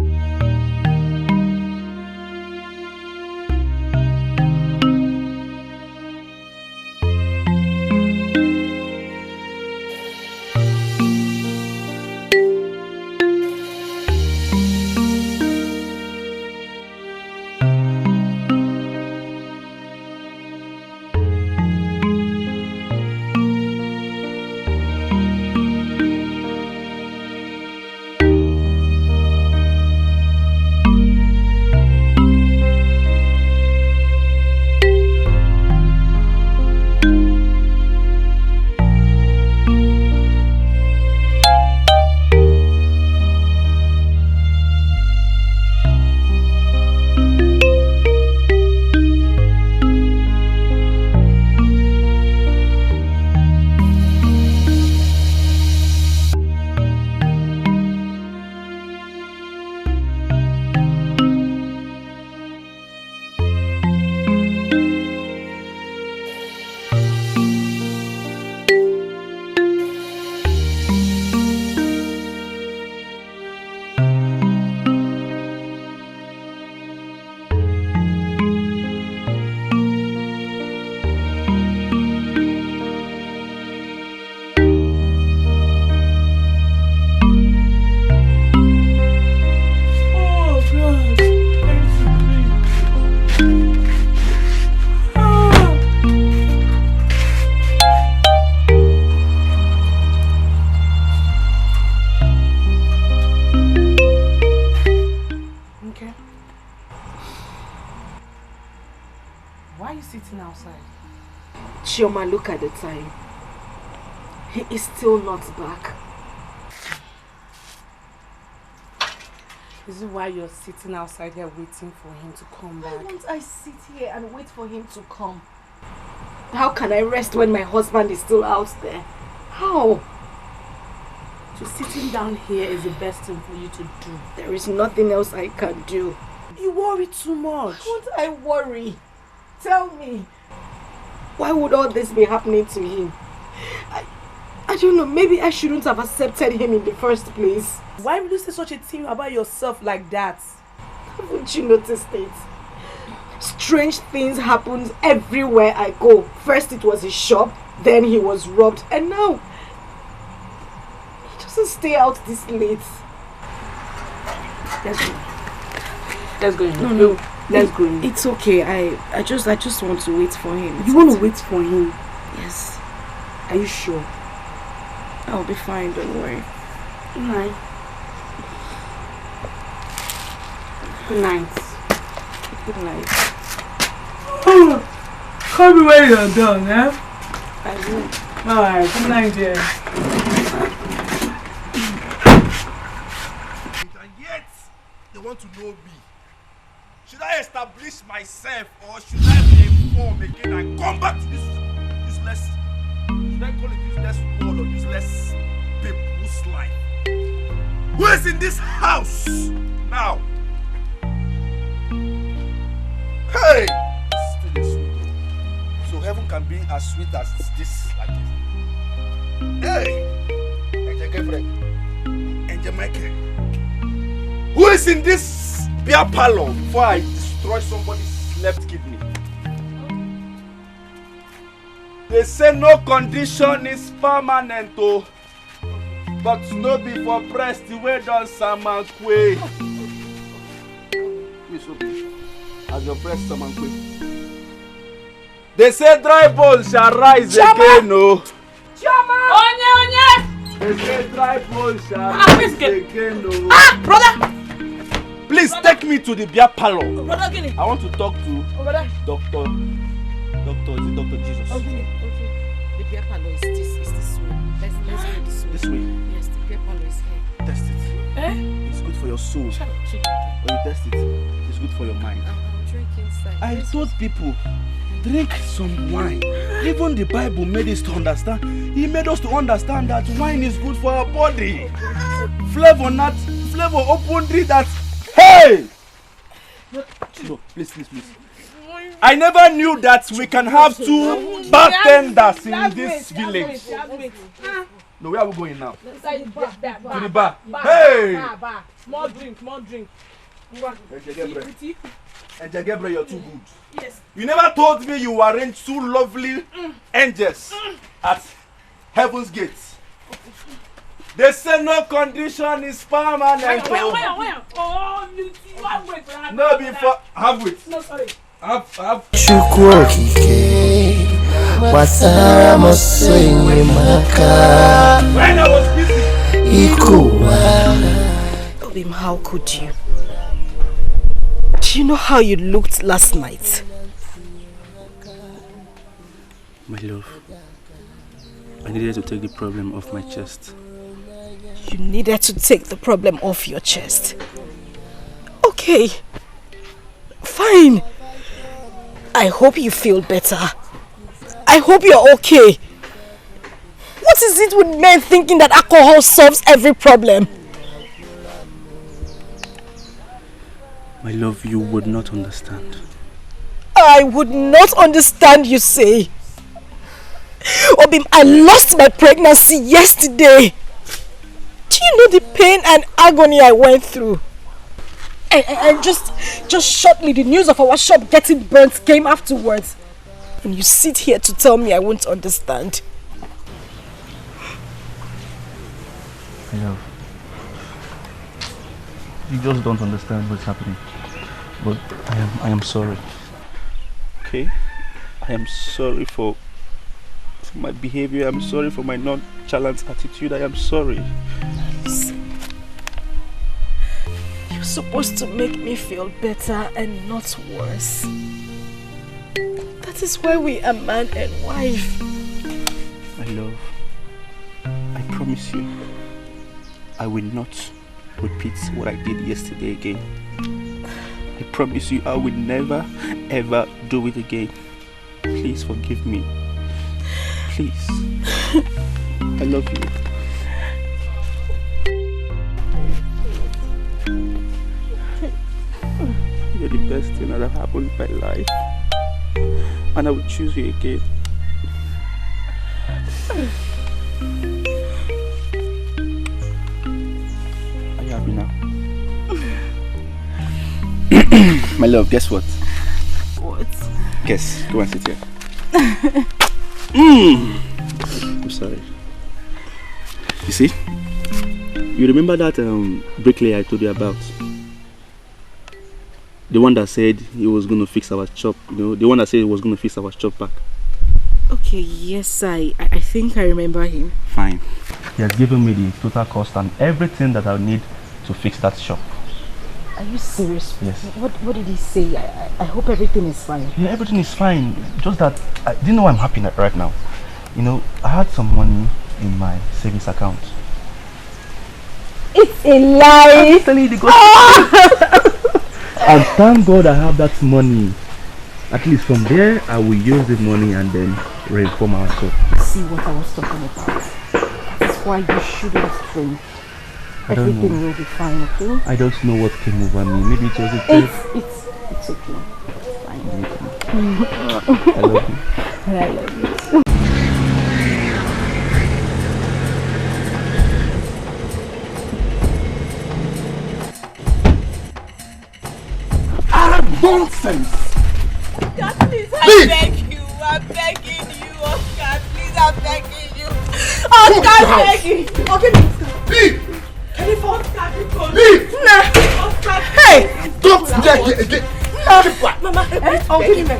Chioma, look at the time. He is still not back. Is it why you're sitting outside here waiting for him to come back? Why won't I sit here and wait for him to come? How can I rest when my husband is still out there? How? So sitting down here is the best thing for you to do. There is nothing else I can do. You worry too much. Why won't I worry? Tell me. Why would all this be happening to him? I don't know, maybe I shouldn't have accepted him in the first place. Why would you say such a thing about yourself like that? Haven't you noticed it? Strange things happen everywhere I go. First it was his shop, then he was robbed, and now he doesn't stay out this late. Let's go. Let's go. No. Let's go. It's okay. I just want to wait for him. You want to wait for him? Yes. Are you sure? I'll be fine, don't worry. Good night. Good night. Good night. Call me when you're done, eh? I will. Alright, good night, dear. And yet, they want to know me. Should I establish myself or should I be informed again and come back to this useless, should I call it useless word or useless people's life? Who is in this house now? Hey! Still is sweet. So heaven can be as sweet as this, like this. Hey! Angel Gabriel. Angel Michael. Who is in this beer parlor before I destroy somebody's left kidney? They say no condition is permanent, oh, but no be for breast the way done Samankwe. Please open. As your breast Samankwe. They say dry bones shall rise again, oh. Chama! Onye! They say dry bones shall rise again, oh. Brother! Please take me to the beer parlor. Brother, Gini. I want to talk to Brother. Doctor, is it Dr. Jesus? Okay. The beer parlor is this way. Let's go this way. This way? Yes, the beer parlor is here. Test it. It's good for your soul. Shut up, When you test it, it's good for your mind. I'm drinking inside. I told people, drink some wine. Even the Bible made us to understand. He made us to understand that wine is good for our body. Flavor open drink that. Hey! No, please. I never knew that we can have two bartenders in this village. No, where are we going now? To the bar. Hey! More drink. Angel Gabriel, you're too good. Yes. You never told me you arranged two lovely angels at heaven's gates. They say no condition is permanent. Where? Oh, you wait. No, before have wait. No, sorry. Have. Chukwu okike wasara moswenye maka. When I was busy. Ikuwa. Obim, how could you? Do you know how you looked last night? My love, I needed to take the problem off my chest. You needed to take the problem off your chest. Okay. Fine. I hope you feel better. I hope you're okay. What is it with men thinking that alcohol solves every problem? My love, you would not understand. I would not understand, you say. Obim, I lost my pregnancy yesterday. Do you know the pain and agony I went through? And just shortly, the news of our shop getting burnt came afterwards. And you sit here to tell me I won't understand. My love, you just don't understand what's happening. But I am sorry. Okay? I am sorry for my behavior. I'm sorry for my nonchalant attitude. I am sorry. You're supposed to make me feel better and not worse. That is why we are man and wife. My love, I promise you, I will not repeat what I did yesterday again. I promise you, I will never ever do it again. Please forgive me. Please. I love you. You're the best thing that happened in my life. And I will choose you again. My love, guess what? What? Guess. Go and sit here. I'm sorry. You see? You remember that bricklayer I told you about? The one that said he was going to fix our shop, you know, the one that said he was going to fix our shop back. Okay, yes, I think I remember him. Fine. He has given me the total cost and everything that I need to fix that shop. Are you serious? Yes. What did he say? I hope everything is fine. Yeah, everything is fine. Just that I didn't know why I'm happy right now. You know, I had some money in my savings account. It's a lie! I'm telling you the gospel. And thank God I have that money. At least from there, I will use the money and then reform ourselves. See what I was talking about. That's why you shouldn't drink. Everything will be fine, okay? I don't know what came over me. Maybe it was a trip. It's okay. It's fine. I love you. I love you. Nonsense! Oscar, please, I beg you. I'm begging you, Oscar. Please, I'm begging you. Oscar, I'm begging you. Okay, Oscar. Leave! Can you Oscar, because... Leave! Nah. Oscar, hey! Don't get it! Mama, I'll give him.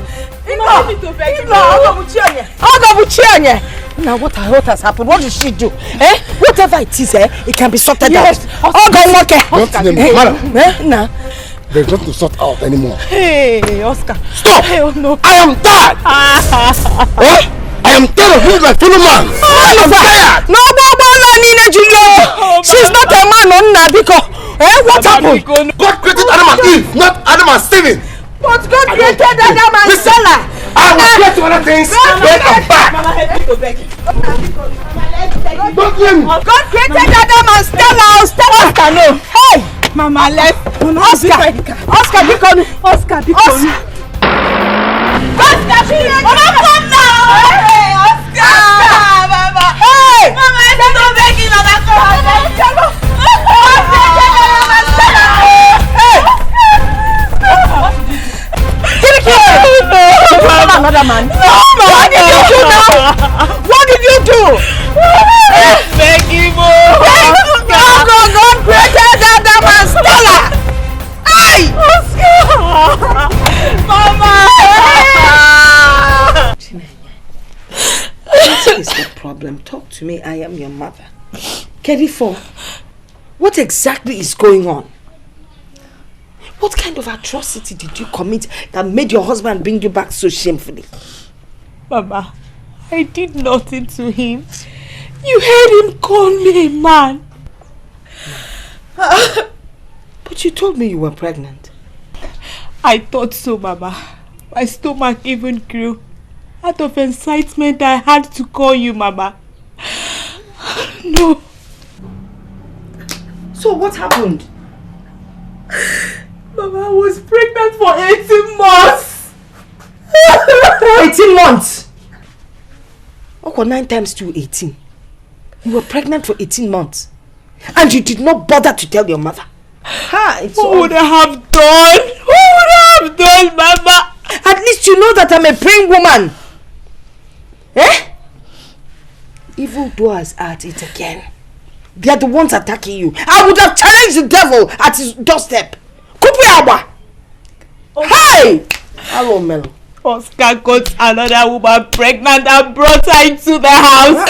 I'll give it to beg you. Now what has happened? What did she do? Eh? Whatever it is, it can be sorted out. Don't name me, madam. Nah. There's nothing to sort out anymore. Hey, Oscar. Stop! Hey, oh no. I am tired! Eh? I am tired of being my fellow man! I am tired! No, she's not a man, Nabiko. Eh? What happened? God created Adam and Eve, not Adam and Steven. But God created Adam and Stella. I will get to other things when I'm back. Mama, help me to beg you. Don't let me. God created Adam and Stella. Oscar, no. Hey! Mama, let's... Oscar, Bikonu. Oscar, Bikonu. Oscar, Mama, come now! Hey, Oscar! Mama! Hey! Mama, I don't know begging, Mama, come! Another man. No, what did you do now? What did you do? Beg you, God created Adam and Stella. Hey! Mama! What is the problem? Talk to me. I am your mother. Kerifo, what exactly is going on? What kind of atrocity did you commit that made your husband bring you back so shamefully? Mama, I did nothing to him. You heard him call me a man. But you told me you were pregnant. I thought so, Mama. My stomach even grew. Out of excitement, I had to call you, Mama. No. So what happened? Mama, I was pregnant for 18 months. 18 months? Okay, 9 times 2, 18. You were pregnant for 18 months. And you did not bother to tell your mother. What would I have done? What would I have done, Mama? At least you know that I'm a praying woman. Eh? Evil doers are at it again. They are the ones attacking you. I would have challenged the devil at his doorstep. Hey! Hello, Melo. Oscar got another woman pregnant and brought her into the house.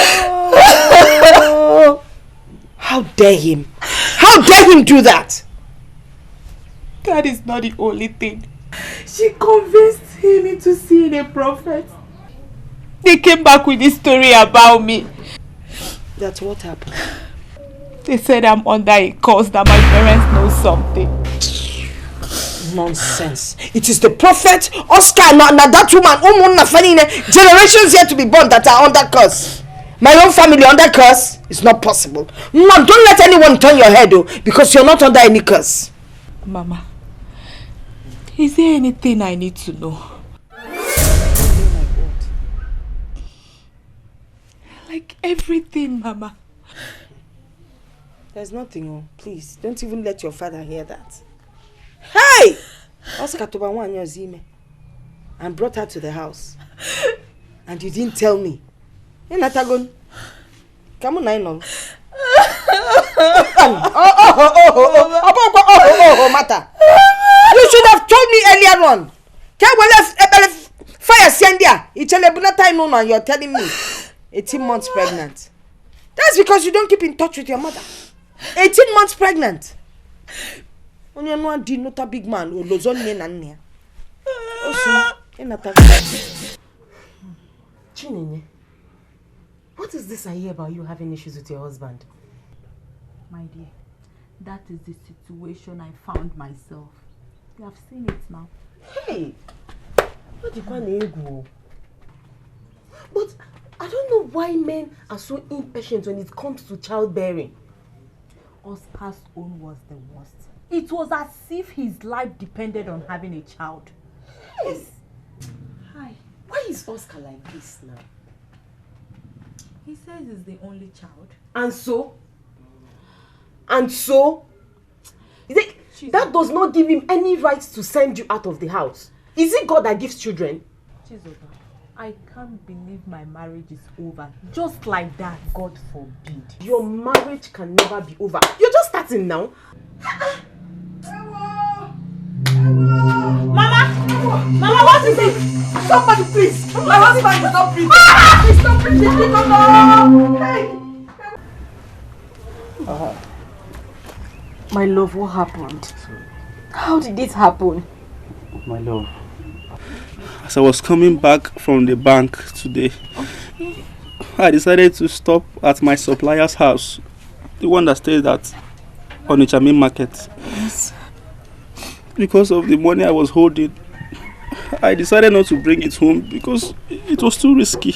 How dare him? How dare him do that? That is not the only thing. She convinced him into seeing a prophet. They came back with this story about me. That's what happened. They said I'm under a curse, that my parents know something. Nonsense. It is the prophet, Oscar, now that woman, generations yet to be born that are under curse. My own family under curse is not possible. Mom, don't let anyone turn your head, because you're not under any curse. Mama, is there anything I need to know? Like everything, Mama. There's nothing, please. Don't even let your father hear that. Hey! Oscar Tobawanya Zime and brought her to the house. And you didn't tell me. Hey, Natagon. Come on, I know. Mata. You should have told me earlier on. Fire Sandia. It's a time no, you're telling me 18 months pregnant. That's because you don't keep in touch with your mother. 18 months pregnant. When you're not a big man who lives on me. Chinenye, what is this I hear about you having issues with your husband? My dear, that is the situation I found myself. You have seen it now. Hey, what do you go? But I don't know why men are so impatient when it comes to childbearing. Oscar's own was the worst. It was as if his life depended on having a child. Yes. Hi. Why is Oscar like this now? He says he's the only child. And so? And so? That does not give him any right to send you out of the house. Is it God that gives children? Chizoba, I can't believe my marriage is over. Just like that, God forbid. Your marriage can never be over. You're just starting now. Mama! Mama, what is it? Somebody please! My husband is not breathing! He's not breathing! No! Hey! My love, what happened? How did it happen? My love, as I was coming back from the bank today, I decided to stop at my supplier's house, the one that stays at Onitsha Market. Yes. Because of the money I was holding, I decided not to bring it home because it was too risky.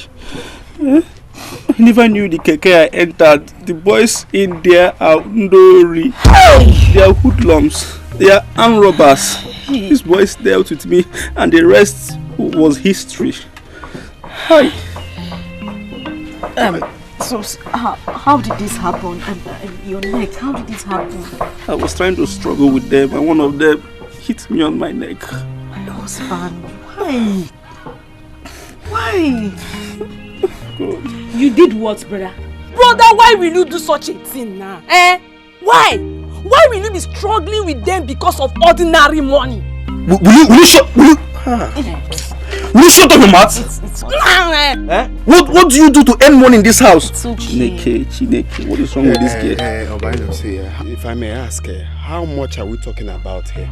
I never knew the Dikeh I entered. The boys in there are ndori. They are hoodlums. They are armed robbers. These boys dealt with me and the rest was history. Hi. So how did this happen? Your neck, how did this happen? I was trying to struggle with them and one of them hit me on my neck. My husband, why? Why? God. You did what, brother? Brother, why will you do such a thing now? Why? Why will you be struggling with them because of ordinary money? Will you shut up your mouth? It's okay. What do you do to earn money in this house? It's okay. Chineke, what is wrong with this girl? Obino, see, if I may ask, how much are we talking about here?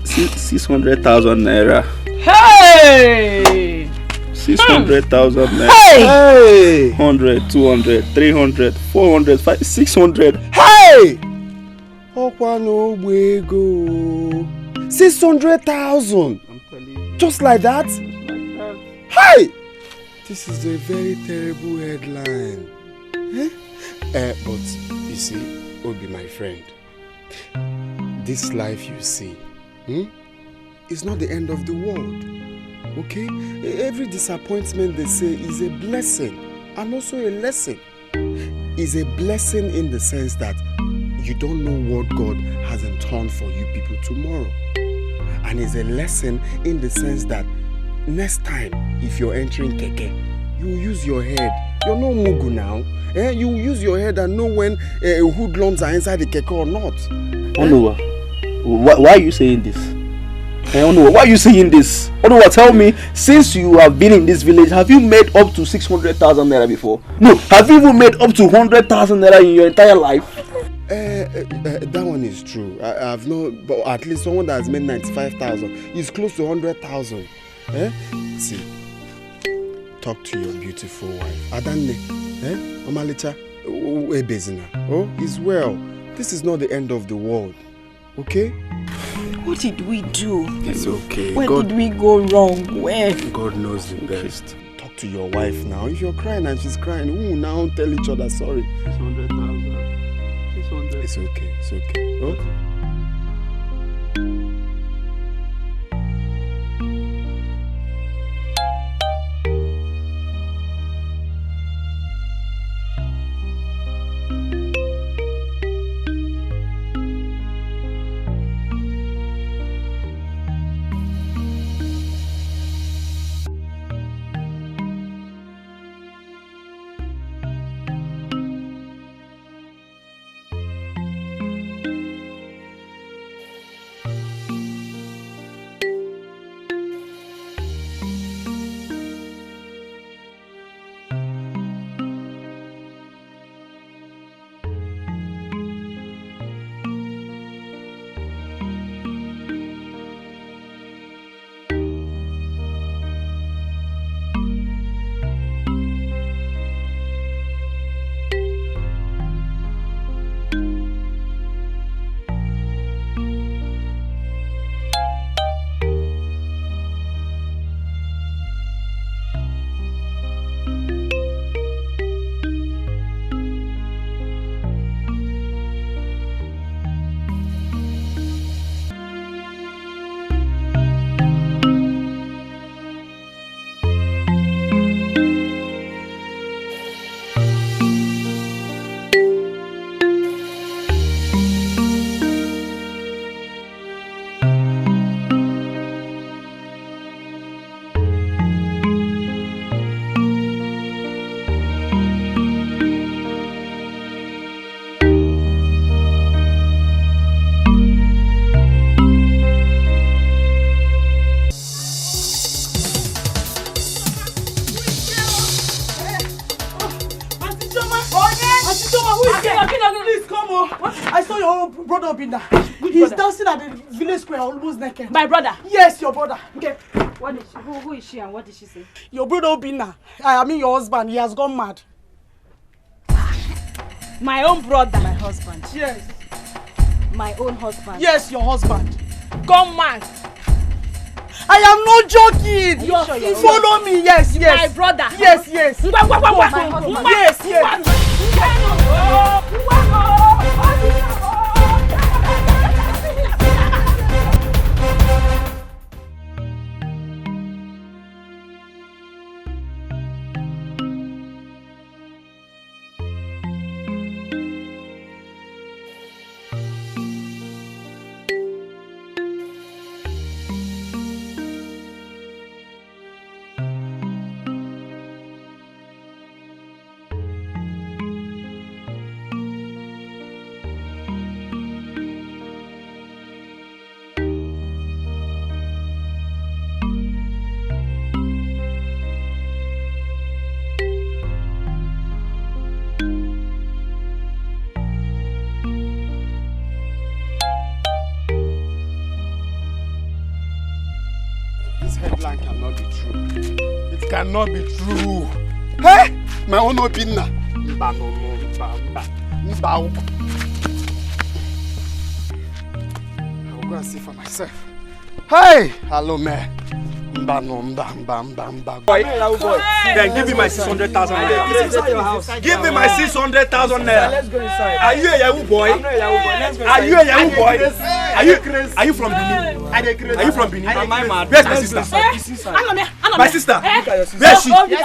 600,000 naira. Hey! 600,000 naira. Hey! 100, 200, 300, 400, 500, 600. Hey! Okwano Wego. 600,000. I'm telling you. Just like that? Hey! This is a very terrible headline. But you see, Obi, my friend, this life you see, is not the end of the world. Okay? Every disappointment they say is a blessing and also a lesson. Is a blessing in the sense that you don't know what God has in store for you people tomorrow. And is a lesson in the sense that next time, if you're entering Keke, you use your head. You're no Mugu now. You use your head and know when hoodlums are inside the Keke or not. Onuwa, why are you saying this? Onuwa, why are you saying this? Onuwa, tell me, since you have been in this village, have you made up to 600,000 naira before? No, have you even made up to 100,000 naira in your entire life? That one is true. I've not, but at least someone that has made 95,000 is close to 100,000. See, talk to your beautiful wife. Adanne, Omalicha, Ebezina. Oh, he's well. This is not the end of the world. Okay? What did we do? It's okay. Where did we go wrong? Where? God knows the best. Talk to your wife now. If you're crying and she's crying, who now tell each other sorry? 600,000. 600. It's okay. It's okay. Oh? Please come on. I saw your own brother Obinna. He's dancing at the village square almost naked. My brother? Yes, your brother. Okay. Who is she and what did she say? Your brother Obinna. I mean your husband. He has gone mad. My own brother? My husband. Yes. My own husband? Yes, your husband. Gone mad? I am not joking. Your sister. Follow me. Yes, yes. My brother. Yes, yes. My husband. Yes, yes. Headline cannot be true. It cannot be true. Hey, my own Obinna. I'll go and see for myself. Hey, hello, man. Boy, then give me my 600,000 naira. Give me my 600,000 naira. Let's go inside. Are you a Yahoo boy? I'm not a Yahoo boy. Let's go Are inside. you a Yahoo boy? Are you from Benin? Are you from Benin? Am I mad? Where's my sister? My sister? Where's she? Obi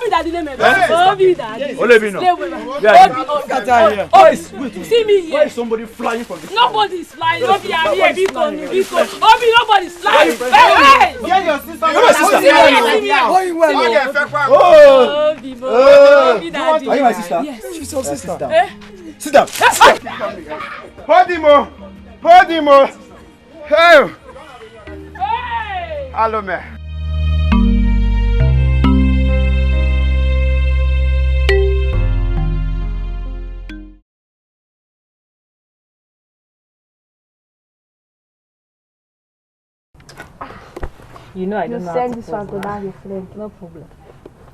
daddy name. Obi daddy. Olevino. See me here. Where is somebody flying from the sky? Nobody's flying. Obi, I'm here. Obi, nobody's flying. Hey! Get your sister. You're my sister. Going well. Obi daddy. Are you my sister? Yes. She's your sister. Sit down. Hold him, oh. Hold him, oh. Hey. Hello, man. You know I don't know how send to this one to pose, that your friend. No problem.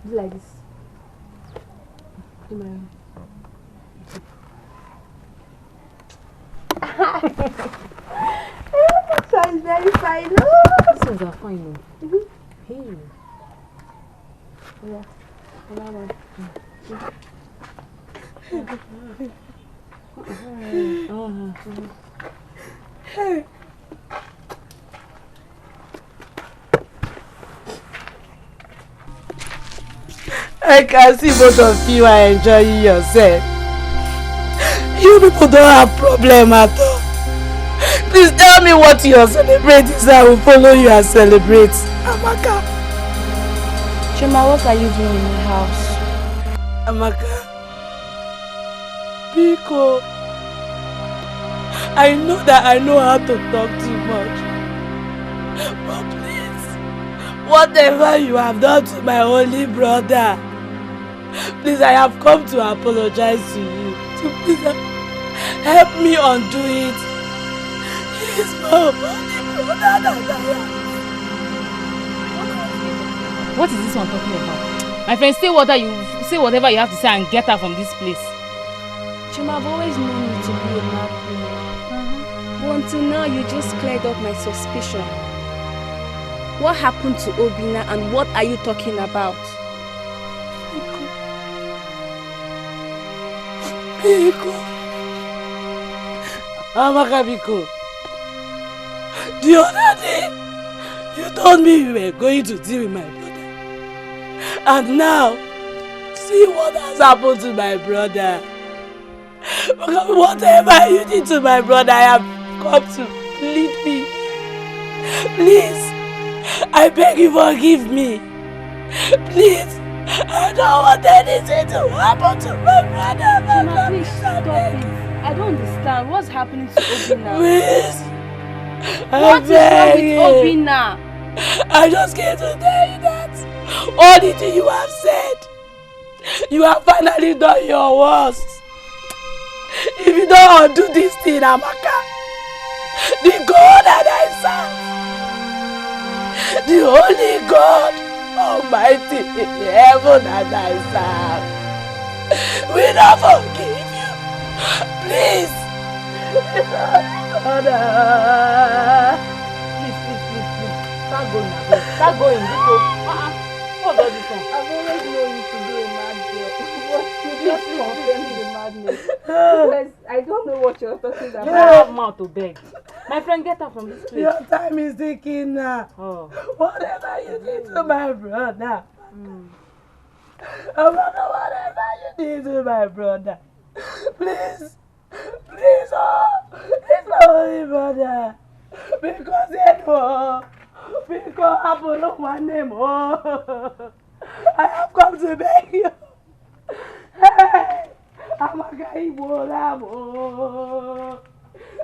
Do like this. This one is very fine. These ones are fine. Hey. Yeah. Hey. I can see both of you are enjoying yourself. You people don't have problem at all. Please tell me what you are celebrating so I will follow you and celebrate. Amaka. Chima, what are you doing in the house? Amaka. Biko. I know that I know how to talk too much. But please, whatever you have done to my only brother, please, I have come to apologize to you. So please help me undo it. He is my only brother that I am. What is this one talking about? My friend, say whatever you have to say and get her from this place. Chima, I've always known you to be a mad woman. But until now, you just cleared up my suspicion. What happened to Obinna and what are you talking about? Biko. Amaka Biko. The other day, you told me you were going to deal with my brother. And now, see what has happened to my brother. Whatever you did to my brother, I have come to plead me. Please, I beg you, forgive me. Please, I don't want anything to happen to my brother. Chima, please stop it. I don't understand. What's happening to Obinna? Please, what is wrong with Obinna? I just came to tell you that all the things you have said, you have finally done your worst. If you don't undo this thing, Amaka, the God that I serve, the only God Almighty in heaven that I serve, will not forgive you. Please. Please. Start going now. Start going. What does this one? I've always known you to be a mad girl. But you just confirmed the madness. Because I don't know what you're talking about. You don't have mouth to beg. My friend, get out from this place. Your time is ticking now. Oh. Whatever you did to my brother. Whatever you did to my brother. Please, oh, it's my only brother. Because I follow my name, oh, I have come to beg you. Hey, I'm a guy Bolamo.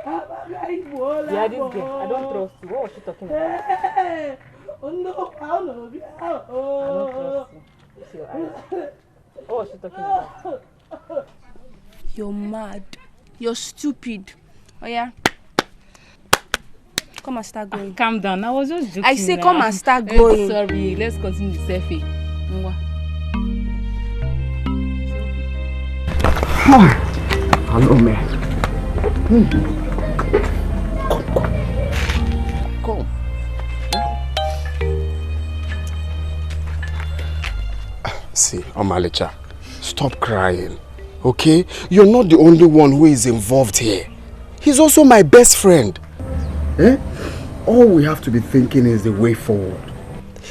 Yeah, this girl, I don't trust you. What was she talking about? Hey, oh no, I love you. I don't trust you. See your eyes. What was she talking about? You're mad. You're stupid. Oh yeah. Come and start going. Calm down. I was just joking. I say come and start going. Sorry. Let's continue the selfie. Hello, man. Come. See, Omalicha, stop crying, okay? You're not the only one who is involved here. He's also my best friend. Eh? All we have to be thinking is the way forward.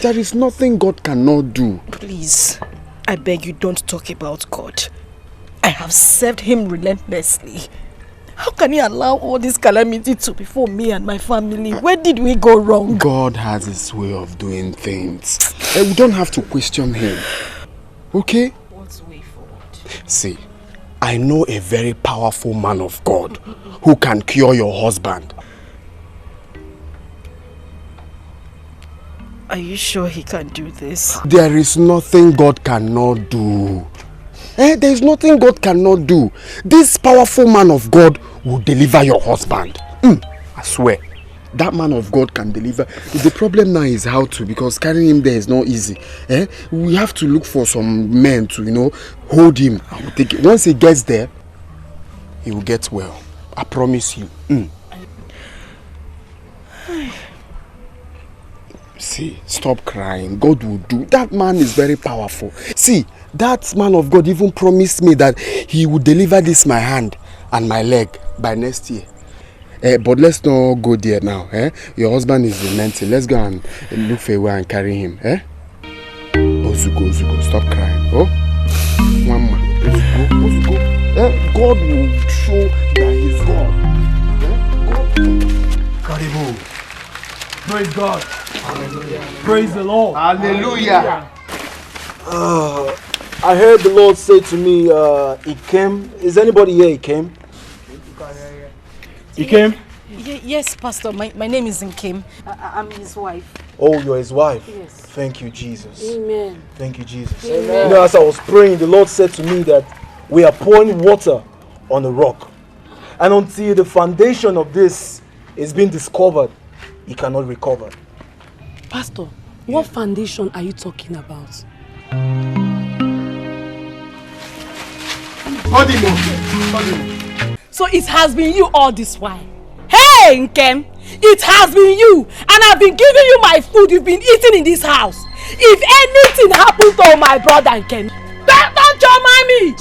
There is nothing God cannot do. Please, I beg you, don't talk about God. I have served him relentlessly. How can he allow all this calamity to befall me and my family? Where did we go wrong? God has his way of doing things. We don't have to question him. Okay? What's way forward? See, I know a very powerful man of God who can cure your husband. Are you sure he can do this? There is nothing God cannot do. There is nothing God cannot do. This powerful man of God will deliver your husband. I swear. That man of God can deliver. The problem now is how to, because carrying him there is not easy. We have to look for some men to, hold him. Once he gets there, he will get well. I promise you. See, stop crying. God will do. That man is very powerful. See, that man of God even promised me that he would deliver this my hand and my leg by next year. But let's not go there now. Your husband is demented. Let's go and look for a way and carry him. Ozugo, stop crying. Oh, Mama, Ozugo. God will show that he's God. Karibu. Praise God. Hallelujah. Praise the Lord. Hallelujah. I heard the Lord say to me, he came. Is anybody here? He came? He came? Yes, Pastor. My name is Nkem. I'm his wife. Oh, you're his wife? Yes. Thank you, Jesus. Amen. Thank you, Jesus. Amen. As I was praying, the Lord said to me that we are pouring water on the rock. And until the foundation of this is being discovered, he cannot recover. Pastor, what foundation are you talking about? So it has been you all this while. Hey, Nkem! It has been you, and I've been giving you my food you've been eating in this house. If anything happens to my brother Nkem, don't you mind me!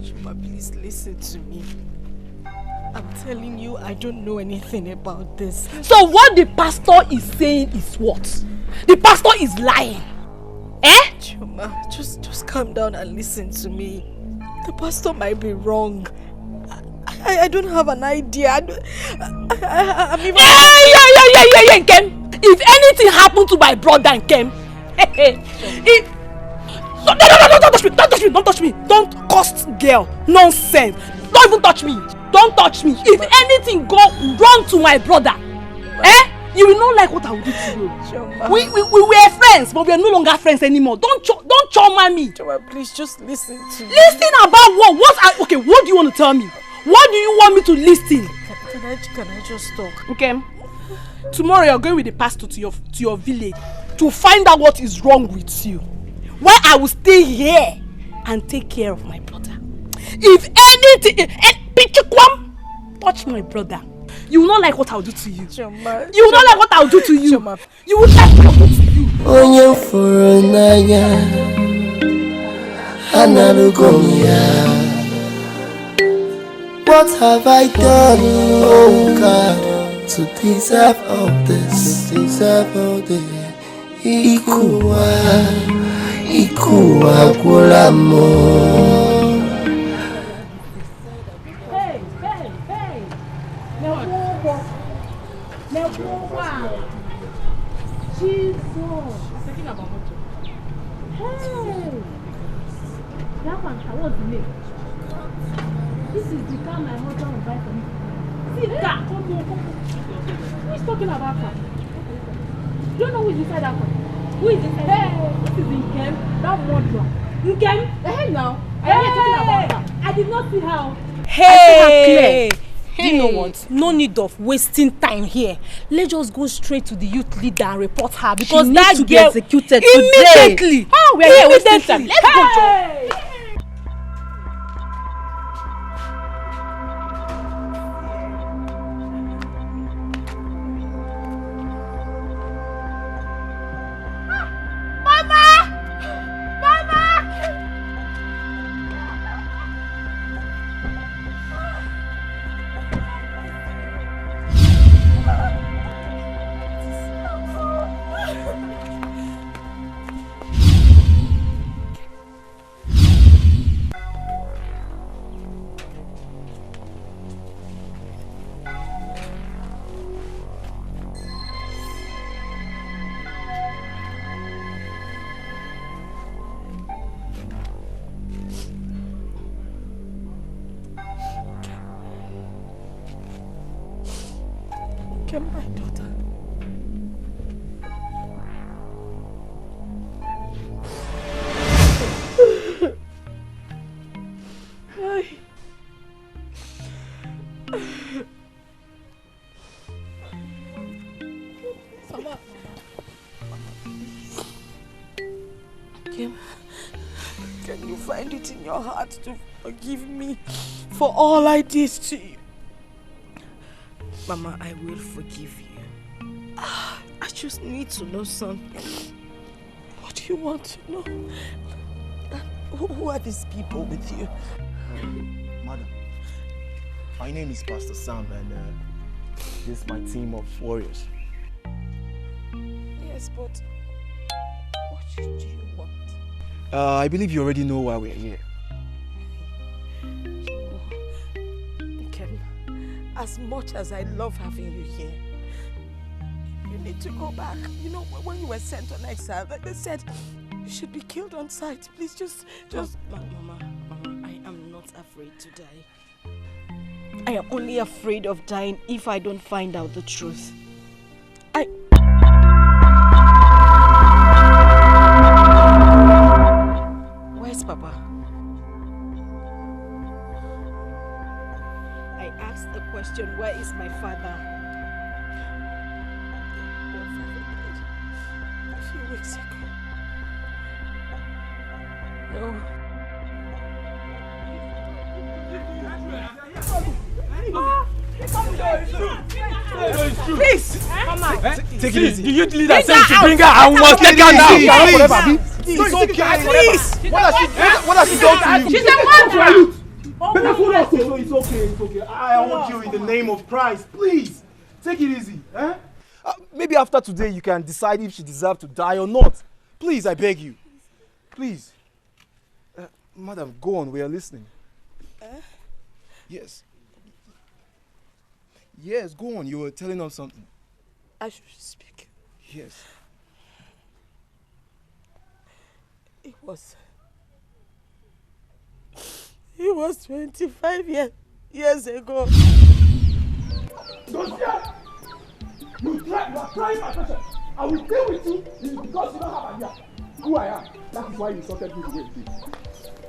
Chuma, please listen to me. I'm telling you, I don't know anything about this. So what the pastor is saying is what? The pastor is lying. Chuma, just calm down and listen to me. The pastor might be wrong. I don't have an idea. I'm even... Yeah, Nkem. If anything happened to my brother Nkem, don't touch me. Don't cost girl. Nonsense. Don't even touch me. Don't touch me. If anything go wrong to my brother, You will not like what I will do to you. Choma. We were friends, but we are no longer friends anymore. Don't choma me. Choma, please just listen to me. Listen about what? Okay, what do you want to tell me? What do you want me to listen? Can I just talk? Okay. Tomorrow you're going with the pastor to your village to find out what is wrong with you. While I will stay here and take care of my brother. If anything, touch my brother, you will not like what I will do to you. Choma, you will not like what I will do to you. Choma. You will like what I will do to you. Onye furu n'anya, analugomia. What have I done, oh God, to deserve all this? To deserve all this. Ikuwa kulamo. This is the car my husband will buy for me. See that? Who is talking about car? You don't know who is inside that car? Who is inside? Hey, this is Nkem, that murderer. Nkem? Hey now. I am talking about her. I did not see her. Hey! I see her clear. Do you know what? No need of wasting time here. Let's just go straight to the youth leader and report her because she that needs to be executed immediately. Oh, we are here wasting time. Let's go, Joe. My daughter. Mama. Kim, can you find it in your heart to forgive me for all I did to you? Mama, I will forgive you. I just need to know something. What do you want to know? Who are these people with you? Madam, my name is Pastor Sam and this is my team of warriors. Yes, but what do you want? I believe you already know why we're here. As much as I love having you here, you need to go back. You know, when you were sent on exile, they said you should be killed on sight. Please just... Mama, I am not afraid to die. I am only afraid of dying if I don't find out the truth. Where's Papa? The question, where is my father? Your father died a few weeks ago. No. Please! Mama! Take it easy. The youth leader said to bring her and we must take her now. It's okay. Please! What has she done to you? She's a murderer! Better phone us. It's okay. I want you in the name of Christ. Please, take it easy. Maybe after today you can decide if she deserves to die or not. Please, I beg you. Please. Madam, go on. We are listening. Yes. Yes, go on. You were telling us something. I should speak. Yes. It was 25 years ago. You are trying my patience. I will deal with you because you don't have an idea who I am. That is why you insulted me the way you did.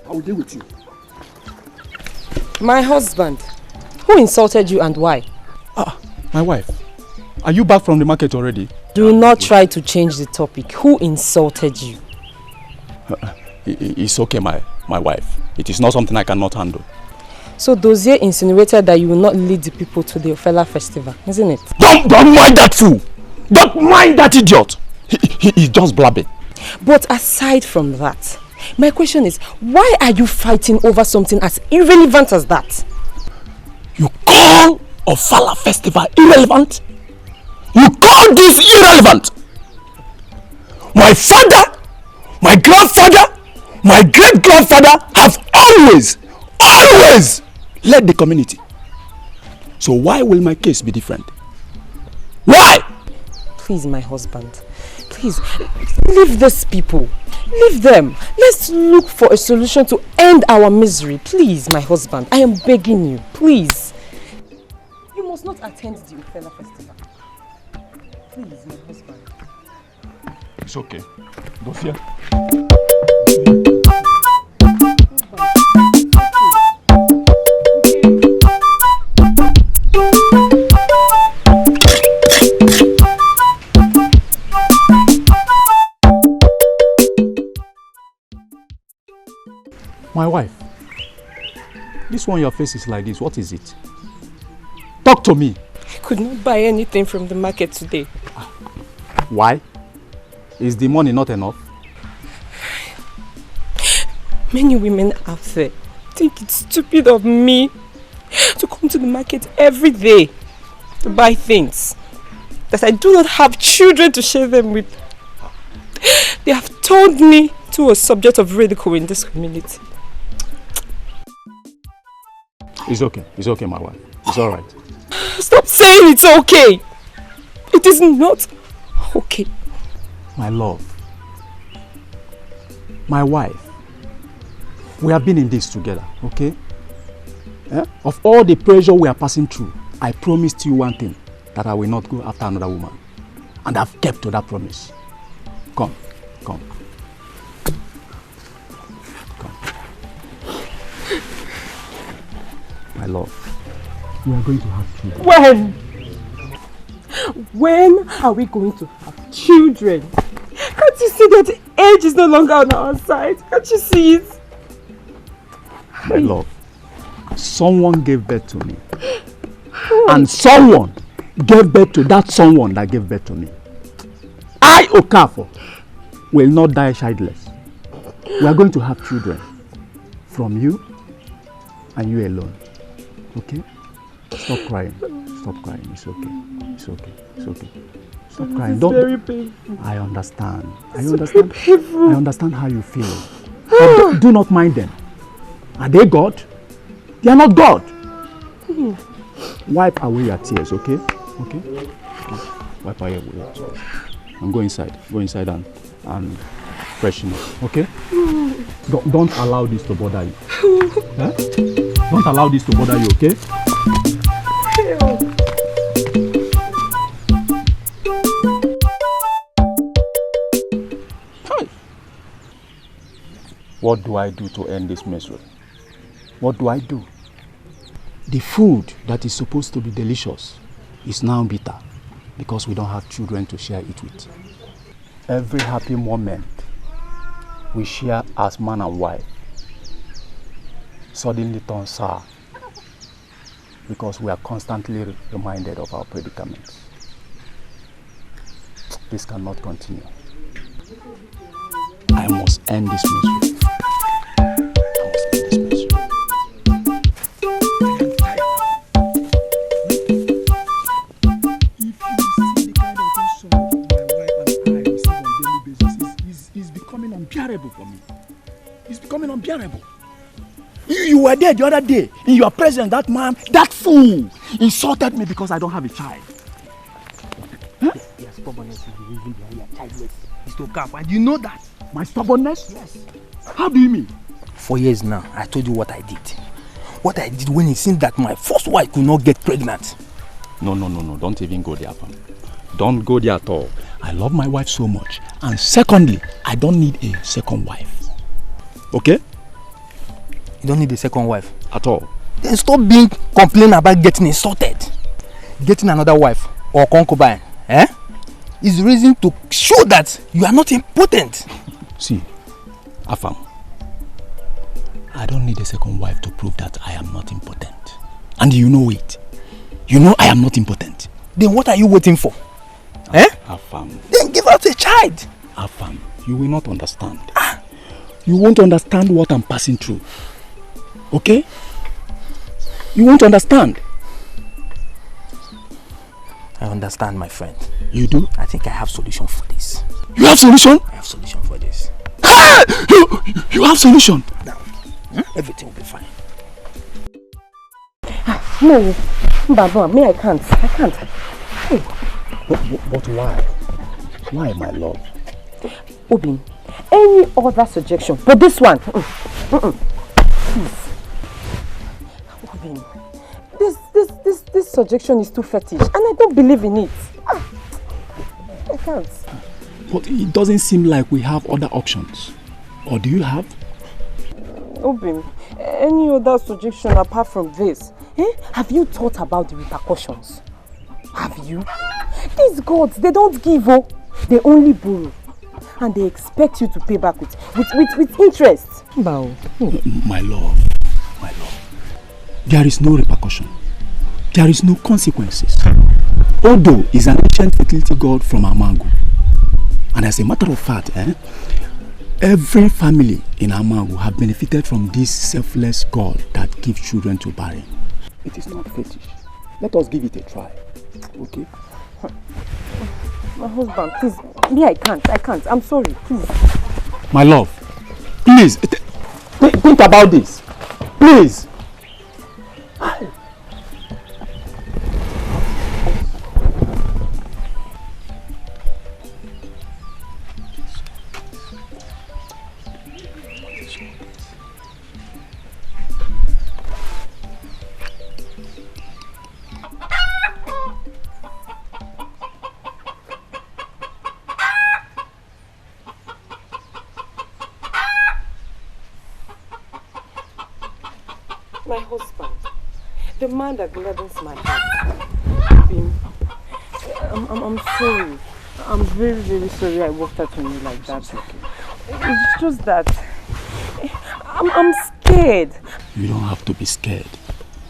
I will deal with you. My husband. Who insulted you and why? My wife. Are you back from the market already? Do not try to change the topic. Who insulted you? It's okay, my wife. It is not something I cannot handle. So Dozier insinuated that you will not lead the people to the Ofela festival, isn't it? Don't mind that fool! Don't mind that idiot! He is just blabbing. But aside from that, my question is, why are you fighting over something as irrelevant as that? You call Ofala festival irrelevant? You call this irrelevant? My father, my grandfather, my great-grandfather have always led the community. So why will my case be different? Why? Please, my husband. Please, leave these people. Leave them. Let's look for a solution to end our misery. Please, my husband. I am begging you. Please. You must not attend the Ofela festival. Please, my husband. It's okay. Don't fear. My wife, this one your face is like this. What is it? Talk to me. I could not buy anything from the market today. Why? Is the money not enough? Many women out there think it's stupid of me to come to the market every day to buy things that I do not have children to share them with. They have turned me to a subject of ridicule in this community. It's okay, my wife. It's alright. Stop saying it's okay. It is not okay. My love, my wife, we have been in this together, okay? Of all the pressure we are passing through, I promised you one thing, that I will not go after another woman. And I've kept to that promise. Come. My love, we are going to have children. When are we going to have children? Can't you see that age is no longer on our side? Can't you see it? My love, someone gave birth to me. And someone gave birth to that someone that gave birth to me. I, Okafor, will not die childless. We are going to have children from you and you alone. Okay? Stop crying. It's okay. Stop crying. Don't. Very painful. I understand. I understand how you feel. But do not mind them. Are they God? They are not God. Wipe away your tears, okay? Okay? Wipe away your tears. And go inside. Go inside and freshen up, okay? Don't allow this to bother you. Don't allow this to bother you, okay? What do I do to end this misery? What do I do? The food that is supposed to be delicious is now bitter because we don't have children to share it with. Every happy moment we share as man and wife suddenly turns sour because we are constantly reminded of our predicaments. This cannot continue. I must end this misery. For me. It's becoming unbearable. You were there the other day. In your presence, that man, that fool, insulted me because I don't have a child. Huh? Your stubbornness is the reason behind your childless. Mr. Okafor, do you know that? My stubbornness? Yes. How do you mean? For years now, I told you what I did. What I did when it seemed that my first wife could not get pregnant. No. Don't even go there, fam. don't go there at all. I love my wife so much. And secondly, I don't need a second wife. Okay? You don't need a second wife? At all. Then stop being complaining about getting insulted. Getting another wife or concubine, is the reason to show that you are not important. See, Afam, I don't need a second wife to prove that I am not important. And you know it. You know I am not important. Then what are you waiting for? Afam. Then give us a child. Afam, you will not understand. You won't understand what I'm passing through. Okay? You won't understand. I understand, my friend. You do? I think I have solution for this. You have solution? I have solution for this. You have solution? Now, everything will be fine. No, Baba, me, I can't. But why? Why, my love? Obin, any other suggestion? But this one, please. Obin, this suggestion is too fetish, and I don't believe in it. I can't. But it doesn't seem like we have other options. Or do you have? Obin, any other suggestion apart from this? Have you thought about the repercussions? Have you? These gods, they don't give, they only borrow. And they expect you to pay back with interest. Bow. My love. There is no repercussion. There is no consequences. Odo is an ancient fertility god from Amangu. And as a matter of fact, every family in Amangu have benefited from this selfless god that gives children to barren. It is not fetish. Let us give it a try. Okay? My husband, please. Me, I can't. I'm sorry, please. My love, please, think about this. Please. My husband, the man that gladdens my heart. I'm sorry. I'm very, very sorry I walked out on you like that. It's just that I'm scared. You don't have to be scared.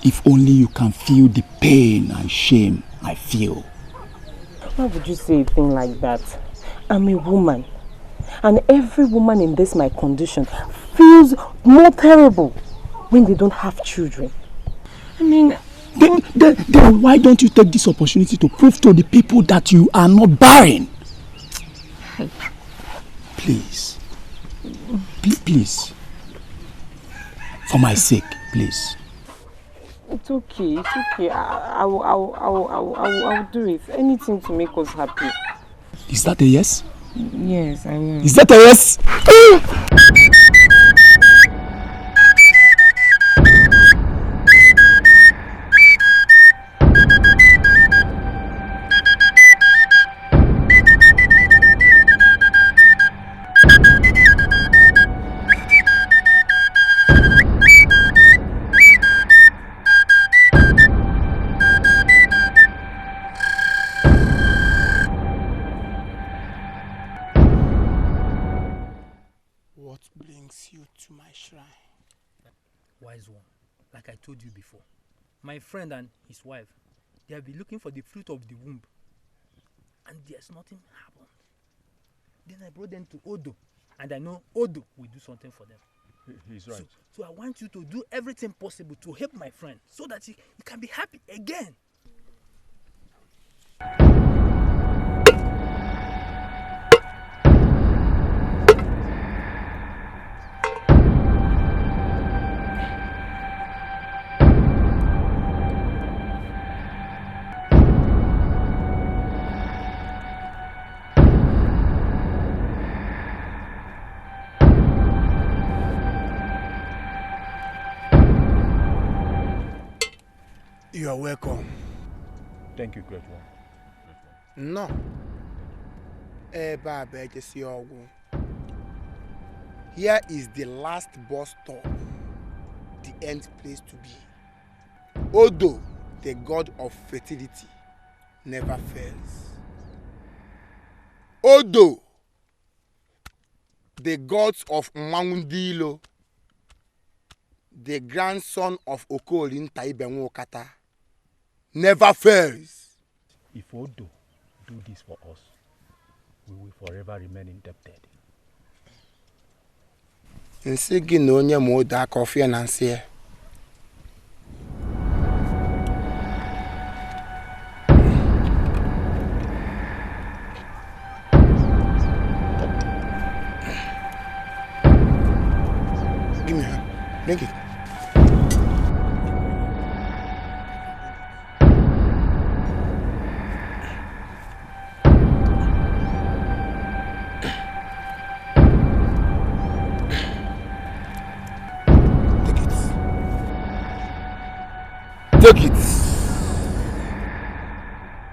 If only you can feel the pain and shame I feel. Why would you say a thing like that? I'm a woman. And every woman in this my condition feels more terrible when they don't have children. I mean, then why don't you take this opportunity to prove to the people that you are not barren? Please. Please. For my sake, please. It's okay. I will do it. Anything to make us happy. Is that a yes? Yes, I will. Is that a yes? Wise one, like I told you before, my friend and his wife, they have been looking for the fruit of the womb, and there's nothing happened. Then I brought them to Odo, and I know Odo will do something for them. He's right. So I want you to do everything possible to help my friend, so that he can be happy again. You are welcome. Thank you, great one. No. Baba, just your one. Here is the last bus stop, the end place to be. Odo, the god of fertility, never fails. Odo, the gods of Mangundilo, the grandson of Okolin Taibenwokata, never fails. If Odo do this for us, we will forever remain indebted. Nsi gị na onye ma Odo aka ọfịa na nsị ya. Give me her. Bring it. Take it.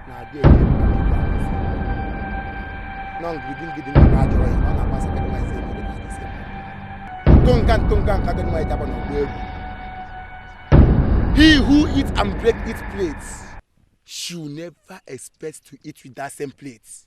Now, there. No, we didn't get in the bad joy. No, no, pass again. My same. Tongan, kagan my tapa no. He who eats and break its plates should never expect to eat with that same plates.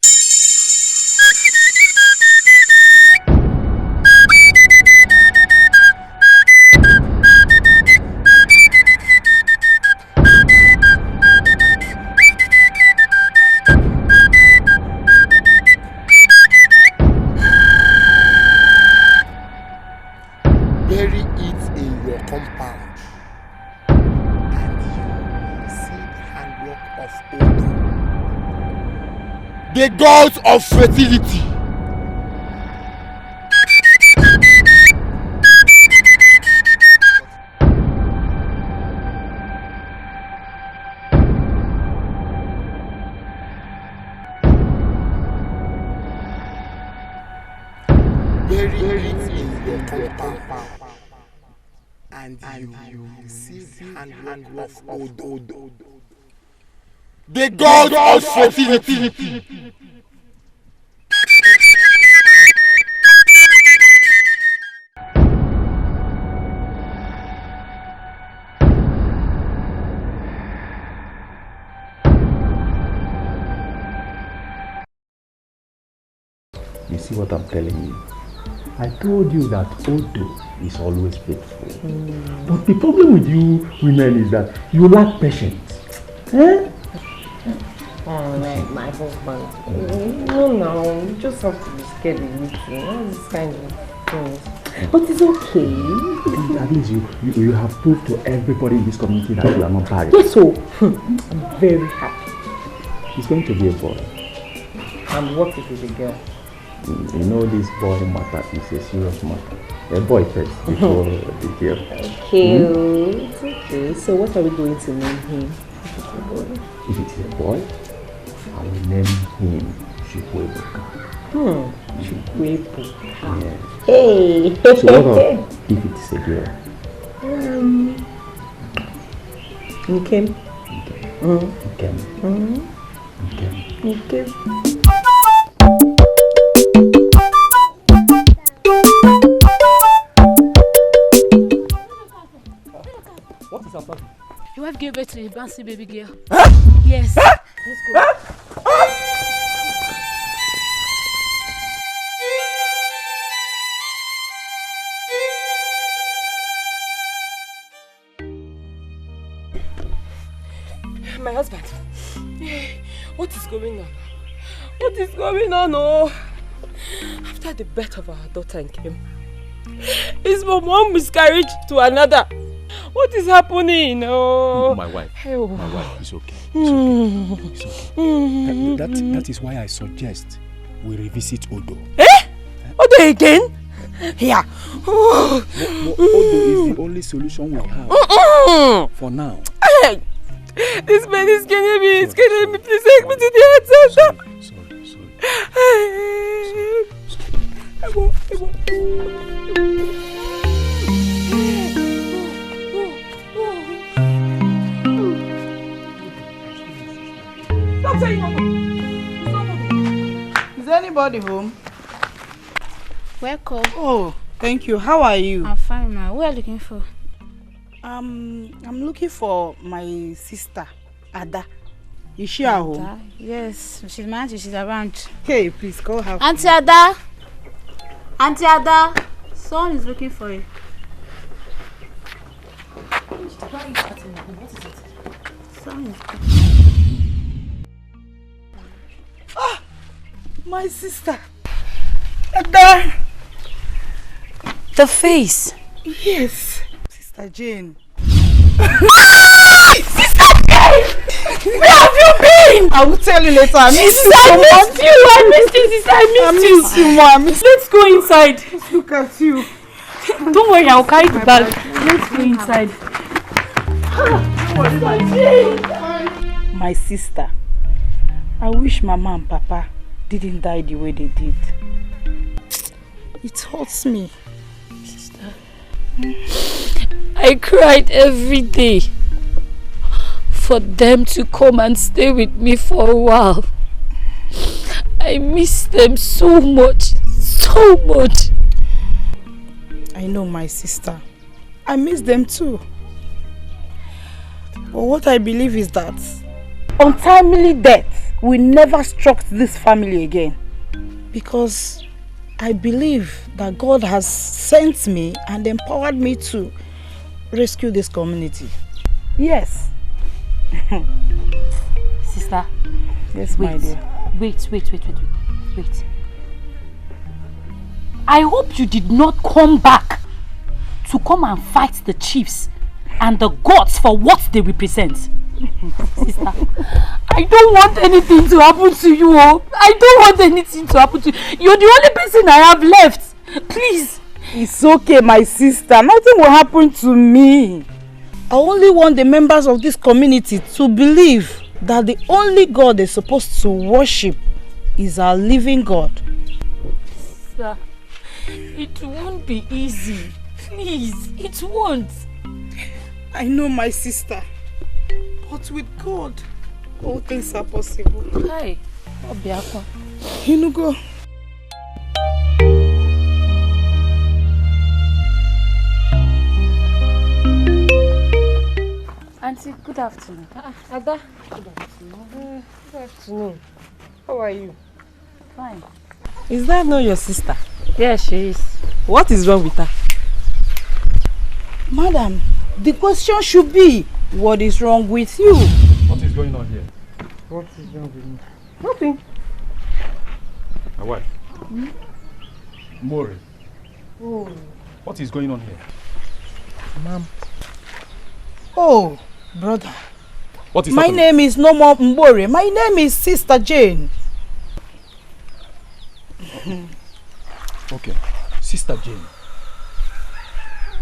Bury it in your compound, and you see the handwork of Odo, the gods of fertility. Bury it in your compound, and you see the handwork of Odo, the god of fertility. You see what I'm telling you? I told you that Odo is always faithful. But the problem with you women is that you lack patience. Eh? Oh, my husband. No, you just have to be scared of meeting. All this kind of things. But it's okay. At least you have proved to everybody in this community that you are not married. Yes, so I'm very happy. It's going to be a boy. And what if it's a girl? You know, this boy matter is a serious matter. A boy first before the girl. Okay, it's okay. So what are we going to name him? If it's a boy, I will name him Chukwuebuka. Chukwuebuka. Yes. Hey! So what if it's a girl? Nkem. Nkem. What is happening? Your wife gave birth to a bouncy baby girl. Huh? Yes. Huh? Let's go. My husband, what is going on? What is going on? Oh, after the birth of our daughter came, it's from one miscarriage to another. What is happening? Oh, my wife is okay. It's okay. That is why I suggest we revisit Odo. Odo again? Yeah. Odo is the only solution we have for now. Hey, this man is killing me. It's killing me. Please take me to the head center. Stop saying no. anybody home? Welcome. Oh, thank you. How are you? I'm fine now. What are you looking for? I'm looking for my sister, Ada. Is she at home? Yes, she's my auntie. She's around. Okay, please call her. Auntie Ada! Auntie Ada! Someone is looking for you. Ah! My sister! Ada! The face! Yes! Sister Jane. Sister Jane! Where have you been? I will tell you later. I miss you so much. I missed you, sister. I missed you. Let's go inside. Let's look at you. Don't worry, I'll carry the bag. Let's go inside. My sister, I wish Mama and Papa didn't die the way they did. It hurts me. Sister, I cried every day for them to come and stay with me for a while. I miss them so much, so much. I know, my sister. I miss them too. But what I believe is that untimely death will never struck this family again. Because I believe that God has sent me and empowered me to rescue this community. Yes. Sister. Yes, my dear. Wait. I hope you did not come back to come and fight the chiefs and the gods for what they represent. Sister, I don't want anything to happen to you. I don't want anything to happen to you. You're the only person I have left. Please. It's okay, my sister. Nothing will happen to me. I only want the members of this community to believe that the only God they're supposed to worship is our living God. Sister, it won't be easy. Please, it won't. I know, my sister. But with God, all things are possible. Hi, Obiako. Inugo. Auntie, good afternoon. Ada. Good afternoon. Good afternoon. How are you? Fine. Is that not your sister? Yes, she is. What is wrong with her? Madam, the question should be, what is wrong with you? What is going on here? What is wrong with me? Nothing. My wife. Mori. Oh. What is going on here? Ma'am. Oh, brother. What is My happening? name is no more Mbore. My name is Sister Jane. Okay. Sister Jane.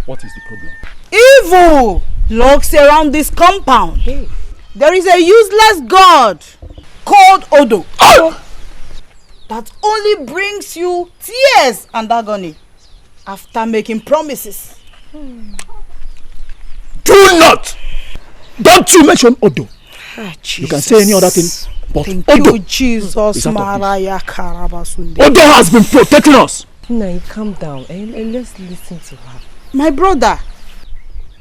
What is the problem? Evil lurks around this compound. Hey. There is a useless god called Odo that only brings you tears and agony after making promises. Don't you mention Odo. You can say any other thing, but Thank Odo you, Jesus. is out of Maraya Karabasunde. Odo has been protecting us. Now calm down and let's listen to her. My brother,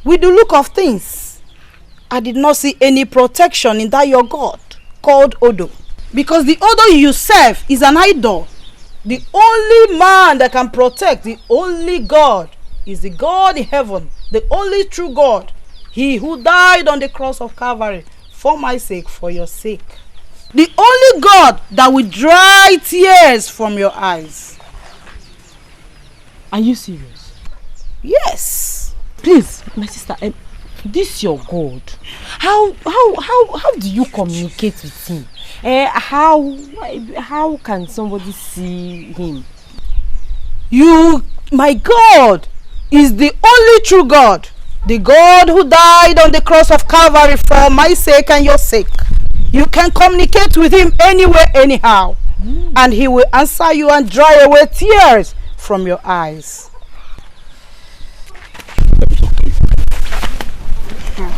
with the look of things, I did not see any protection in that your God called Odo. Because the Odo you serve is an idol. The only man that can protect, the only God, is the God in heaven, the only true God. He who died on the cross of Calvary for my sake, for your sake. The only God that will dry tears from your eyes. Are you serious? Yes. Please, my sister, this your God. How do you communicate with him? How can somebody see him? You, my God, is the only true God. The God who died on the cross of Calvary for my sake and your sake. You can communicate with him anywhere, anyhow. And he will answer you and dry away tears from your eyes.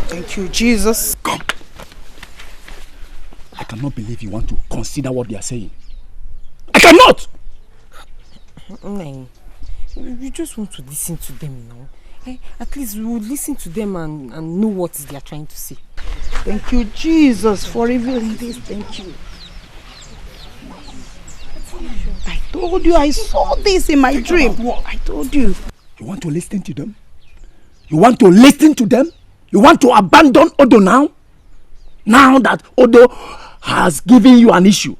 Thank you, Jesus. Come. I cannot believe you want to consider what they are saying. I cannot! Nai, you just want to listen to them now. At least we will listen to them and know what they are trying to say. Thank you, Jesus, for revealing this. Thank you. I told you I saw this in my dream. I told you. You want to listen to them? You want to listen to them? You want to abandon Odo now? Now that Odo has given you an issue.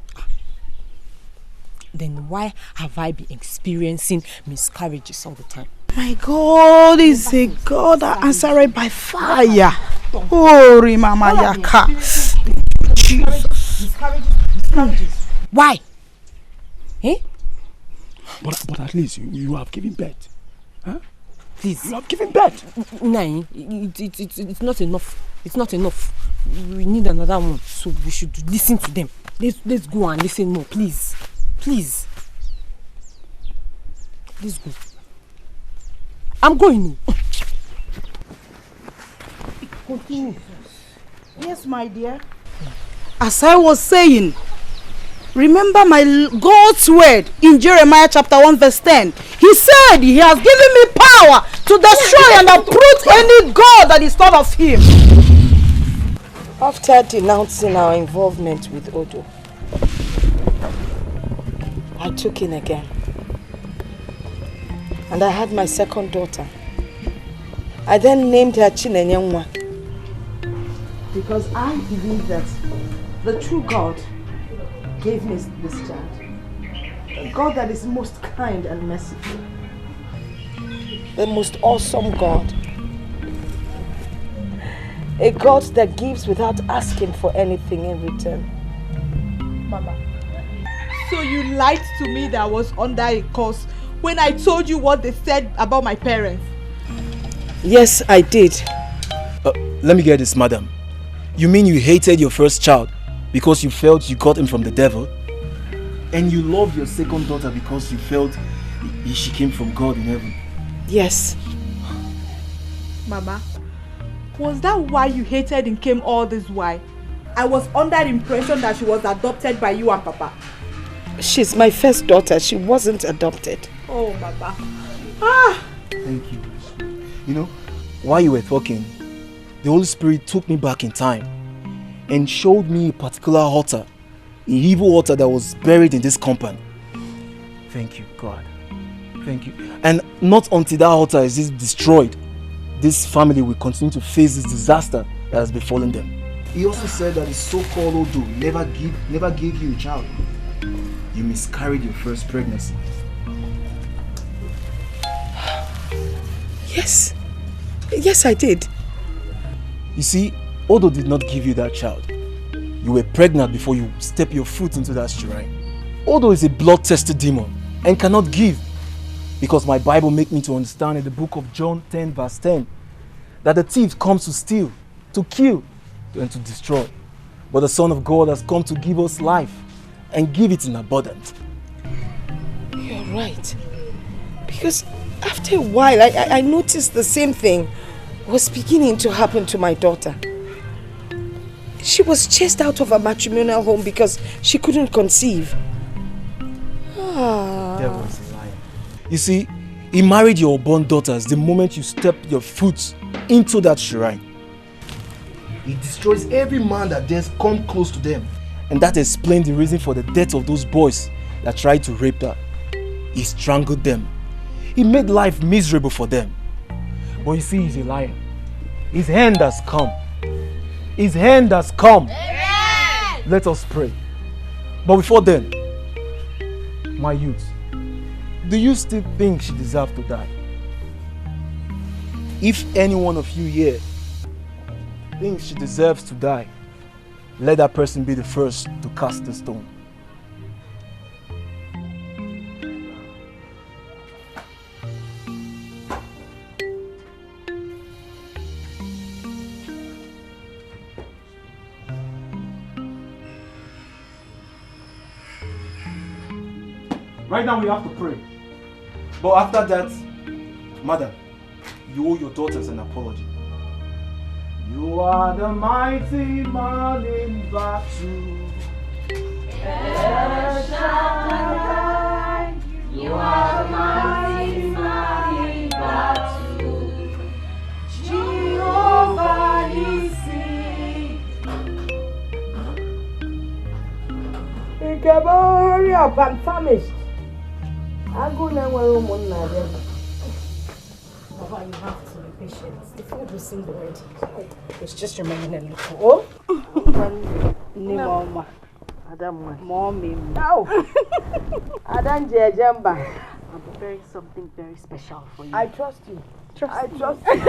Then why have I been experiencing miscarriages all the time? My God is a God that answered by fire. Oh, Mama Yaka. Jesus. Miscarriages. Why? Eh? But at least you have given birth. Huh? Please. You have given birth. Nai, it's not enough. It's not enough. We need another one. So we should listen to them. Let's go and listen more, please. Please. Let's go. I'm going. Continue. Yes, my dear. As I was saying, remember my God's word in Jeremiah chapter 1 verse 10. He said he has given me power to destroy and uproot any God that is not of him. After denouncing our involvement with Odo, I took in again. And I had my second daughter. I then named her Chinenyenwa, because I believe that the true God gave me this child. A God that is most kind and merciful. The most awesome God. A God that gives without asking for anything in return. Mama, so you lied to me that I was under a curse when I told you what they said about my parents? Yes, I did. Let me get this, madam. You mean you hated your first child because you felt you got him from the devil? And you loved your second daughter because you felt she came from God in heaven? Yes. Mama, was that why you hated and came all this while? I was under the impression that she was adopted by you and Papa. She's my first daughter. She wasn't adopted. Oh, Papa. Thank you. You know, while you were talking, the Holy Spirit took me back in time and showed me a particular altar, an evil altar that was buried in this compound. Thank you, God. Thank you. And not until that altar is destroyed, this family will continue to face this disaster that has befallen them. He also said that his so-called Odo never gave you a child. You miscarried your first pregnancy. Yes. Yes, I did. You see, Odo did not give you that child. You were pregnant before you stepped your foot into that shrine. Odo is a blood-tested demon and cannot give. Because my Bible makes me to understand in the book of John 10 verse 10 that the thief comes to steal, to kill, and to destroy. But the Son of God has come to give us life and give it in abundance. You're right. Because after a while, I noticed the same thing was beginning to happen to my daughter. She was chased out of a matrimonial home because she couldn't conceive. Devil is a liar. You see, he married your unborn daughters the moment you stepped your foot into that shrine. He destroys every man that dares come close to them. And that explains the reason for the death of those boys that tried to rape her. He strangled them. He made life miserable for them. But you see, he's a liar. His hand has come. His hand has come. Amen. Let us pray. But before then, my youth, do you still think she deserves to die? If any one of you here thinks she deserves to die, let that person be the first to cast the stone. Right now we have to pray. But after that, madam, you owe your daughters an apology. You are the mighty man in battle. El Shaddai, you are the mighty man in battle. Jehovah Nissi. Hurry up, I'm famished. I'm going to room one night. Papa, you have to be patient. The food will soon be ready. It's just remaining a little. Oh? Mama. Adam, Mommy. No. Adam Jamba. I'm preparing something very special for you. I trust you. I trust you.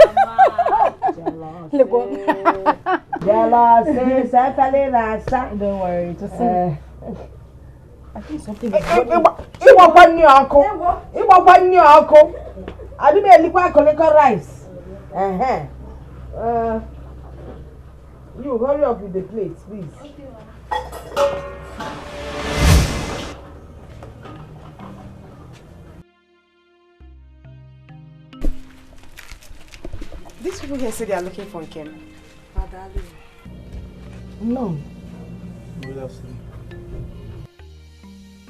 Jealous. Don't worry, just I think something is I do me a liquor rice. You hurry up with the plates, please. These people here say they are looking for Nkem. No.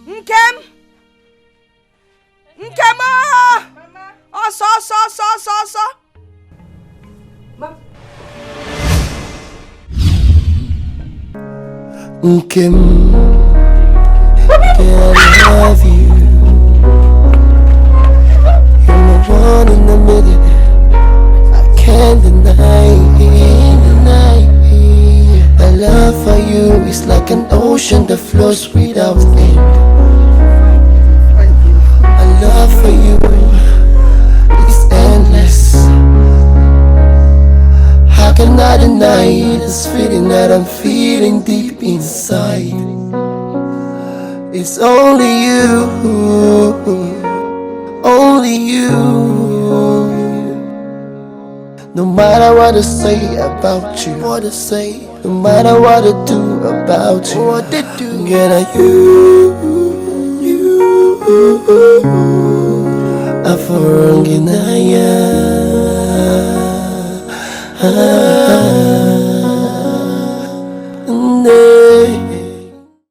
Nkem! Nkema! Oso! Nkem, can I love you? You're my one in a million. I can't deny. My love for you is like an ocean that flows without end. My love for you is endless. How can I deny this feeling that I'm feeling deep inside? It's only you, only you. No matter what I say about you, what I say, no matter what I do about you, what I do, get at you. I'm for wrong in